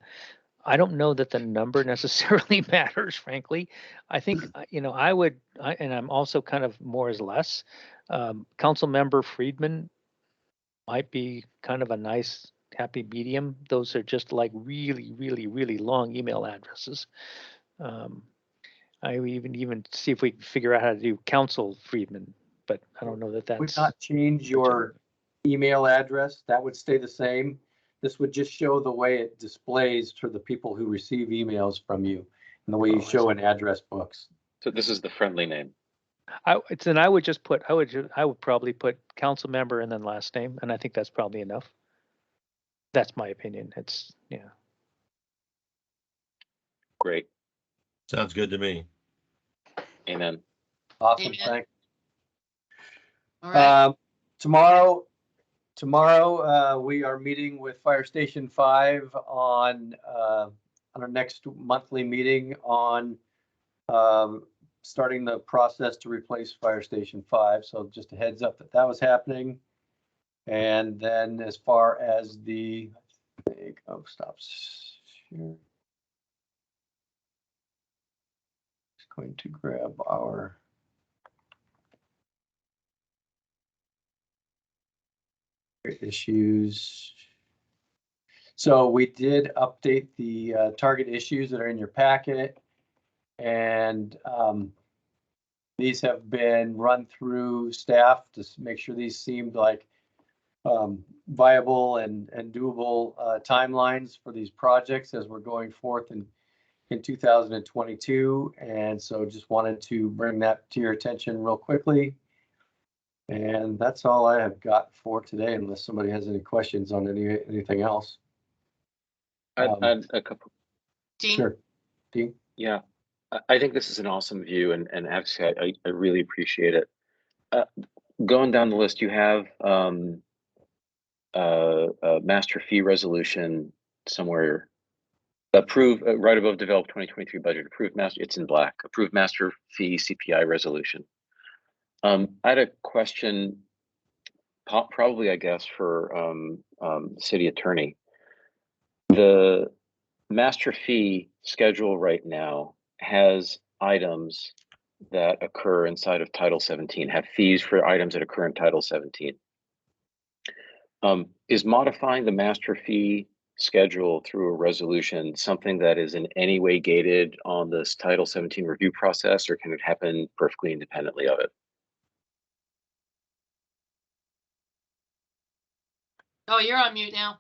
I don't know that the number necessarily matters, frankly. I think, I would, and I'm also kind of more is less. Council member Friedman might be kind of a nice happy medium. Those are just like really, really, really long email addresses. I would even see if we can figure out how to do Council Friedman, but I don't know that Would that's. not change your email address. That would stay the same. This would just show the way it displays to the people who receive emails from you and the way you show in address books. So this is the friendly name. Then I would just put, I would probably put council member and then last name, and I think that's probably enough. That's my opinion. It's, yeah. Great. Sounds good to me. Amen. Awesome. Amen. Thanks. All right. Tomorrow we are meeting with Fire Station 5 on our next monthly meeting on starting the process to replace Fire Station 5. So just a heads up that was happening. And then as far as stops here. Just going to grab our issues. So we did update the target issues that are in your packet, and these have been run through staff to make sure these seemed like viable and doable timelines for these projects as we're going forth in 2022. And so just wanted to bring that to your attention real quickly. And that's all I have got for today, unless somebody has any questions on anything else. I had a couple. Dean? Sure. Dean? Yeah, I think this is an awesome view, and actually, I really appreciate it. Going down the list, you have a master fee resolution somewhere. Approved right above developed 2023 budget. Approved master. It's in black. Approved master fee CPI resolution. I had a question, probably I guess for city attorney. The master fee schedule right now has items that occur inside of Title 17, have fees for items that occur in Title 17. Is modifying the master fee schedule through a resolution something that is in any way gated on this Title 17 review process, or can it happen perfectly independently of it? Oh, you're on mute now.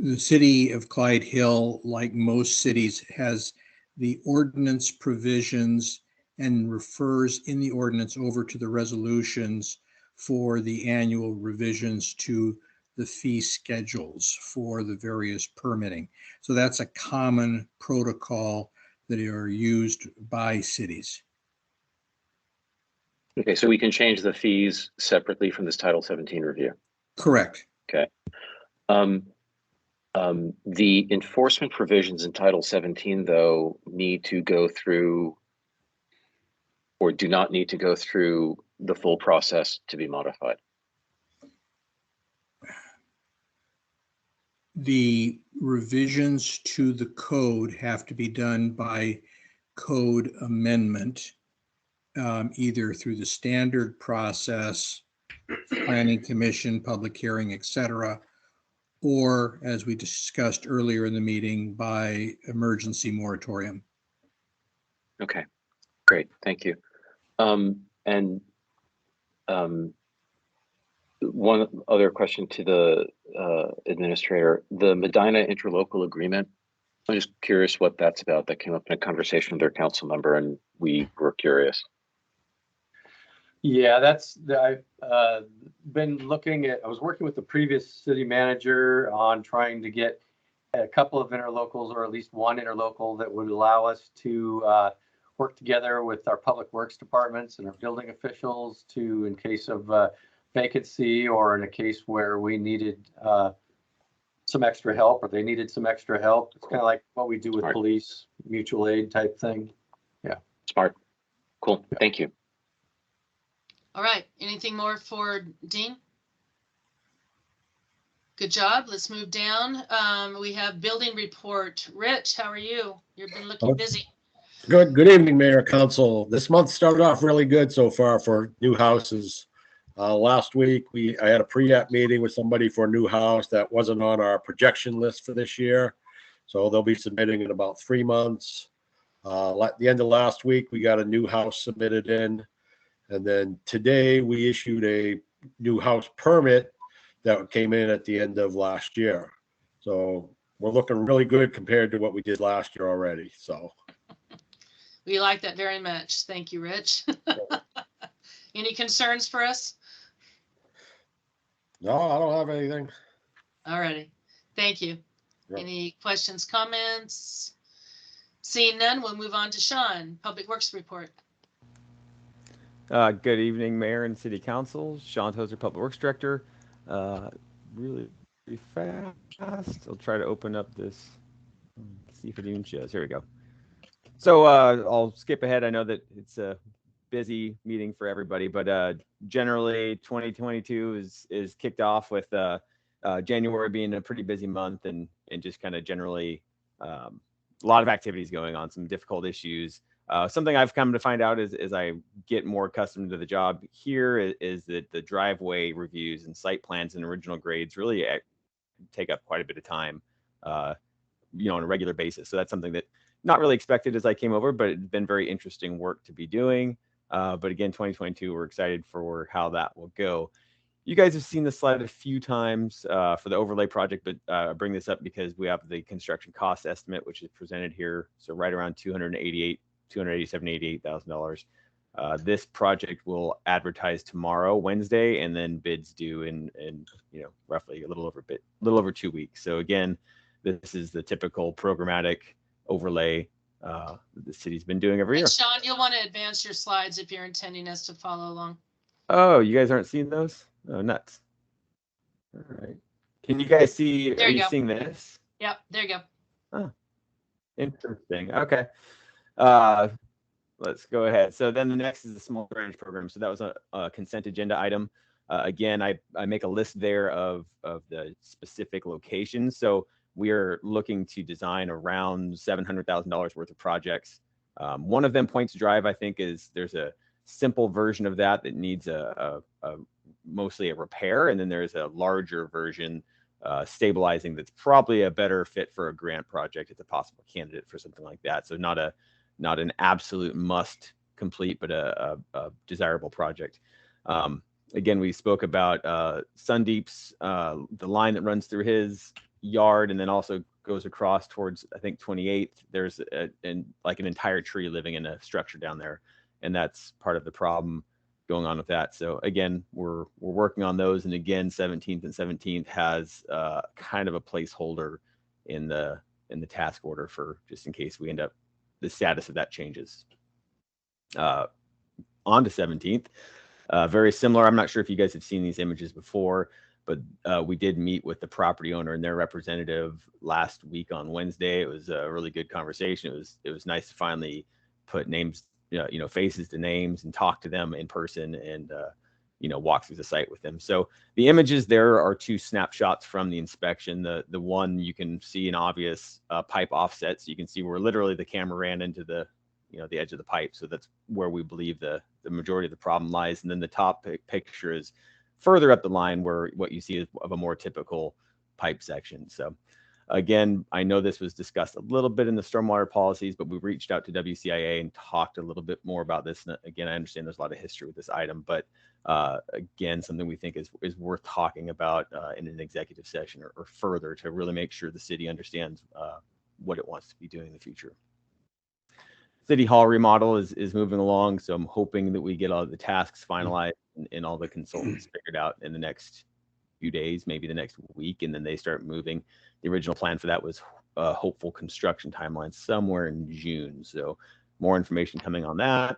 The city of Clyde Hill, like most cities, has the ordinance provisions and refers in the ordinance over to the resolutions for the annual revisions to the fee schedules for the various permitting. So that's a common protocol that are used by cities. Okay, so we can change the fees separately from this Title 17 review. Correct. Okay. The enforcement provisions in Title 17, though, need to go through, or do not need to go through the full process to be modified. The revisions to the code have to be done by code amendment, either through the standard process, planning commission, public hearing, etc., or as we discussed earlier in the meeting, by emergency moratorium. Okay, great, thank you. One other question to the administrator: the Medina interlocal agreement. I'm just curious what that's about. That came up in a conversation with their council member, and we were curious. Yeah, I've been looking at, I was working with the previous city manager on trying to get a couple of interlocals, or at least one interlocal that would allow us to work together with our public works departments and our building officials to, in case of vacancy, or in a case where we needed some extra help, or they needed some extra help. It's kind of like what we do with Smart. police, mutual aid type thing. Yeah. Smart. Cool. Yeah. Thank you. All right, anything more for Dean? Good job. Let's move down. We have building report. Rich, how are you? You've been looking busy. Good evening, Mayor, Council. This month started off really good so far for new houses. Last week, I had a pre-app meeting with somebody for a new house that wasn't on our projection list for this year. So they'll be submitting in about 3 months. At the end of last week, we got a new house submitted in. And then today we issued a new house permit that came in at the end of last year. So we're looking really good compared to what we did last year already. So We like that very much. Thank you, Rich. Any concerns for us? no, I don't have anything. All righty. Thank you. Yep. Any questions, comments? Seeing none, we'll move on to Sean, Public Works report. Good evening, Mayor and City Council. Sean Tozer, Public Works Director. Really fast. I'll try to open up this. See if it even shows. Here we go. So I'll skip ahead. I know that it's a busy meeting for everybody, but generally 2022 is kicked off with January being a pretty busy month, and just kind of generally a lot of activities going on, some difficult issues. Something I've come to find out as I get more accustomed to the job here is that the driveway reviews and site plans and original grades really take up quite a bit of time, on a regular basis. So that's something that not really expected as I came over, but it's been very interesting work to be doing. But again, 2022, we're excited for how that will go. You guys have seen this slide a few times for the overlay project, but I bring this up because we have the construction cost estimate, which is presented here. So right around $288,000. This project will advertise tomorrow, Wednesday, and then bids due in roughly a little over 2 weeks. So again, this is the typical programmatic overlay the city's been doing every year. Sean, you'll want to advance your slides if you're intending us to follow along. Oh, you guys aren't seeing those? Oh, nuts. All right. Can you guys see? There Are you you go. seeing this? Yep, there you go. Oh, interesting. Okay. Let's go ahead. So then the next is the small drainage program. So that was a consent agenda item. Again, I make a list there of the specific locations. So we are looking to design around $700,000 worth of projects. One of them, Points Drive, I think there's a simple version of that needs mostly a repair, and then there's a larger version stabilizing that's probably a better fit for a grant project. It's a possible candidate for something like that. So not an absolute must complete, but a desirable project. Again, we spoke about Sundeep's, the line that runs through his yard and then also goes across towards, I think, 28th. There's an entire tree living in a structure down there, and that's part of the problem going on with that. So again, we're working on those, and again, 17th and 17th has kind of a placeholder in the task order for just in case we end up the status of that changes. On to 17th, very similar. I'm not sure if you guys have seen these images before, but we did meet with the property owner and their representative last week on Wednesday. It was a really good conversation. It was nice to finally put names, faces to names, and talk to them in person and walk through the site with them. So the images there are two snapshots from the inspection. The one you can see an obvious pipe offset, so you can see where literally the camera ran into the edge of the pipe. So that's where we believe the majority of the problem lies. And then the top picture is further up the line where what you see is of a more typical pipe section. So again, I know this was discussed a little bit in the stormwater policies, but we reached out to WCIA and talked a little bit more about this. And again, I understand there's a lot of history with this item, but again, something we think is worth talking about in an executive session or further to really make sure the city understands what it wants to be doing in the future. City Hall remodel is moving along, so I'm hoping that we get all the tasks finalized and all the consultants figured out in the next few days, maybe the next week, and then they start moving. The original plan for that was a hopeful construction timeline somewhere in June. So more information coming on that.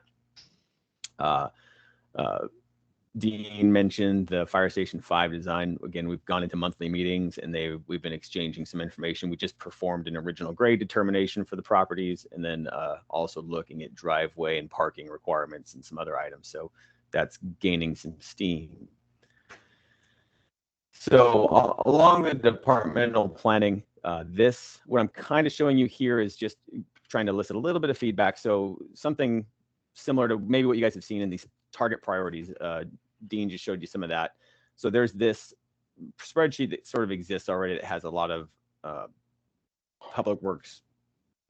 Dean mentioned the Fire Station 5 design. Again, we've gone into monthly meetings and we've been exchanging some information. We just performed an original grade determination for the properties, and then also looking at driveway and parking requirements and some other items. So that's gaining some steam. So along the departmental planning, what I'm kind of showing you here is just trying to elicit a little bit of feedback. So something similar to maybe what you guys have seen in these target priorities. Dean just showed you some of that. So there's this spreadsheet that sort of exists already that has a lot of public works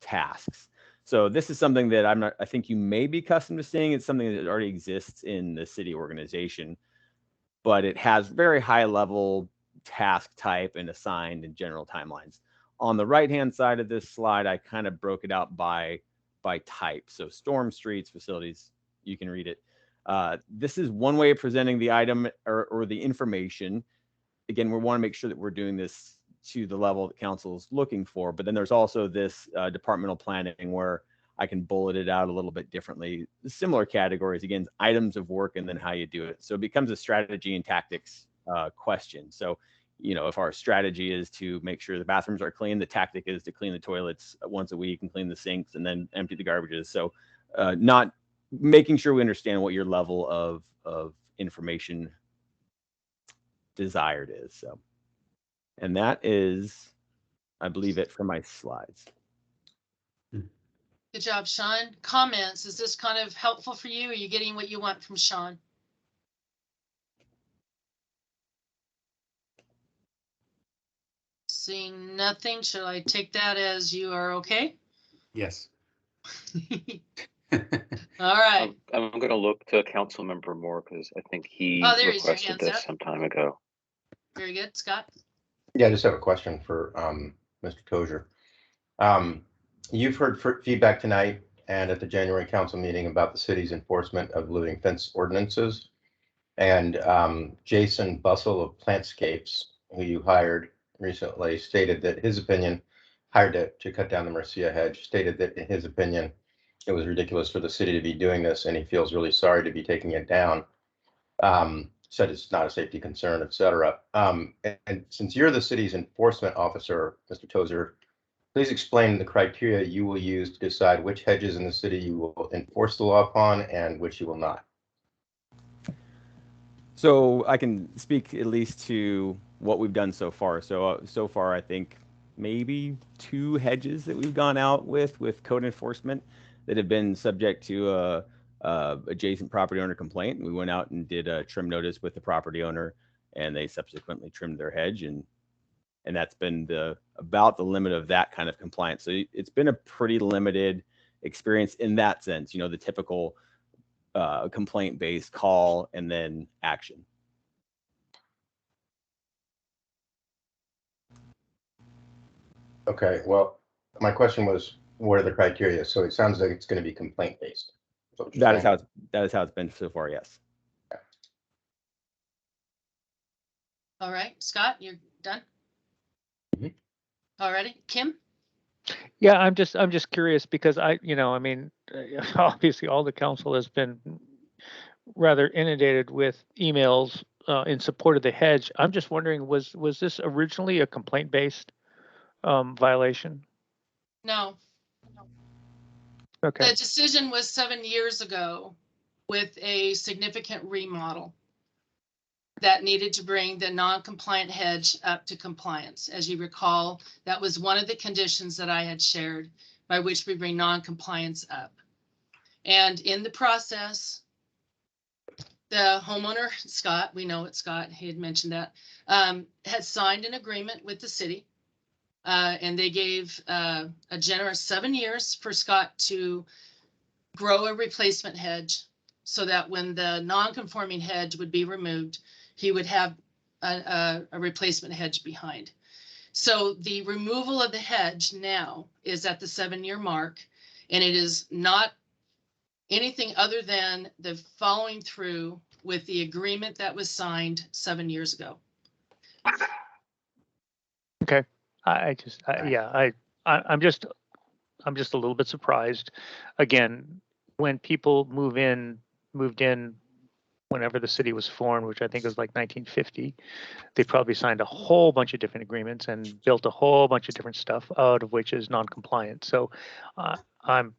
tasks. So this is something that I think you may be accustomed to seeing. It's something that already exists in the city organization, but it has very high level task type and assigned and general timelines. On the right-hand side of this slide, I kind of broke it out by type. So storm, streets, facilities, you can read it. This is one way of presenting the item or the information. Again, we want to make sure that we're doing this to the level that council is looking for. But then there's also this departmental planning where I can bullet it out a little bit differently. Similar categories, again, items of work and then how you do it. So it becomes a strategy and tactics question. So, you know, if our strategy is to make sure the bathrooms are clean, the tactic is to clean the toilets once a week and clean the sinks and then empty the garbages. So not making sure we understand what your level of information desired is. So, and that is, I believe, it for my slides. Good job, Sean. Comments, is this kind of helpful for you? Are you getting what you want from Sean? Seeing nothing, shall I take that as you are okay? Yes. All right. I'm going to look to council member Moore because I think he There is your requested hands this up. some time ago. Very good, Scott. Yeah, I just have a question for Mr. Tozier. You've heard feedback tonight and at the January council meeting about the city's enforcement of living fence ordinances. And Jason Bussell of Plantscapes, who you hired recently, stated that his opinion, hired to cut down the Mercia hedge, stated that in his opinion, it was ridiculous for the city to be doing this and he feels really sorry to be taking it down. Said it's not a safety concern, et cetera. And since you're the city's enforcement officer, Mr. Tozier, please explain the criteria you will use to decide which hedges in the city you will enforce the law upon and which you will not. So I can speak at least to what we've done so far. So far, I think maybe 2 hedges that we've gone out with code enforcement that have been subject to a adjacent property owner complaint. We went out and did a trim notice with the property owner, and they subsequently trimmed their hedge, and that's been about the limit of that kind of compliance. So it's been a pretty limited experience in that sense. You know, the typical complaint-based call and then action. Okay, well, my question was, what are the criteria? So it sounds like it's going to be complaint-based. That is how it's been so far, yes. All right, Scott, you're done? All righty, Kim? Yeah, I'm just curious because obviously all the council has been rather inundated with emails in support of the hedge. I'm just wondering, was this originally a complaint-based violation? No. Okay. The decision was 7 years ago with a significant remodel that needed to bring the non-compliant hedge up to compliance. As you recall, that was one of the conditions that I had shared by which we bring non-compliance up. And in the process, the homeowner, Scott, we know it's Scott, he had mentioned that, had signed an agreement with the city. And they gave a generous 7 years for Scott to grow a replacement hedge so that when the non-conforming hedge would be removed, he would have a replacement hedge behind. So the removal of the hedge now is at the 7-year mark, and it is not anything other than the following through with the agreement that was signed 7 years ago. Okay. I'm just a little bit surprised. Again, when people moved in whenever the city was formed, which I think was like 1950, they probably signed a whole bunch of different agreements and built a whole bunch of different stuff, out of which is non-compliant. So I'm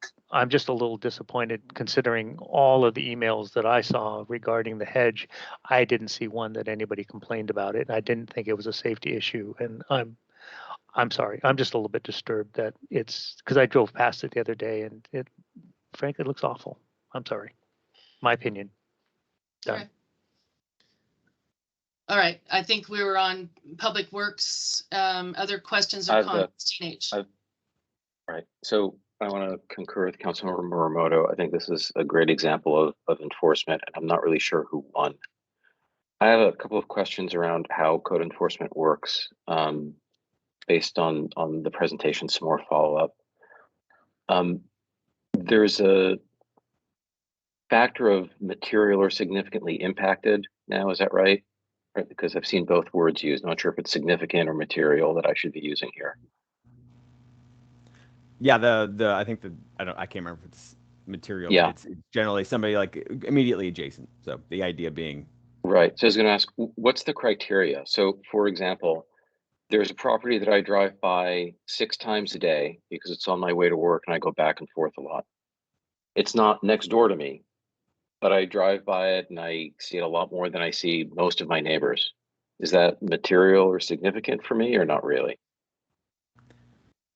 just a little disappointed considering all of the emails that I saw regarding the hedge. I didn't see one that anybody complained about it. And I didn't think it was a safety issue. And I'm sorry. I'm just a little bit disturbed that it's because I drove past it the other day and it frankly looks awful. I'm sorry. My opinion. Done. Okay. All right. I think we were on Public Works. Other questions or comments? Teenage. All right. So I want to concur with Councilmember Muramoto. I think this is a great example of enforcement, and I'm not really sure who won. I have a couple of questions around how code enforcement works, based on the presentation, some more follow-up. There's a factor of material or significantly impacted now, is that right? Right, because I've seen both words used. Not sure if it's significant or material that I should be using here. Yeah, I think I can't remember if it's material. Yeah. But it's generally somebody like immediately adjacent. So the idea being. Right. So I was going to ask, what's the criteria? So for example, there's a property that I drive by 6 times a day because it's on my way to work and I go back and forth a lot. It's not next door to me, but I drive by it and I see it a lot more than I see most of my neighbors. Is that material or significant for me or not really?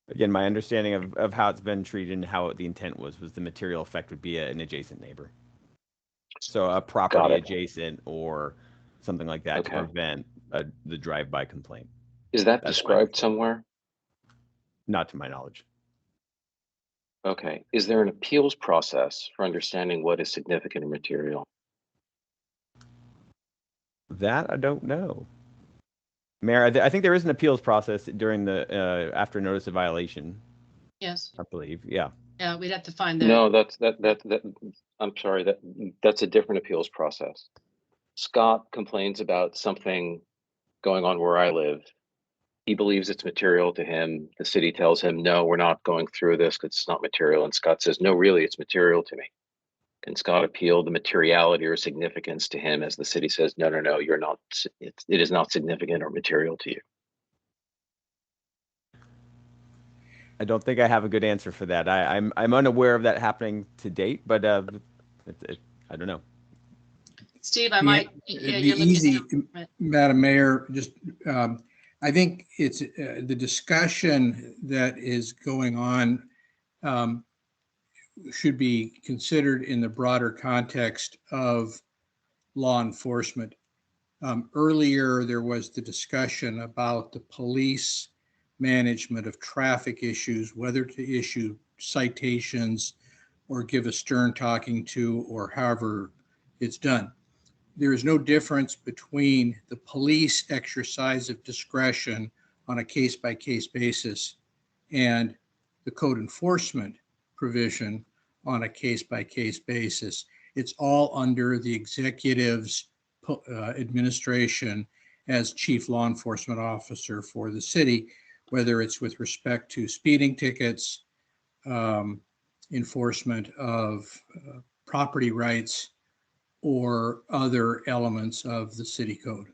Again, my understanding of how it's been treated and how the intent was the material effect would be an adjacent neighbor. So a property adjacent or something like that to prevent the drive-by complaint. Is that described somewhere? Not to my knowledge. Okay. Is there an appeals process for understanding what is significant or material? That I don't know. Mayor, I think there is an appeals process during the after notice of violation. Yes. I believe, yeah. Yeah, we'd have to find that. No, that. I'm sorry, that's a different appeals process. Scott complains about something going on where I live. He believes it's material to him. The city tells him, no, we're not going through this because it's not material. And Scott says, no, really, it's material to me. Can Scott appeal the materiality or significance to him as the city says, no, you're not, it is not significant or material to you? I don't think I have a good answer for that. I'm unaware of that happening to date, but I don't know. Steve, I might. It'd be easy, Madam Mayor. Just I think it's the discussion that is going on should be considered in the broader context of law enforcement. Earlier, there was the discussion about the police management of traffic issues, whether to issue citations or give a stern talking to, or however it's done. There is no difference between the police exercise of discretion on a case-by-case basis and the code enforcement provision on a case-by-case basis. It's all under the executive's administration as chief law enforcement officer for the city, whether it's with respect to speeding tickets, enforcement of property rights, or other elements of the city code.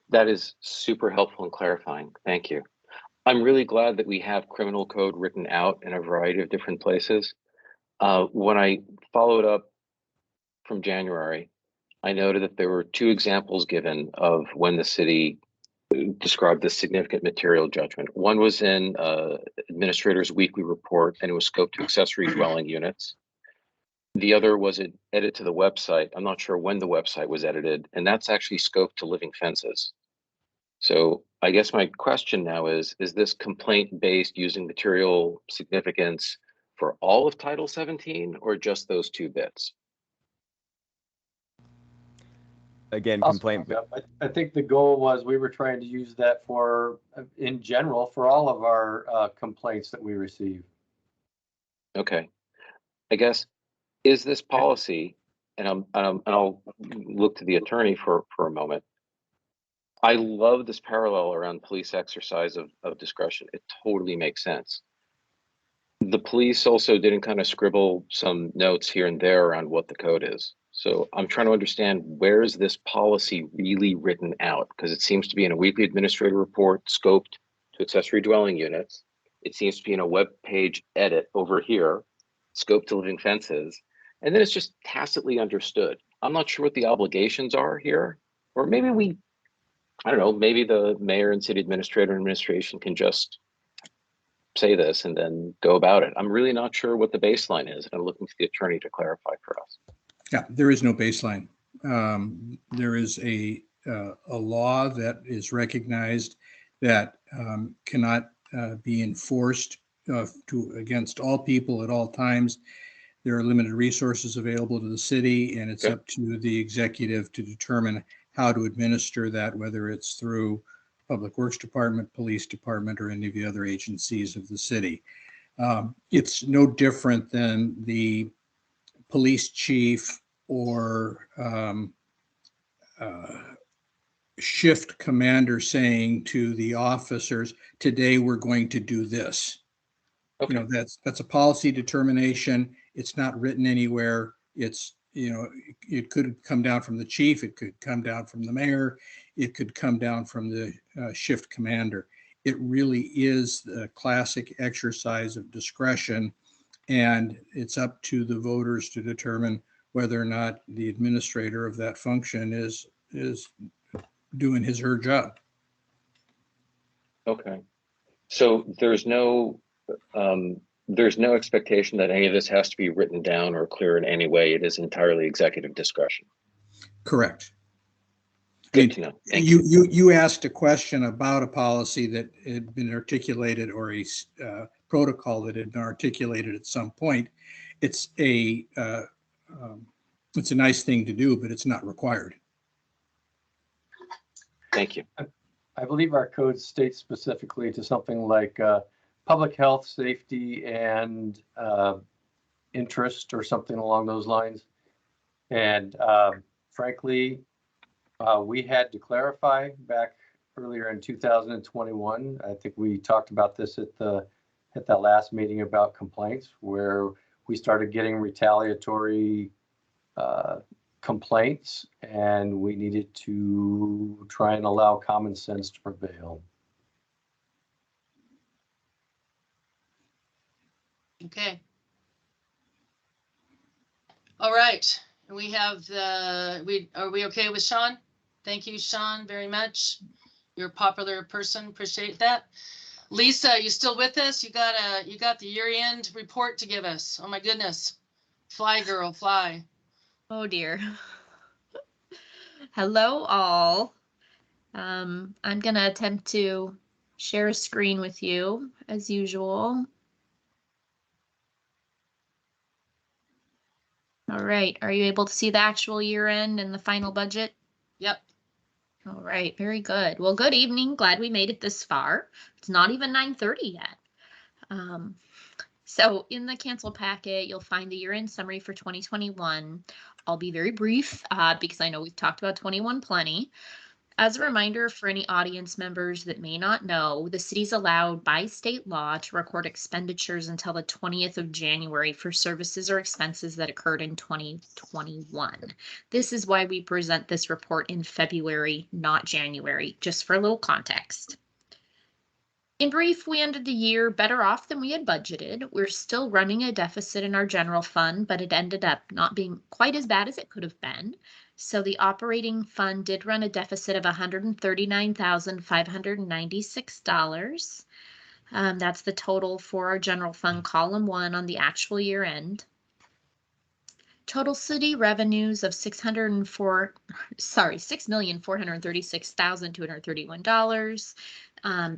That is super helpful and clarifying. Thank you. I'm really glad that we have criminal code written out in a variety of different places. When I followed up from January, I noted that there were 2 examples given of when the city described this significant material judgment. One was in Administrator's Weekly Report, and it was scoped to accessory dwelling units. The other was an edit to the website. I'm not sure when the website was edited, and that's actually scoped to living fences. So I guess my question now is this complaint based using material significance for all of Title 17 or just those 2 bits? again, I'll complaint. speak up. I think the goal was we were trying to use that for, in general, for all of our complaints that we receive. Okay. I guess, is this policy, and I'll look to the attorney for a moment. I love this parallel around police exercise of discretion. It totally makes sense. The police also didn't kind of scribble some notes here and there around what the code is. So I'm trying to understand, where is this policy really written out? Because it seems to be in a weekly administrative report scoped to accessory dwelling units. It seems to be in a web page edit over here, scoped to living fences. And then it's just tacitly understood. I'm not sure what the obligations are here, or maybe I don't know, maybe the mayor and city administrator and administration can just say this and then go about it. I'm really not sure what the baseline is. And I'm looking to the attorney to clarify for us. Yeah, there is no baseline. There is a law that is recognized that cannot be enforced against all people at all times. There are limited resources available to the city, and it's up to the executive to determine how to administer that, whether it's through Public Works Department, Police Department, or any of the other agencies of the city. It's no different than the police chief or shift commander saying to the officers, today we're going to do this. Okay. You know, that's a policy determination. It's not written anywhere. It's, you know, it could come down from the chief. It could come down from the mayor. It could come down from the shift commander. It really is the classic exercise of discretion, and it's up to the voters to determine whether or not the administrator of that function is doing his or her job. Okay. So there's no expectation that any of this has to be written down or clear in any way. It is entirely executive discretion. Correct. Good to know. Thank you asked a question about a policy that had been articulated, or a protocol that had been articulated at some point. It's a nice thing to do, but it's not required. Thank you. I believe our code states specifically to something like public health, safety, and interest, or something along those lines. And frankly, we had to clarify back earlier in 2021. I think we talked about this at that last meeting about complaints, where we started getting retaliatory complaints, and we needed to try and allow common sense to prevail. Okay. All right. We have are we okay with Sean? Thank you, Sean, very much. You're a popular person. Appreciate that. Lisa, you still with us? You got the year-end report to give us. Oh my goodness. Fly, girl, fly. Oh dear. Hello all. I'm gonna attempt to share a screen with you as usual. All right, are you able to see the actual year end and the final budget? Yep. All right, very good. Well, good evening. Glad we made it this far. It's not even 9:30 yet. So in the cancel packet, you'll find the year-end summary for 2021. I'll be very brief because I know we've talked about 21 plenty. As a reminder for any audience members that may not know, the city's allowed by state law to record expenditures until the 20th of January for services or expenses that occurred in 2021. This is why we present this report in February, not January, just for a little context. In brief, we ended the year better off than we had budgeted. We're still running a deficit in our general fund, but it ended up not being quite as bad as it could have been. So the operating fund did run a deficit of $139,596. That's the total for our general fund column 1 on the actual year end. Total city revenues of $6,436,231.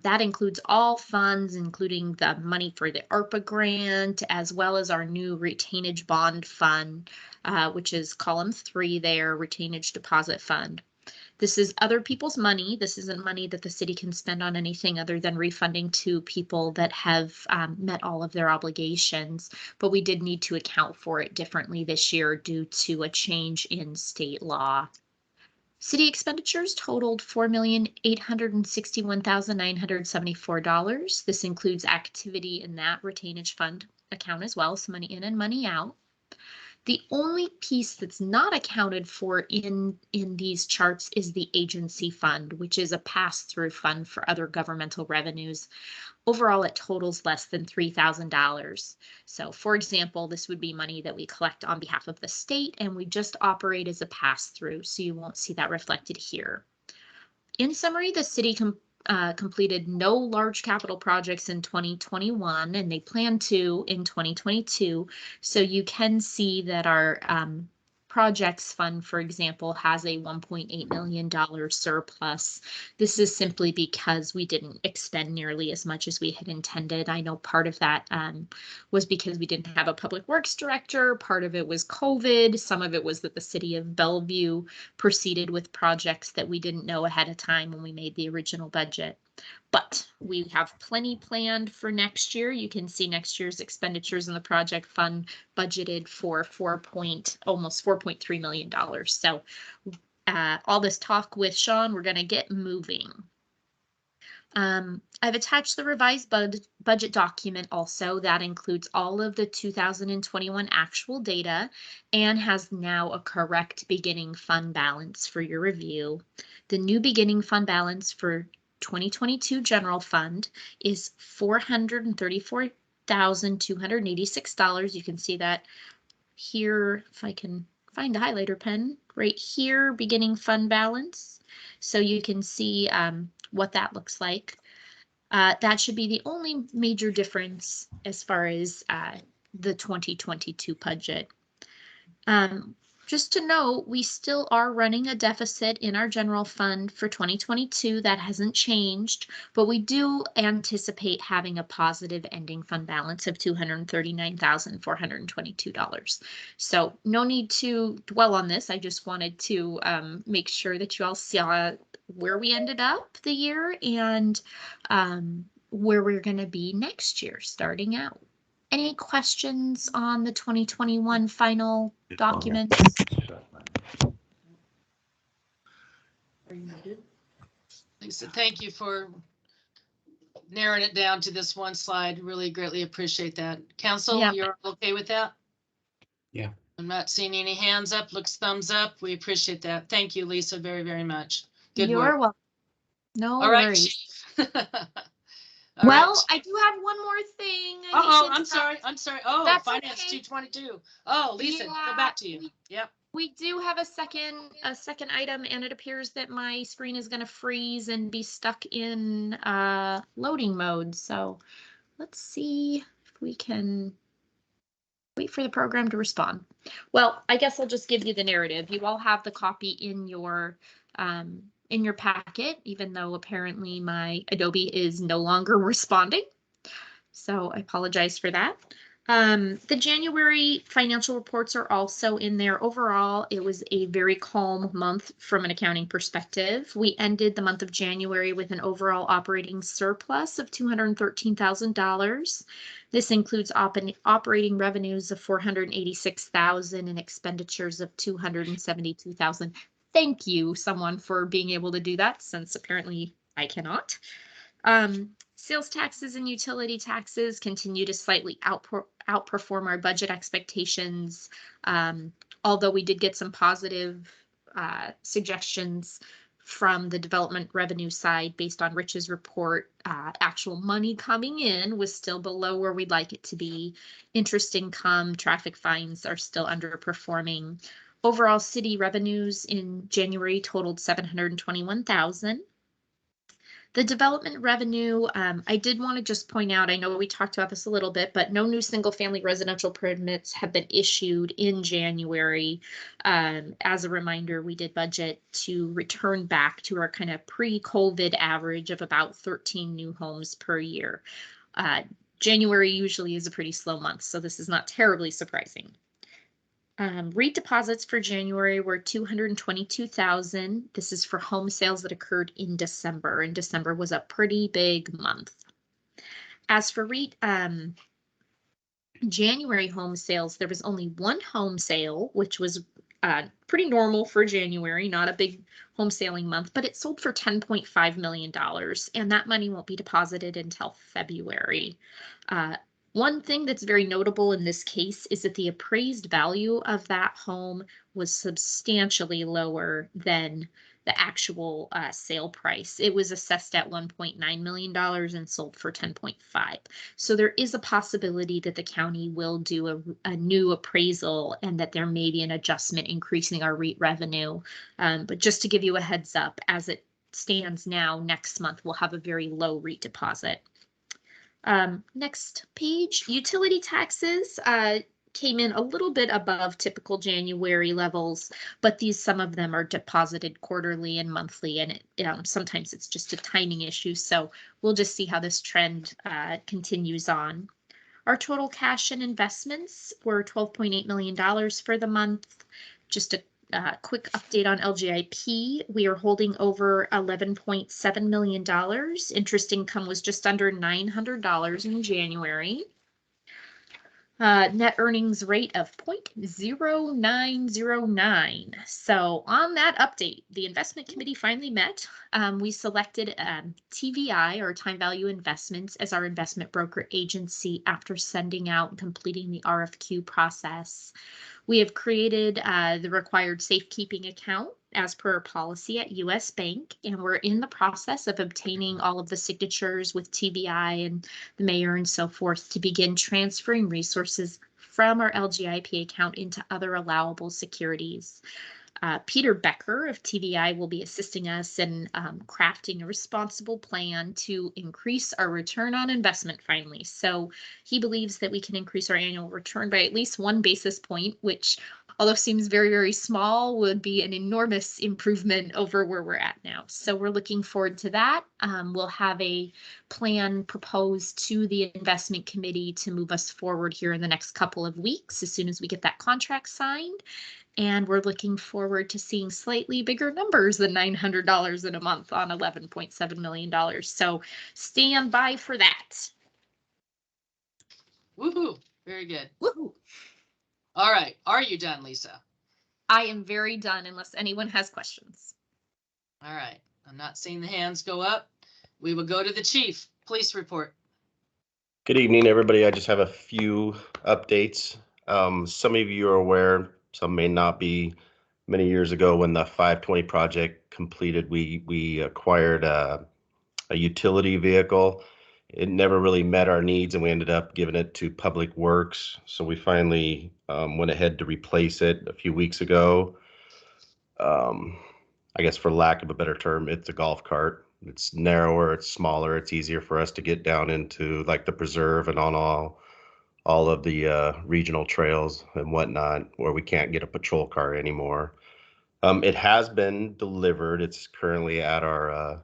That includes all funds, including the money for the ARPA grant, as well as our new retainage bond fund. which is column 3 there, retainage deposit fund. This is other people's money. This isn't money that the city can spend on anything other than refunding to people that have met all of their obligations. But we did need to account for it differently this year due to a change in state law. City expenditures totaled $4,861,974. This includes activity in that retainage fund account as well, so money in and money out. The only piece that's not accounted for in these charts is the agency fund, which is a pass-through fund for other governmental revenues. Overall, it totals less than $3,000. So for example, this would be money that we collect on behalf of the state and we just operate as a pass-through, so you won't see that reflected here. In summary, the city completed no large capital projects in 2021, and they plan to in 2022. So you can see that our projects fund, for example, has a $1.8 million surplus. This is simply because we didn't expend nearly as much as we had intended. I know part of that was because we didn't have a public works director. Part of it was COVID. Some of it was that the city of Bellevue proceeded with projects that we didn't know ahead of time when we made the original budget. But we have plenty planned for next year. You can see next year's expenditures in the project fund budgeted for almost $4.3 million. So all this talk with Sean, we're going to get moving. I've attached the revised budget document also. That includes all of the 2021 actual data and has now a correct beginning fund balance for your review. The new beginning fund balance for 2022 general fund is $434,286. You can see that here, if I can find a highlighter pen, right here, beginning fund balance. So you can see what that looks like. That should be the only major difference as far as the 2022 budget. Just to note, we still are running a deficit in our general fund for 2022. That hasn't changed, but we do anticipate having a positive ending fund balance of $239,422. So no need to dwell on this. I just wanted to make sure that you all saw where we ended up the year and where we're going to be next year starting out. Any questions on the 2021 final documents? Lisa, thank you for narrowing it down to this one slide. Really greatly appreciate that. Council, Yeah. You're okay with that? Yeah. I'm not seeing any hands up. Looks thumbs up. We appreciate that. Thank you, Lisa, very, very much. Good You're work. welcome. No All right, worries. Chief. All Well, right. I do have one more thing. I'm sorry. Oh, That's Finance okay. 222. Oh, Lisa, Yeah, go back to you. Yep. We do have a second item, and it appears that my screen is going to freeze and be stuck in loading mode. So let's see if we can wait for the program to respond. Well, I guess I'll just give you the narrative. You all have the copy in your packet, even though apparently my Adobe is no longer responding. So I apologize for that. The January financial reports are also in there. Overall, it was a very calm month from an accounting perspective. We ended the month of January with an overall operating surplus of $213,000. This includes operating revenues of $486,000 and expenditures of $272,000. Thank you, someone, for being able to do that, since apparently I cannot. Sales taxes and utility taxes continue to slightly outperform our budget expectations, although we did get some positive suggestions from the development revenue side based on Rich's report. Actual money coming in was still below where we'd like it to be. Interest income, traffic fines are still underperforming. Overall city revenues in January totaled $721,000. The development revenue, I did want to just point out, I know we talked about this a little bit, but no new single family residential permits have been issued in January. As a reminder, we did budget to return back to our kind of pre-COVID average of about 13 new homes per year. January usually is a pretty slow month, so this is not terribly surprising. REIT deposits for January were 222,000. This is for home sales that occurred in December, and December was a pretty big month. As for REIT January home sales, there was only one home sale, which was pretty normal for January, not a big home selling month, but it sold for $10.5 million, and that money won't be deposited until February. One thing that's very notable in this case is that the appraised value of that home was substantially lower than the actual sale price. It was assessed at $1.9 million and sold for 10.5. So there is a possibility that the county will do a new appraisal and that there may be an adjustment increasing our REIT revenue. But just to give you a heads up, as it stands now, next month we'll have a very low REIT deposit. Next page, utility taxes came in a little bit above typical January levels, but some of them are deposited quarterly and monthly, and sometimes it's just a timing issue. So we'll just see how this trend continues on. Our total cash and investments were $12.8 million for the month. Just a quick update on LGIP. We are holding over $11.7 million. Interest income was just under $900 in January. Net earnings rate of 0.0909. So on that update, the investment committee finally met. We selected TVI, or Time Value Investments, as our investment broker agency after sending out and completing the RFQ process. We have created the required safekeeping account as per our policy at US Bank, and we're in the process of obtaining all of the signatures with TVI and the mayor and so forth to begin transferring resources from our LGIP account into other allowable securities. Peter Becker of TVI will be assisting us in crafting a responsible plan to increase our return on investment finally. So he believes that we can increase our annual return by at least 1 basis point, which, although seems very, very small, would be an enormous improvement over where we're at now. So we're looking forward to that. We'll have a plan proposed to the investment committee to move us forward here in the next couple of weeks as soon as we get that contract signed. And we're looking forward to seeing slightly bigger numbers than $900 in a month on $11.7 million. So stand by for that. Woohoo! Very good. Woohoo! All right. Are you done, Lisa? I am very done unless anyone has questions. All right. I'm not seeing the hands go up. We will go to the chief. Police report. Good evening, everybody. I just have a few updates. Some of you are aware, some may not be. Many years ago, when the 520 project completed, we acquired a utility vehicle. It never really met our needs, and we ended up giving it to Public Works. So we finally went ahead to replace it a few weeks ago. I guess, for lack of a better term, it's a golf cart. It's narrower, it's smaller, it's easier for us to get down into like the preserve and on all of the regional trails and whatnot, where we can't get a patrol car anymore. It has been delivered. It's currently at our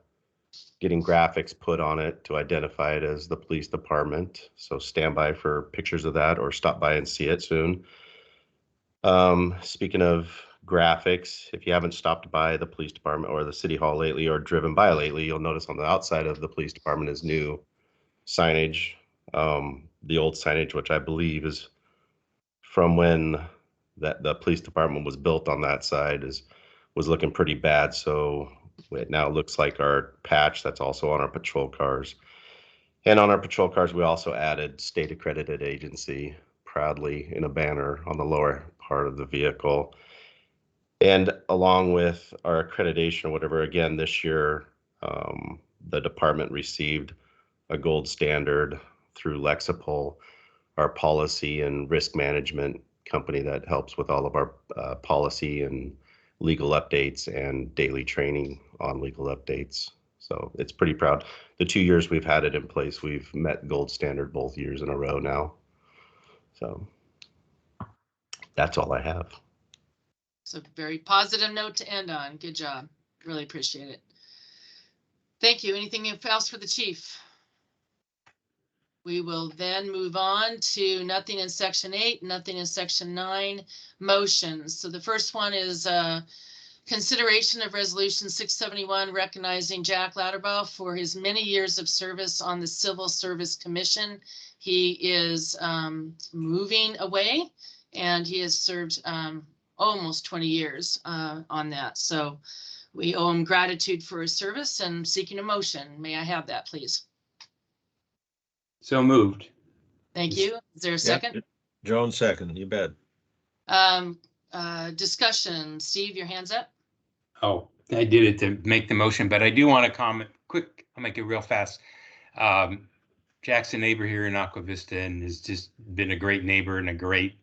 getting graphics put on it to identify it as the police department. So stand by for pictures of that, or stop by and see it soon. Speaking of graphics, if you haven't stopped by the police department or the city hall lately, or driven by lately, you'll notice on the outside of the police department is new signage. The old signage, which I believe is from when the police department was built on that side, was looking pretty bad. So it now looks like our patch that's also on our patrol cars. And on our patrol cars, we also added state accredited agency proudly in a banner on the lower part of the vehicle. And along with our accreditation or whatever, again, this year, the department received a gold standard through Lexipol, our policy and risk management company that helps with all of our policy and legal updates and daily training on legal updates. So it's pretty proud. The 2 years we've had it in place, we've met gold standard both years in a row now. So that's all I have. It's a very positive note to end on. Good job. Really appreciate it. Thank you. Anything else for the chief? we will then move on to nothing in section 8, nothing in section 9, motions. So the first one is consideration of resolution 671 recognizing Jack Latterbaugh for his many years of service on the Civil Service Commission. He is moving away, and he has served almost 20 years on that. So we owe him gratitude for his service and seeking a motion. May I have that, please? So moved. Thank you. Is there a second? Joan second, you bet. Discussion. Steve, your hand's up. Oh, I did it to make the motion, but I do want to comment quick. I'll make it real fast. Jack's a neighbor here in Aqua Vista and has just been a great neighbor and a great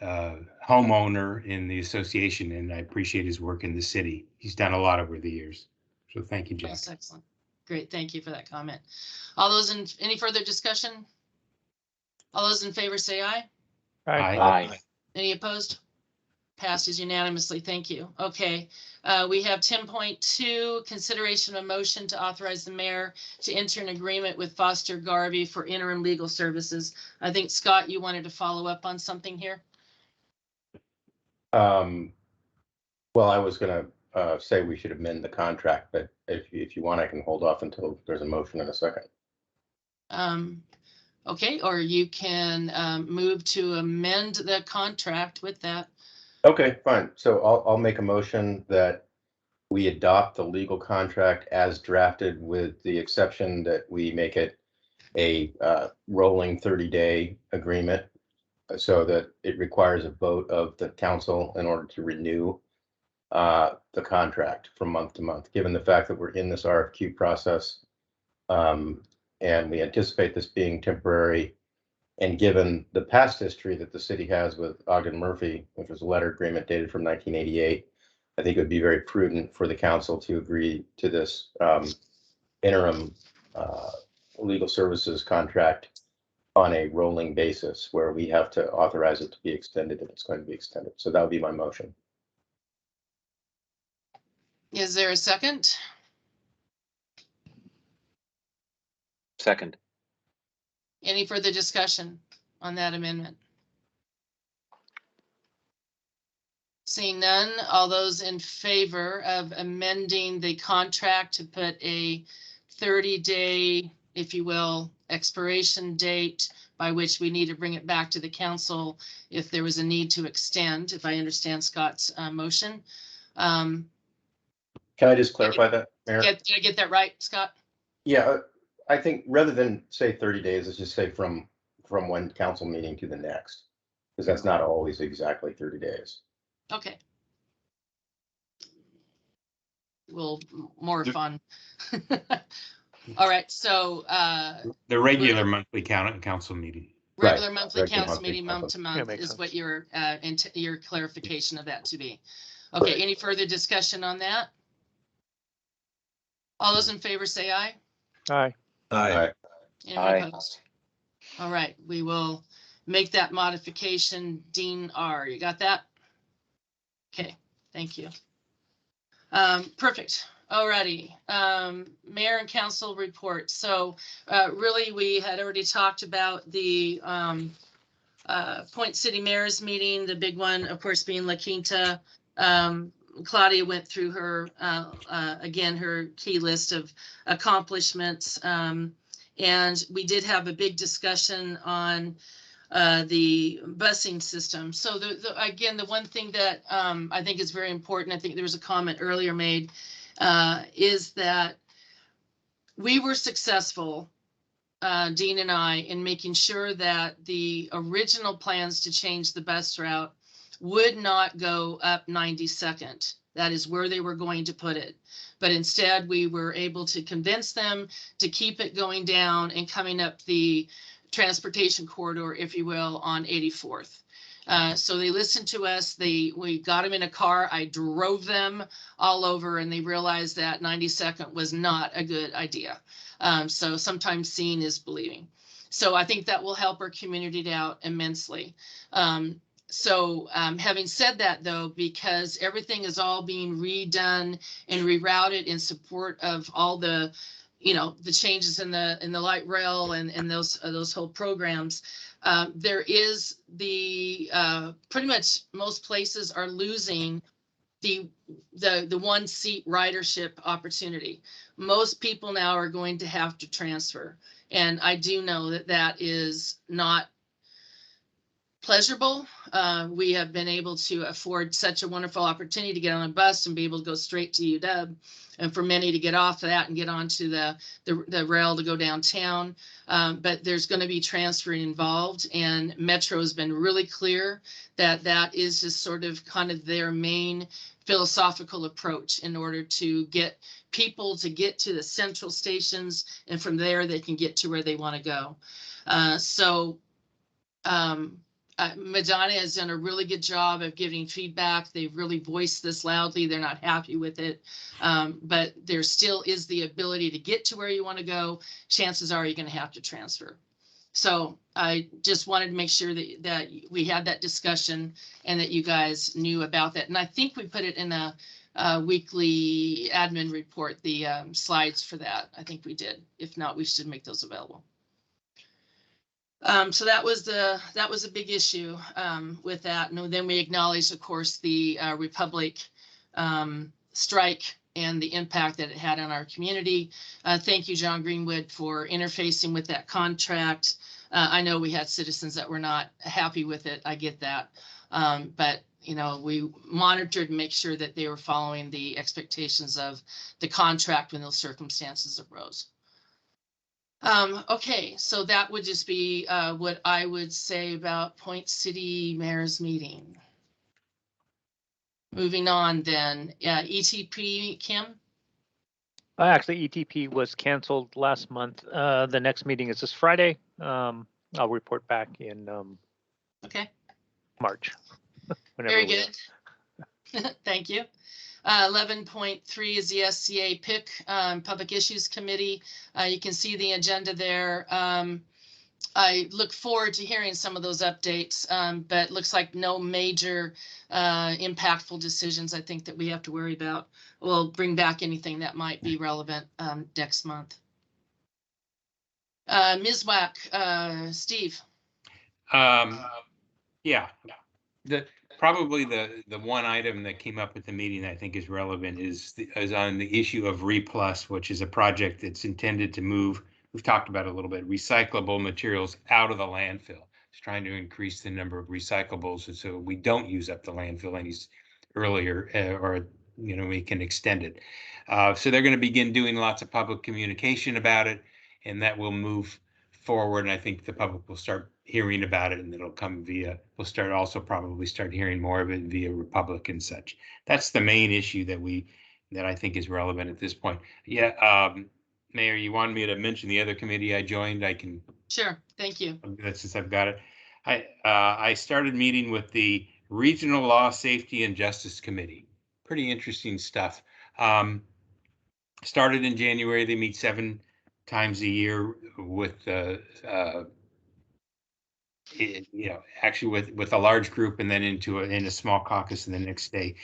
homeowner in the association. And I appreciate his work in the city. He's done a lot over the years. So thank you, Jack. That's excellent. Great. Thank you for that comment. All those in any further discussion? All those in favor say aye. Aye. Any opposed? Passes unanimously. Thank you. Okay. We have 10.2, consideration of a motion to authorize the mayor to enter an agreement with Foster Garvey for interim legal services. I think, Scott, you wanted to follow up on something here? Well, I was gonna say we should amend the contract, but if you want, I can hold off until there's a motion in a second. Okay, or you can move to amend the contract with that. Okay, fine. So I'll make a motion that we adopt the legal contract as drafted, with the exception that we make it a rolling 30-day agreement, so that it requires a vote of the council in order to renew the contract from month to month, given the fact that we're in this RFQ process, and we anticipate this being temporary. And given the past history that the city has with Ogden Murphy, which was a letter agreement dated from 1988, I think it would be very prudent for the council to agree to this interim legal services contract on a rolling basis, where we have to authorize it to be extended if it's going to be extended. So that would be my motion. Is there a second? Second. Any further discussion on that amendment? Seeing none, all those in favor of amending the contract to put a 30-day, if you will, expiration date by which we need to bring it back to the council if there was a need to extend, if I understand Scott's motion. Can I just clarify that, Mayor? Did I get that right, Scott? Yeah, I think rather than say 30 days, let's just say from one council meeting to the next, because that's not always exactly 30 days. Okay. Well, more fun. All right, so The regular monthly council meeting. regular Right. monthly Regular council monthly meeting council. month to Yeah, month makes is sense. what your clarification of that to be. Okay, Right. any further discussion on that? All those in favor say aye. Aye. Aye. Anyone Aye. opposed? All right, we will make that modification. Dean R., you got that? Okay, thank you. Perfect. Alrighty, mayor and council report. So really, we had already talked about the Point City Mayor's meeting, the big one, of course, being La Quinta. Claudia went through her, again, her key list of accomplishments. And we did have a big discussion on the busing system. So again, the one thing that I think is very important, I think there was a comment earlier made, is that we were successful, Dean and I, in making sure that the original plans to change the bus route would not go up 92nd. That is where they were going to put it. But instead, we were able to convince them to keep it going down and coming up the transportation corridor, if you will, on 84th. So they listened to us. We got them in a car. I drove them all over, and they realized that 92nd was not a good idea. So sometimes seeing is believing. So I think that will help our community out immensely. So having said that, though, because everything is all being redone and rerouted in support of all the you know, the changes in the light rail and those whole programs. There is pretty much most places are losing the 1 seat ridership opportunity. Most people now are going to have to transfer. And I do know that that is not pleasurable. We have been able to afford such a wonderful opportunity to get on a bus and be able to go straight to UW, and for many to get off of that and get onto the rail to go downtown. But there's going to be transferring involved, and Metro has been really clear that that is just sort of kind of their main philosophical approach in order to get people to get to the central stations, and from there they can get to where they want to go. Madonna has done a really good job of giving feedback. They've really voiced this loudly. They're not happy with it, but there still is the ability to get to where you want to go. Chances are you're going to have to transfer. So I just wanted to make sure that we had that discussion and that you guys knew about that. And I think we put it in a weekly admin report, the slides for that. I think we did. If not, we should make those available. So that was a big issue with that. And then we acknowledged, of course, the Republic strike and the impact that it had on our community. Thank you, John Greenwood, for interfacing with that contract. I know we had citizens that were not happy with it. I get that. But you know, we monitored and make sure that they were following the expectations of the contract when those circumstances arose. Okay, so that would just be what I would say about Point City Mayor's meeting. Moving on then, ETP, Kim? Actually, ETP was canceled last month. The next meeting is this Friday. I'll report back in Okay. March. Very good. Thank you. 11.3 is the SCA PIC, Public Issues Committee. You can see the agenda there. I look forward to hearing some of those updates, but looks like no major impactful decisions I think that we have to worry about. We'll bring back anything that might be relevant next month. Ms. Wack, Steve. Yeah, probably the one item that came up at the meeting I think is relevant is on the issue of RePlus, which is a project that's intended to move, we've talked about it a little bit, recyclable materials out of the landfill. It's trying to increase the number of recyclables, and so we don't use up the landfill any earlier, or you know, we can extend it. So they're going to begin doing lots of public communication about it, and that will move forward, and I think the public will start hearing about it, and it'll come via, we'll also probably start hearing more of it via Republic and such. That's the main issue that I think is relevant at this point. Yeah, Mayor, you wanted me to mention the other committee I joined? I can. Sure, thank you. Since I've got it. I started meeting with the Regional Law, Safety, and Justice Committee. Pretty interesting stuff. Started in January. They meet 7 times a year with you know, actually with a large group, and then in a small caucus the next day.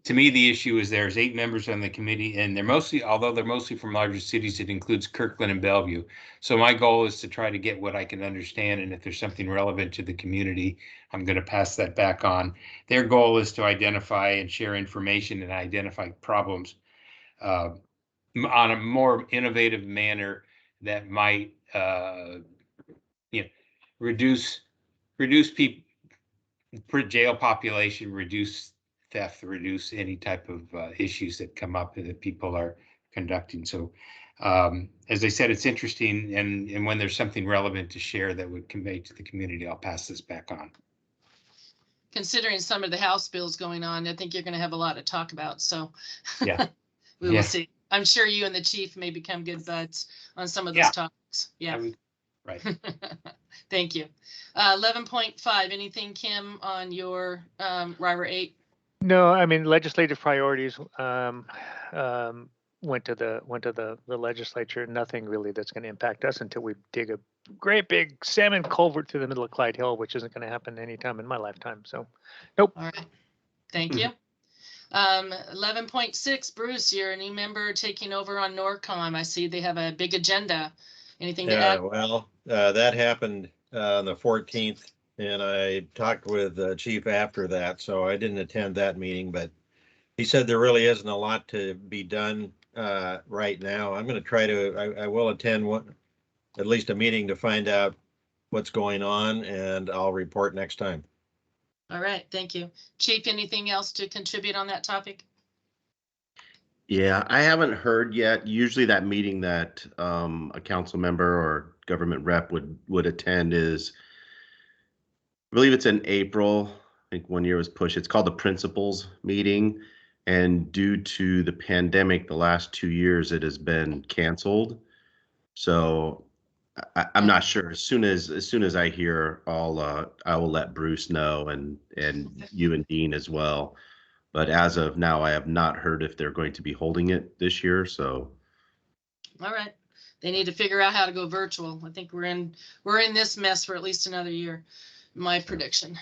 To me, the issue is there's 8 members on the committee, and although they're mostly from larger cities, it includes Kirkland and Bellevue. So my goal is to try to get what I can understand, and if there's something relevant to the community, I'm going to pass that back on. Their goal is to identify and share information and identify problems on a more innovative manner that might you know, reduce people, jail population, reduce theft, reduce any type of issues that come up that people are conducting. So as I said, it's interesting, and when there's something relevant to share that would convey to the community, I'll pass this back on. Considering some of the House bills going on, I think you're going to have a lot to talk about. So yeah, we will see. I'm sure you and the chief may become good buds on some of those topics. Yeah. Right. Thank you. 11.5, anything, Kim, on your RIRA 8? No, I mean, legislative priorities went to the legislature. Nothing really that's going to impact us until we dig a great big salmon culvert through the middle of Clyde Hill, which isn't going to happen anytime in my lifetime. So, nope. All right. Thank you. 11.6, Bruce, you're a new member taking over on NORCOM. I see they have a big agenda. Anything to Yeah, add? well, that happened on the 14th, and I talked with the chief after that, so I didn't attend that meeting, but he said there really isn't a lot to be done right now. I'm going to try to, I will attend one, at least a meeting to find out what's going on, and I'll report next time. All right, thank you. Chief, anything else to contribute on that topic? Yeah, I haven't heard yet. Usually that meeting that a council member or government rep would attend is, I believe it's in April. I think one year was pushed. It's called the principals meeting. And due to the pandemic, the last 2 years, it has been canceled. So I'm not sure. As soon as I hear, I will let Bruce know and you and Dean as well. But as of now, I have not heard if they're going to be holding it this year. So, All right, they need to figure out how to go virtual. I think we're in this mess for at least another year, my prediction.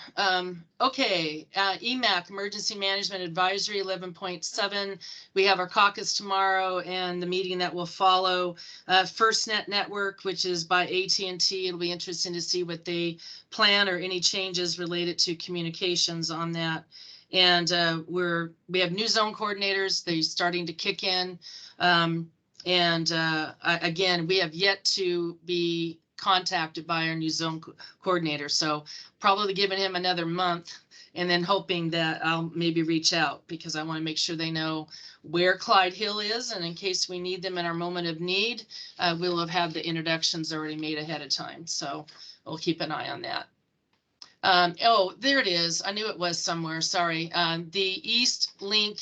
Okay, EMAC, Emergency Management Advisory 11.7. We have our caucus tomorrow and the meeting that will follow. FirstNet Network, which is by AT&T. It'll be interesting to see what they plan or any changes related to communications on that. And we have new zone coordinators. They're starting to kick in. Again, we have yet to be contacted by our new zone coordinator. So probably giving him another month and then hoping that I'll maybe reach out, because I want to make sure they know where Clyde Hill is. And in case we need them in our moment of need, we'll have had the introductions already made ahead of time. So we'll keep an eye on that. Oh, there it is. I knew it was somewhere. Sorry. The East Link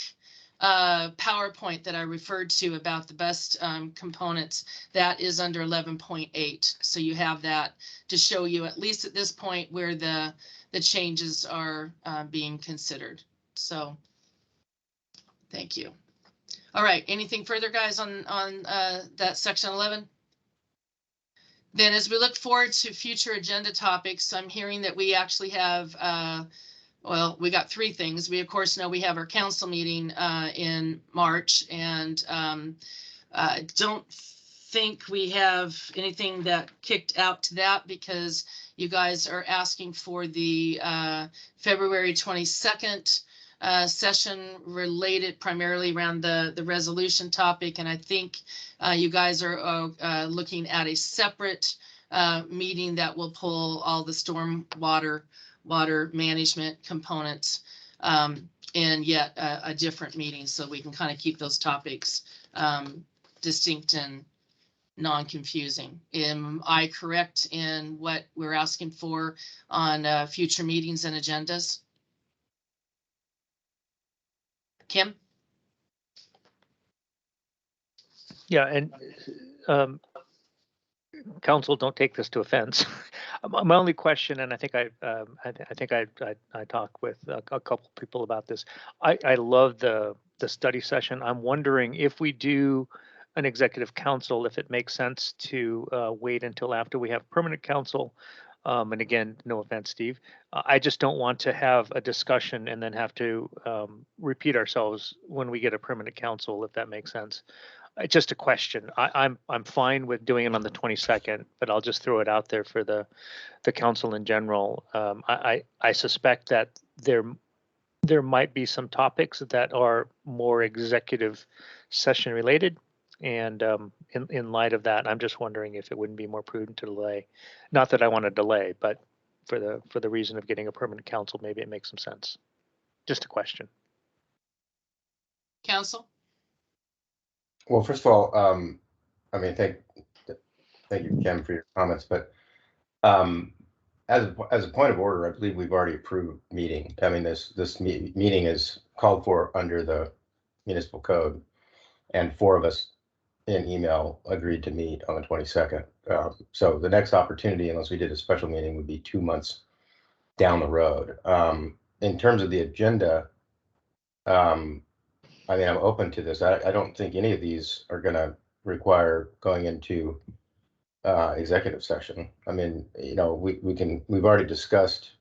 PowerPoint that I referred to about the best components, that is under 11.8. So you have that to show you, at least at this point, where the changes are being considered. So thank you. All right. Anything further, guys, on that section 11? Then as we look forward to future agenda topics, I'm hearing that we actually have, well, we got 3 things. We, of course, know we have our council meeting in March, and don't think we have anything that kicked out to that, because you guys are asking for the February 22nd session related primarily around the resolution topic. And I think you guys are looking at a separate meeting that will pull all the storm water management components in yet a different meeting, so we can kind of keep those topics distinct and non-confusing. Am I correct in what we're asking for on future meetings and agendas? Kim? Yeah, and council, don't take this to offense. My only question, and I think I talked with a couple people about this. I love the study session. I'm wondering if we do an executive council, if it makes sense to wait until after we have permanent council. And again, no offense, Steve. I just don't want to have a discussion and then have to repeat ourselves when we get a permanent council, if that makes sense. Just a question. I'm fine with doing it on the 22nd, but I'll just throw it out there for the council in general. I suspect that there might be some topics that are more executive session related. And in light of that, I'm just wondering if it wouldn't be more prudent to delay. Not that I want to delay, but for the reason of getting a permanent council, maybe it makes some sense. Just a question. Council? Well, first of all, I mean, thank you, Kim, for your comments. But as a point of order, I believe we've already approved meeting. I mean, this meeting is called for under the municipal code, and 4 of us in email agreed to meet on the 22nd. So the next opportunity, unless we did a special meeting, would be 2 months down the road. In terms of the agenda, I mean, I'm open to this. I don't think any of these are going to require going into executive session. I mean, you know, we've already discussed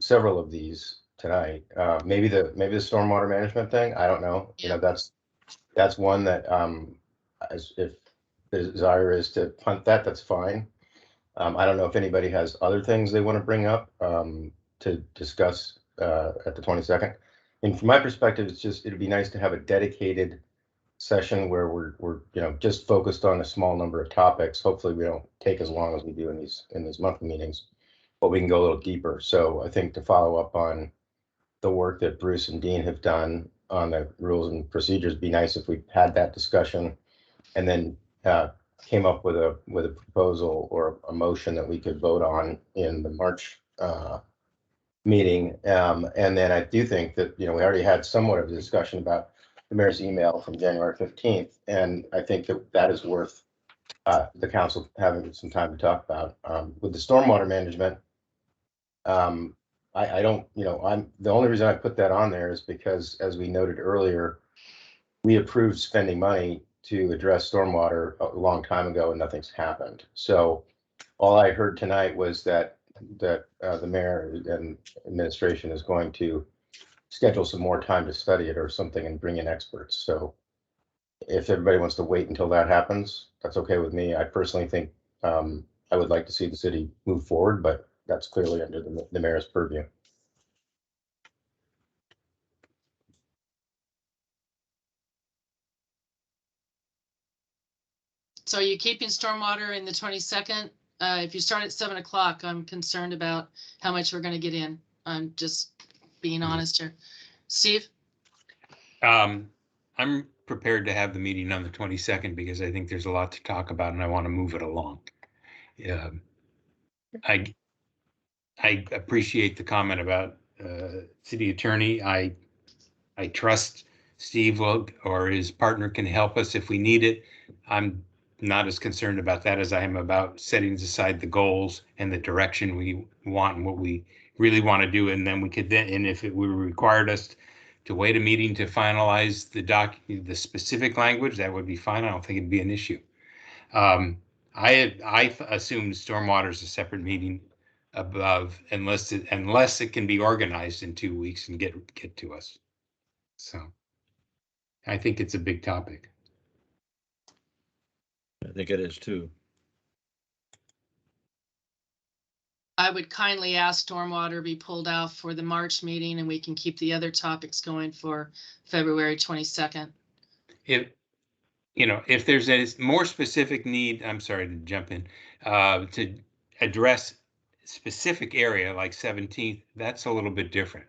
several of these tonight. Maybe the stormwater management thing. I don't know. You know, that's one that if the desire is to punt that, that's fine. I don't know if anybody has other things they want to bring up to discuss at the 22nd. And from my perspective, it'd be nice to have a dedicated session where we're just focused on a small number of topics. Hopefully we don't take as long as we do in these monthly meetings, but we can go a little deeper. So I think to follow up on the work that Bruce and Dean have done on the rules and procedures, be nice if we had that discussion and then came up with a proposal or a motion that we could vote on in the March meeting. And then I do think that, we already had somewhat of a discussion about the mayor's email from January 15th. And I think that is worth the council having some time to talk about. With the stormwater management, I don't, I'm the only reason I put that on there is because, as we noted earlier, we approved spending money to address stormwater a long time ago and nothing's happened. So all I heard tonight was that the mayor and administration is going to schedule some more time to study it or something and bring in experts. So if everybody wants to wait until that happens, that's okay with me. I personally think I would like to see the city move forward, but that's clearly under the mayor's purview. So are you keeping stormwater in the 22nd? If you start at 7 o'clock, I'm concerned about how much we're going to get in. I'm just being honest here. Steve? I'm prepared to have the meeting on the 22nd because I think there's a lot to talk about and I want to move it along. I appreciate the comment about city attorney. I trust Steve or his partner can help us if we need it. I'm not as concerned about that as I am about setting aside the goals and the direction we want and what we really want to do. And then we could and if it required us to wait a meeting to finalize the specific language, that would be fine. I don't think it'd be an issue. I assumed stormwater is a separate meeting above, unless it can be organized in 2 weeks and get to us. So I think it's a big topic. I think it is too. I would kindly ask stormwater be pulled out for the March meeting and we can keep the other topics going for February 22nd. If there's a more specific need, I'm sorry to jump in, to address specific area like 17th, that's a little bit different.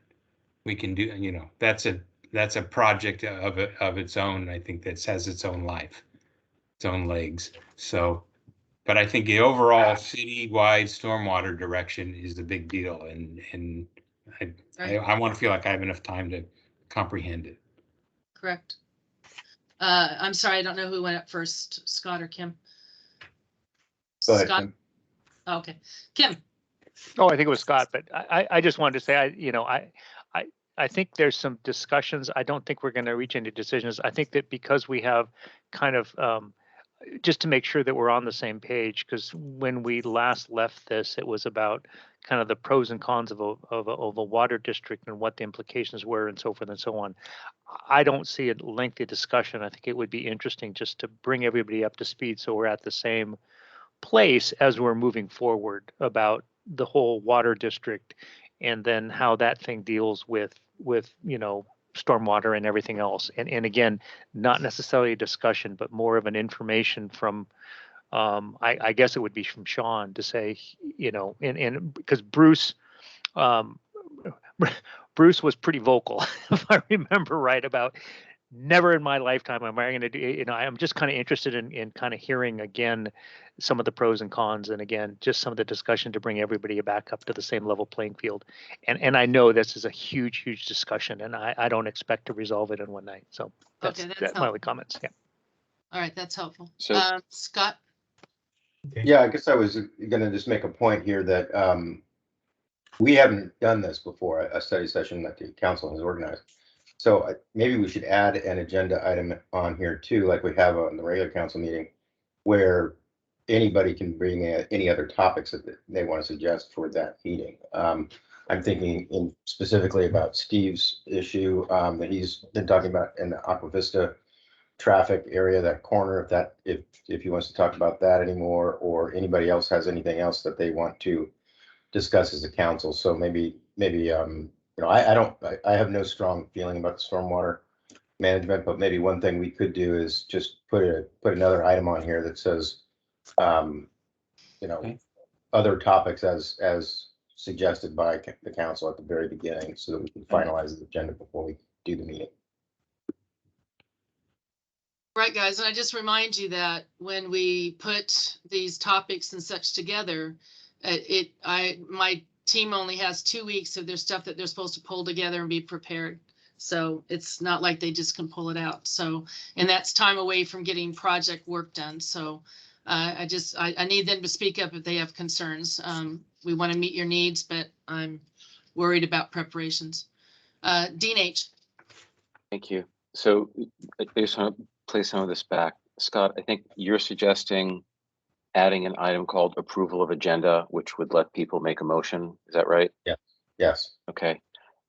We can do, that's a project of its own. I think that has its own life, its own legs. So, but I think the overall citywide stormwater direction is the big deal, and I want to feel like I have enough time to comprehend it. Correct. I'm sorry, I don't know who went up first, Scott or Kim. Go ahead, Scott. Kim. Oh, okay, Kim. Oh, I think it was Scott, but I just wanted to say, I think there's some discussions. I don't think we're going to reach any decisions. I think that because we have kind of just to make sure that we're on the same page, because when we last left this, it was about kind of the pros and cons of a water district and what the implications were and so forth and so on. I don't see a lengthy discussion. I think it would be interesting just to bring everybody up to speed so we're at the same place as we're moving forward about the whole water district and then how that thing deals with stormwater and everything else. And again, not necessarily a discussion, but more of an information from, I guess it would be from Sean to say, and because Bruce was pretty vocal, if I remember right, about never in my lifetime am I going to do, I'm just kind of interested in kind of hearing again some of the pros and cons, and again, just some of the discussion to bring everybody back up to the same level playing field. And I know this is a huge discussion, and I don't expect to resolve it in one night. So that's my only comments. Yeah. All right, that's helpful. So Scott. Yeah, I guess I was going to just make a point here that we haven't done this before, a study session that the council has organized. So maybe we should add an agenda item on here too, like we have on the regular council meeting, where anybody can bring any other topics that they want to suggest for that meeting. I I'm thinking in specifically about Steve's issue that he's been talking about in the Aqua Vista traffic area, that corner, if he wants to talk about that anymore, or anybody else has anything else that they want to discuss as a council. So maybe I have no strong feeling about the stormwater management, but maybe one thing we could do is just put another item on here that says other topics as suggested by the council at the very beginning, so that we can finalize the agenda before we do the meeting. Right, guys, and I just remind you that when we put these topics and such together, my team only has 2 weeks of their stuff that they're supposed to pull together and be prepared. So it's not like they just can pull it out. So, and that's time away from getting project work done. So I need them to speak up if they have concerns. We want to meet your needs, but I'm worried about preparations. Dean H. Thank you. So I just want to play some of this back. Scott, I think you're suggesting adding an item called approval of agenda, which would let people make a motion. Is that right? Yeah. Yes. Okay.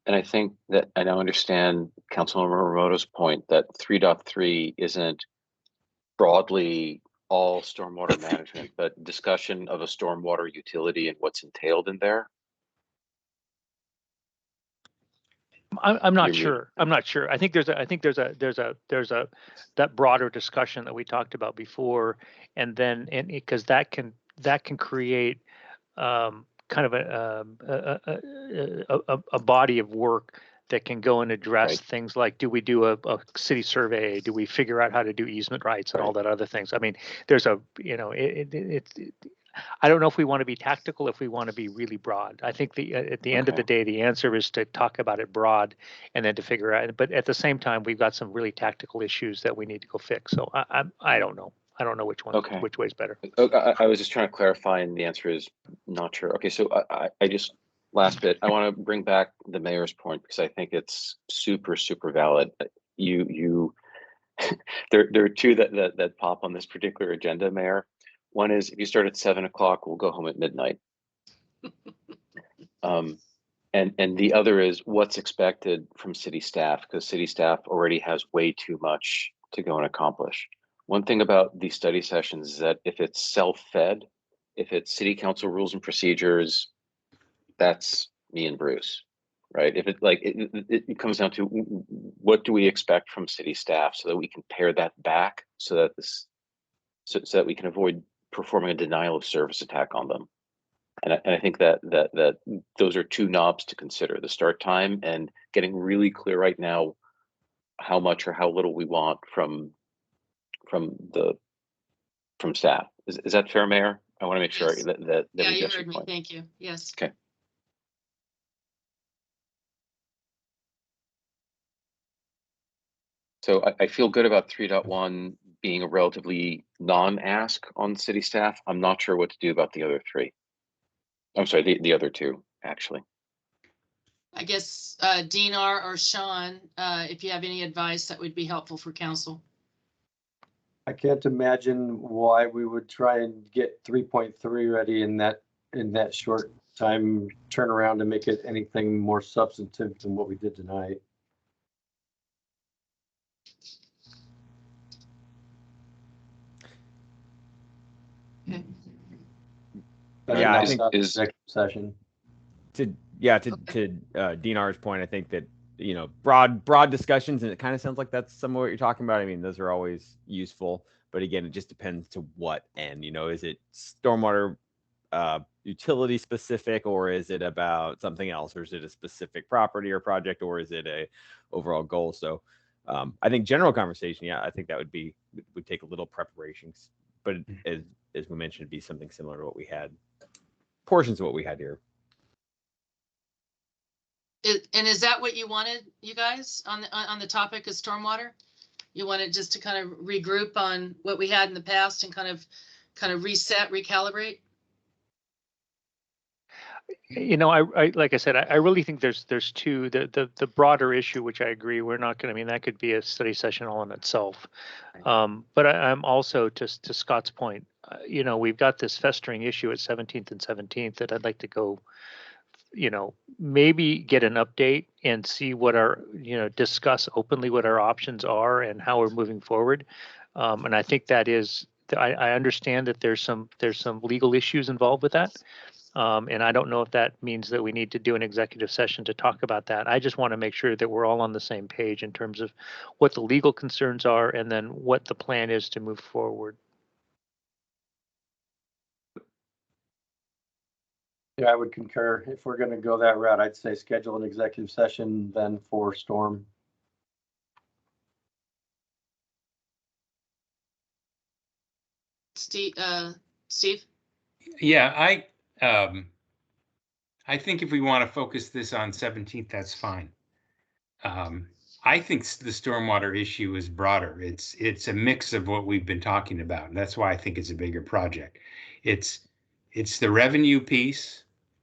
And I think that I now understand Councilmember Ramoto's point that 3.3 isn't broadly all stormwater management, but discussion of a stormwater utility and what's entailed in there. I'm not sure. I'm not sure. I think there's that broader discussion that we talked about before, and because that can create kind of a body of work that can go and address things like, do we do a city survey? Do we figure out how to do easement rights and all that other things? I mean, there's I don't know if we want to be tactical, if we want to be really broad. I think at the end of the day, the answer is to talk about it broad and then to figure out. But at the same time, we've got some really tactical issues that we need to go fix. So I don't know. I don't know which way's better. I was just trying to clarify, and the answer is not sure. Okay, so I just last bit. I want to bring back the mayor's point because I think it's super valid. You there are two that pop on this particular agenda, Mayor. One is if you start at 7 o'clock, we'll go home at midnight. And the other is what's expected from city staff, because city staff already has way too much to go and accomplish. One thing about these study sessions is that if it's self-fed, if it's city council rules and procedures, that's me and Bruce, right? If it comes down to what do we expect from city staff so that we can pare that back so that so that we can avoid performing a denial of service attack on them. And I think that those are two knobs to consider: the start time and getting really clear right now how much or how little we want from staff. Is that fair, Mayor? I want to make sure that Yeah, we you get heard your me. point. Thank you. Yes. Okay. So I feel good about 3.1 being a relatively non-ask on city staff. I'm not sure what to do about the other three. I'm sorry, the other two, actually. I guess Dean R. or Sean, if you have any advice, that would be helpful for council. I can't imagine why we would try and get 3.3 ready in that short time turnaround to make it anything more substantive than what we did tonight. Okay. Yeah, I think executive session. To DNR's point, I think that broad discussions, and it kind of sounds like that's some of what you're talking about. I mean, those are always useful, but again, it just depends to what end. Is it stormwater utility specific, or is it about something else, or is it a specific property or project, or is it a overall goal? So I think general conversation, I think that would take a little preparation, but as we mentioned, it'd be something similar to what we had, portions of what we had here. And is that what you wanted, you guys, on the topic of stormwater? You wanted just to kind of regroup on what we had in the past and kind of reset, recalibrate? I like I said, I really think there's two. The broader issue, which I agree, we're not going to. I mean, that could be a study session all in itself. But I'm also to Scott's point. We've got this festering issue at 17th and 17th that I'd like to go maybe get an update and see what discuss openly what our options are and how we're moving forward. And I think that is, I understand that there's some legal issues involved with that. And I don't know if that means that we need to do an executive session to talk about that. I just want to make sure that we're all on the same page in terms of what the legal concerns are and then what the plan is to move forward. Yeah, I would concur. If we're going to go that route, I'd say schedule an executive session then for storm. Steve, Yeah, I think if we want to focus this on 17th, that's fine. I think the stormwater issue is broader. It's a mix of what we've been talking about. And that's why I think it's a bigger project. It's the revenue piece,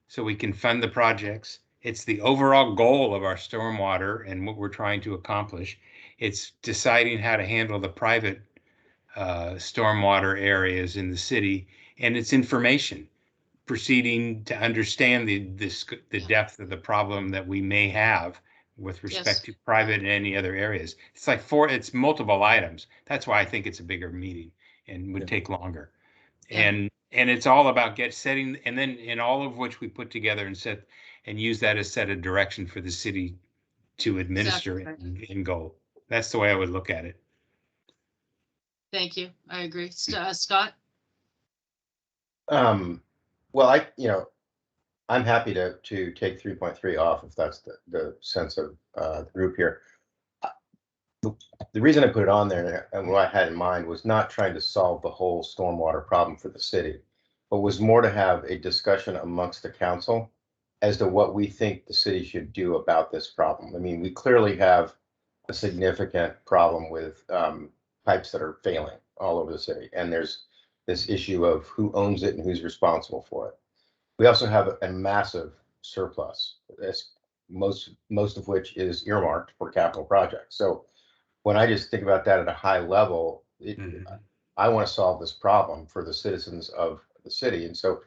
so we can fund the projects. It's the overall goal of our stormwater and what we're trying to accomplish. It's deciding how to handle the private stormwater areas in the city, and it's information, proceeding to understand the depth of the problem that we may have with respect to private and any other areas. It's like it's multiple items. That's why I think it's a bigger meeting and would take longer. And it's all about setting, and then in all of which we put together and use that as set a direction for the city to administer and go. That's the way I would look at it. Thank you. I agree. Scott? Well, I'm happy to take 3.3 off if that's the sense of the group here. The reason I put it on there and what I had in mind was not trying to solve the whole stormwater problem for the city, but was more to have a discussion amongst the council as to what we think the city should do about this problem. I mean, we clearly have a significant problem with pipes that are failing all over the city, and there's this issue of who owns it and who's responsible for it. We also have a massive surplus, most of which is earmarked for capital projects. So when I just think about that at a high level, I want to solve this problem for the citizens of the city, and so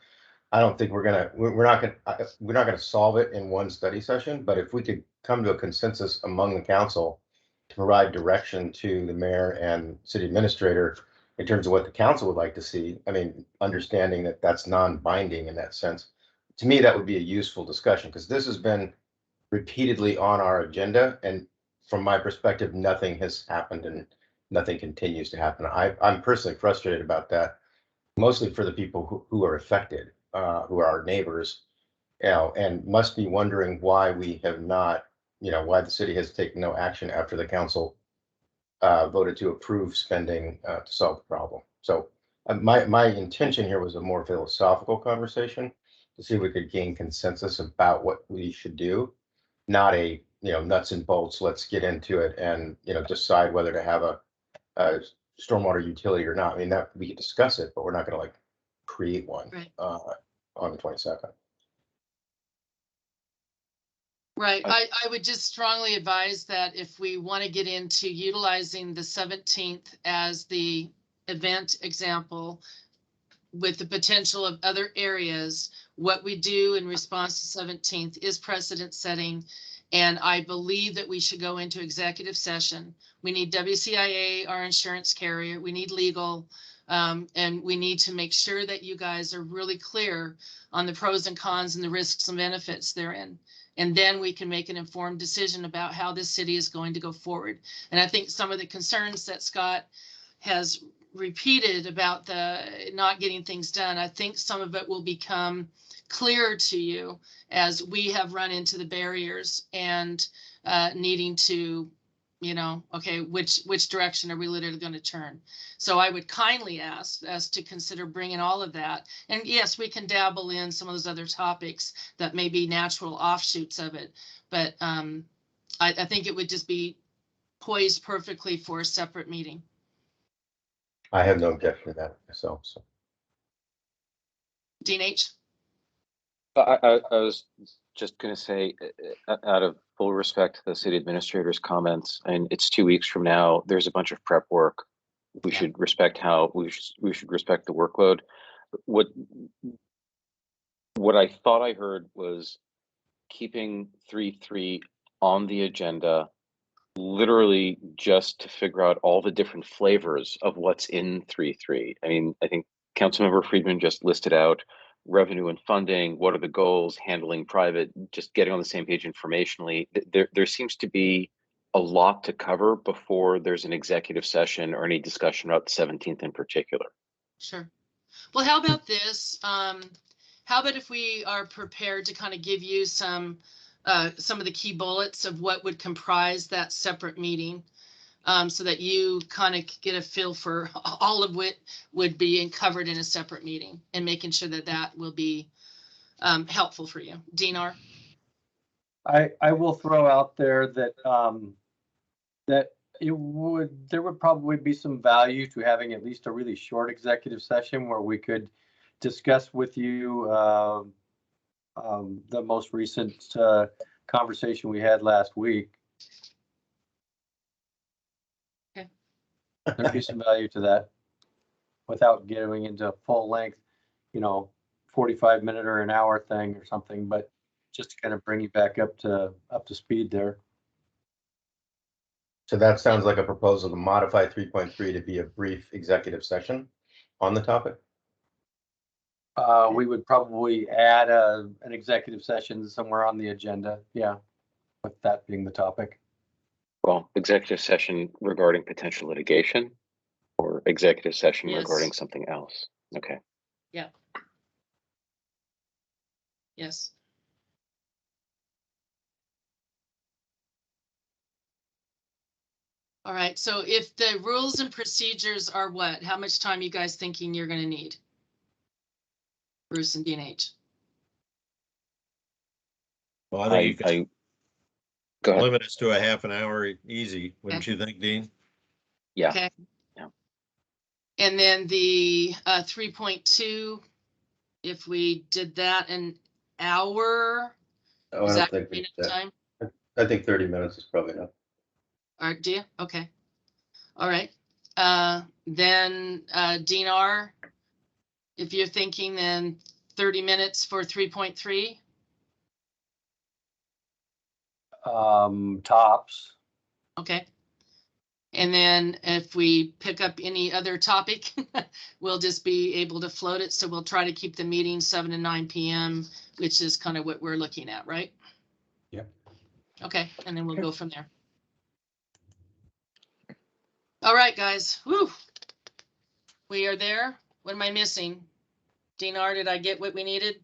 I don't think we're not gonna solve it in one study session. But if we could come to a consensus among the council to provide direction to the mayor and city administrator in terms of what the council would like to see, I mean, understanding that that's non-binding in that sense, to me that would be a useful discussion, because this has been repeatedly on our agenda, and from my perspective, nothing has happened and nothing continues to happen. I'm personally frustrated about that, mostly for the people who are affected, who are our neighbors, and must be wondering why we have not, why the city has taken no action after the council voted to approve spending to solve the problem. So my intention here was a more philosophical conversation to see if we could gain consensus about what we should do, not a nuts and bolts, let's get into it and decide whether to have a stormwater utility or not. I mean, that we could discuss it, but we're not going to create one on the 22nd. Right. I would just strongly advise that if we want to get into utilizing the 17th as the event example with the potential of other areas, what we do in response to 17th is precedent setting. And I believe that we should go into executive session. We need WCIA, our insurance carrier. We need legal. And we need to make sure that you guys are really clear on the pros and cons and the risks and benefits therein. And then we can make an informed decision about how this city is going to go forward. And I think some of the concerns that Scott has repeated about the not getting things done, I think some of it will become clearer to you as we have run into the barriers and needing to, okay, which direction are we literally going to turn? So I would kindly ask us to consider bringing all of that. And yes, we can dabble in some of those other topics that may be natural offshoots of it. But I think it would just be poised perfectly for a separate meeting. I have no objection to that myself. So. Dean H. I was just going to say, out of full respect to the city administrator's comments, and it's 2 weeks from now, there's a bunch of prep work. We should respect we should respect the workload. What I thought I heard was keeping 3.3 on the agenda, literally just to figure out all the different flavors of what's in 3.3. I mean, I think Councilmember Friedman just listed out revenue and funding, what are the goals, handling private, just getting on the same page informationally. There seems to be a lot to cover before there's an executive session or any discussion about the 17th in particular. Sure. Well, how about this? How about if we are prepared to kind of give you some of the key bullets of what would comprise that separate meeting, so that you kind of get a feel for all of what would be covered in a separate meeting, and making sure that that will be helpful for you. Dinar? I will throw out there that that there would probably be some value to having at least a really short executive session where we could discuss with you the most recent conversation we had last week. Okay. There'd be some value to that without getting into full length, 45-minute or an hour thing or something, but just to kind of bring you back up to speed there. So that sounds like a proposal to modify 3.3 to be a brief executive session on the topic. We would probably add an executive session somewhere on the agenda. Yeah, with that being the topic. Well, executive session regarding potential litigation or executive session Yes. regarding something else. Okay. Yeah. Yes. All right, so if the rules and procedures are what, how much time you guys thinking you're gonna need? Bruce and D&H. Well, I think you could go ahead. limit us to a half an hour easy, wouldn't you think, Dean? Yeah. Okay. Yeah. And then the 3.2, if we did that an hour, Oh, is I that don't think enough time? I think 30 minutes is probably enough. All right, do you? Okay. All right. Then Dinar, if you're thinking then 30 minutes for 3.3. Tops. Okay. And then if we pick up any other topic, we'll just be able to float it. So we'll try to keep the meeting 7 to 9 p.m., which is kind of what we're looking at, right? Yep. Okay, and then we'll go from there. All right, guys. Woo. We are there. What am I missing? Dinar, did I get what we needed?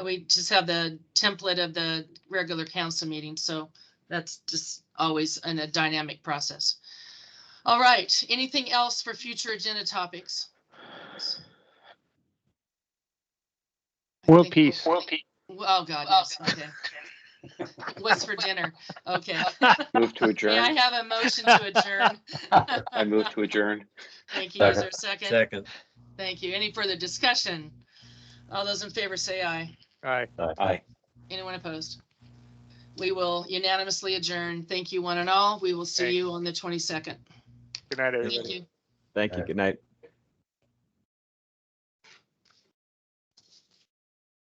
We just have the template of the regular council meeting, so that's just always a dynamic process. All right, anything else for future agenda topics? World peace. Oh, God, yes, okay. What's for dinner? Okay. Move to adjourn. May I have a motion to adjourn? I move to adjourn. Thank you. Is there a second? Second. Thank you. Any further discussion? All those in favor say aye. Aye. Aye. Anyone opposed? We will unanimously adjourn. Thank you, one and all. We will see Thanks. you on the 22nd. Good night, everybody. Thank you. Thank you. Good night.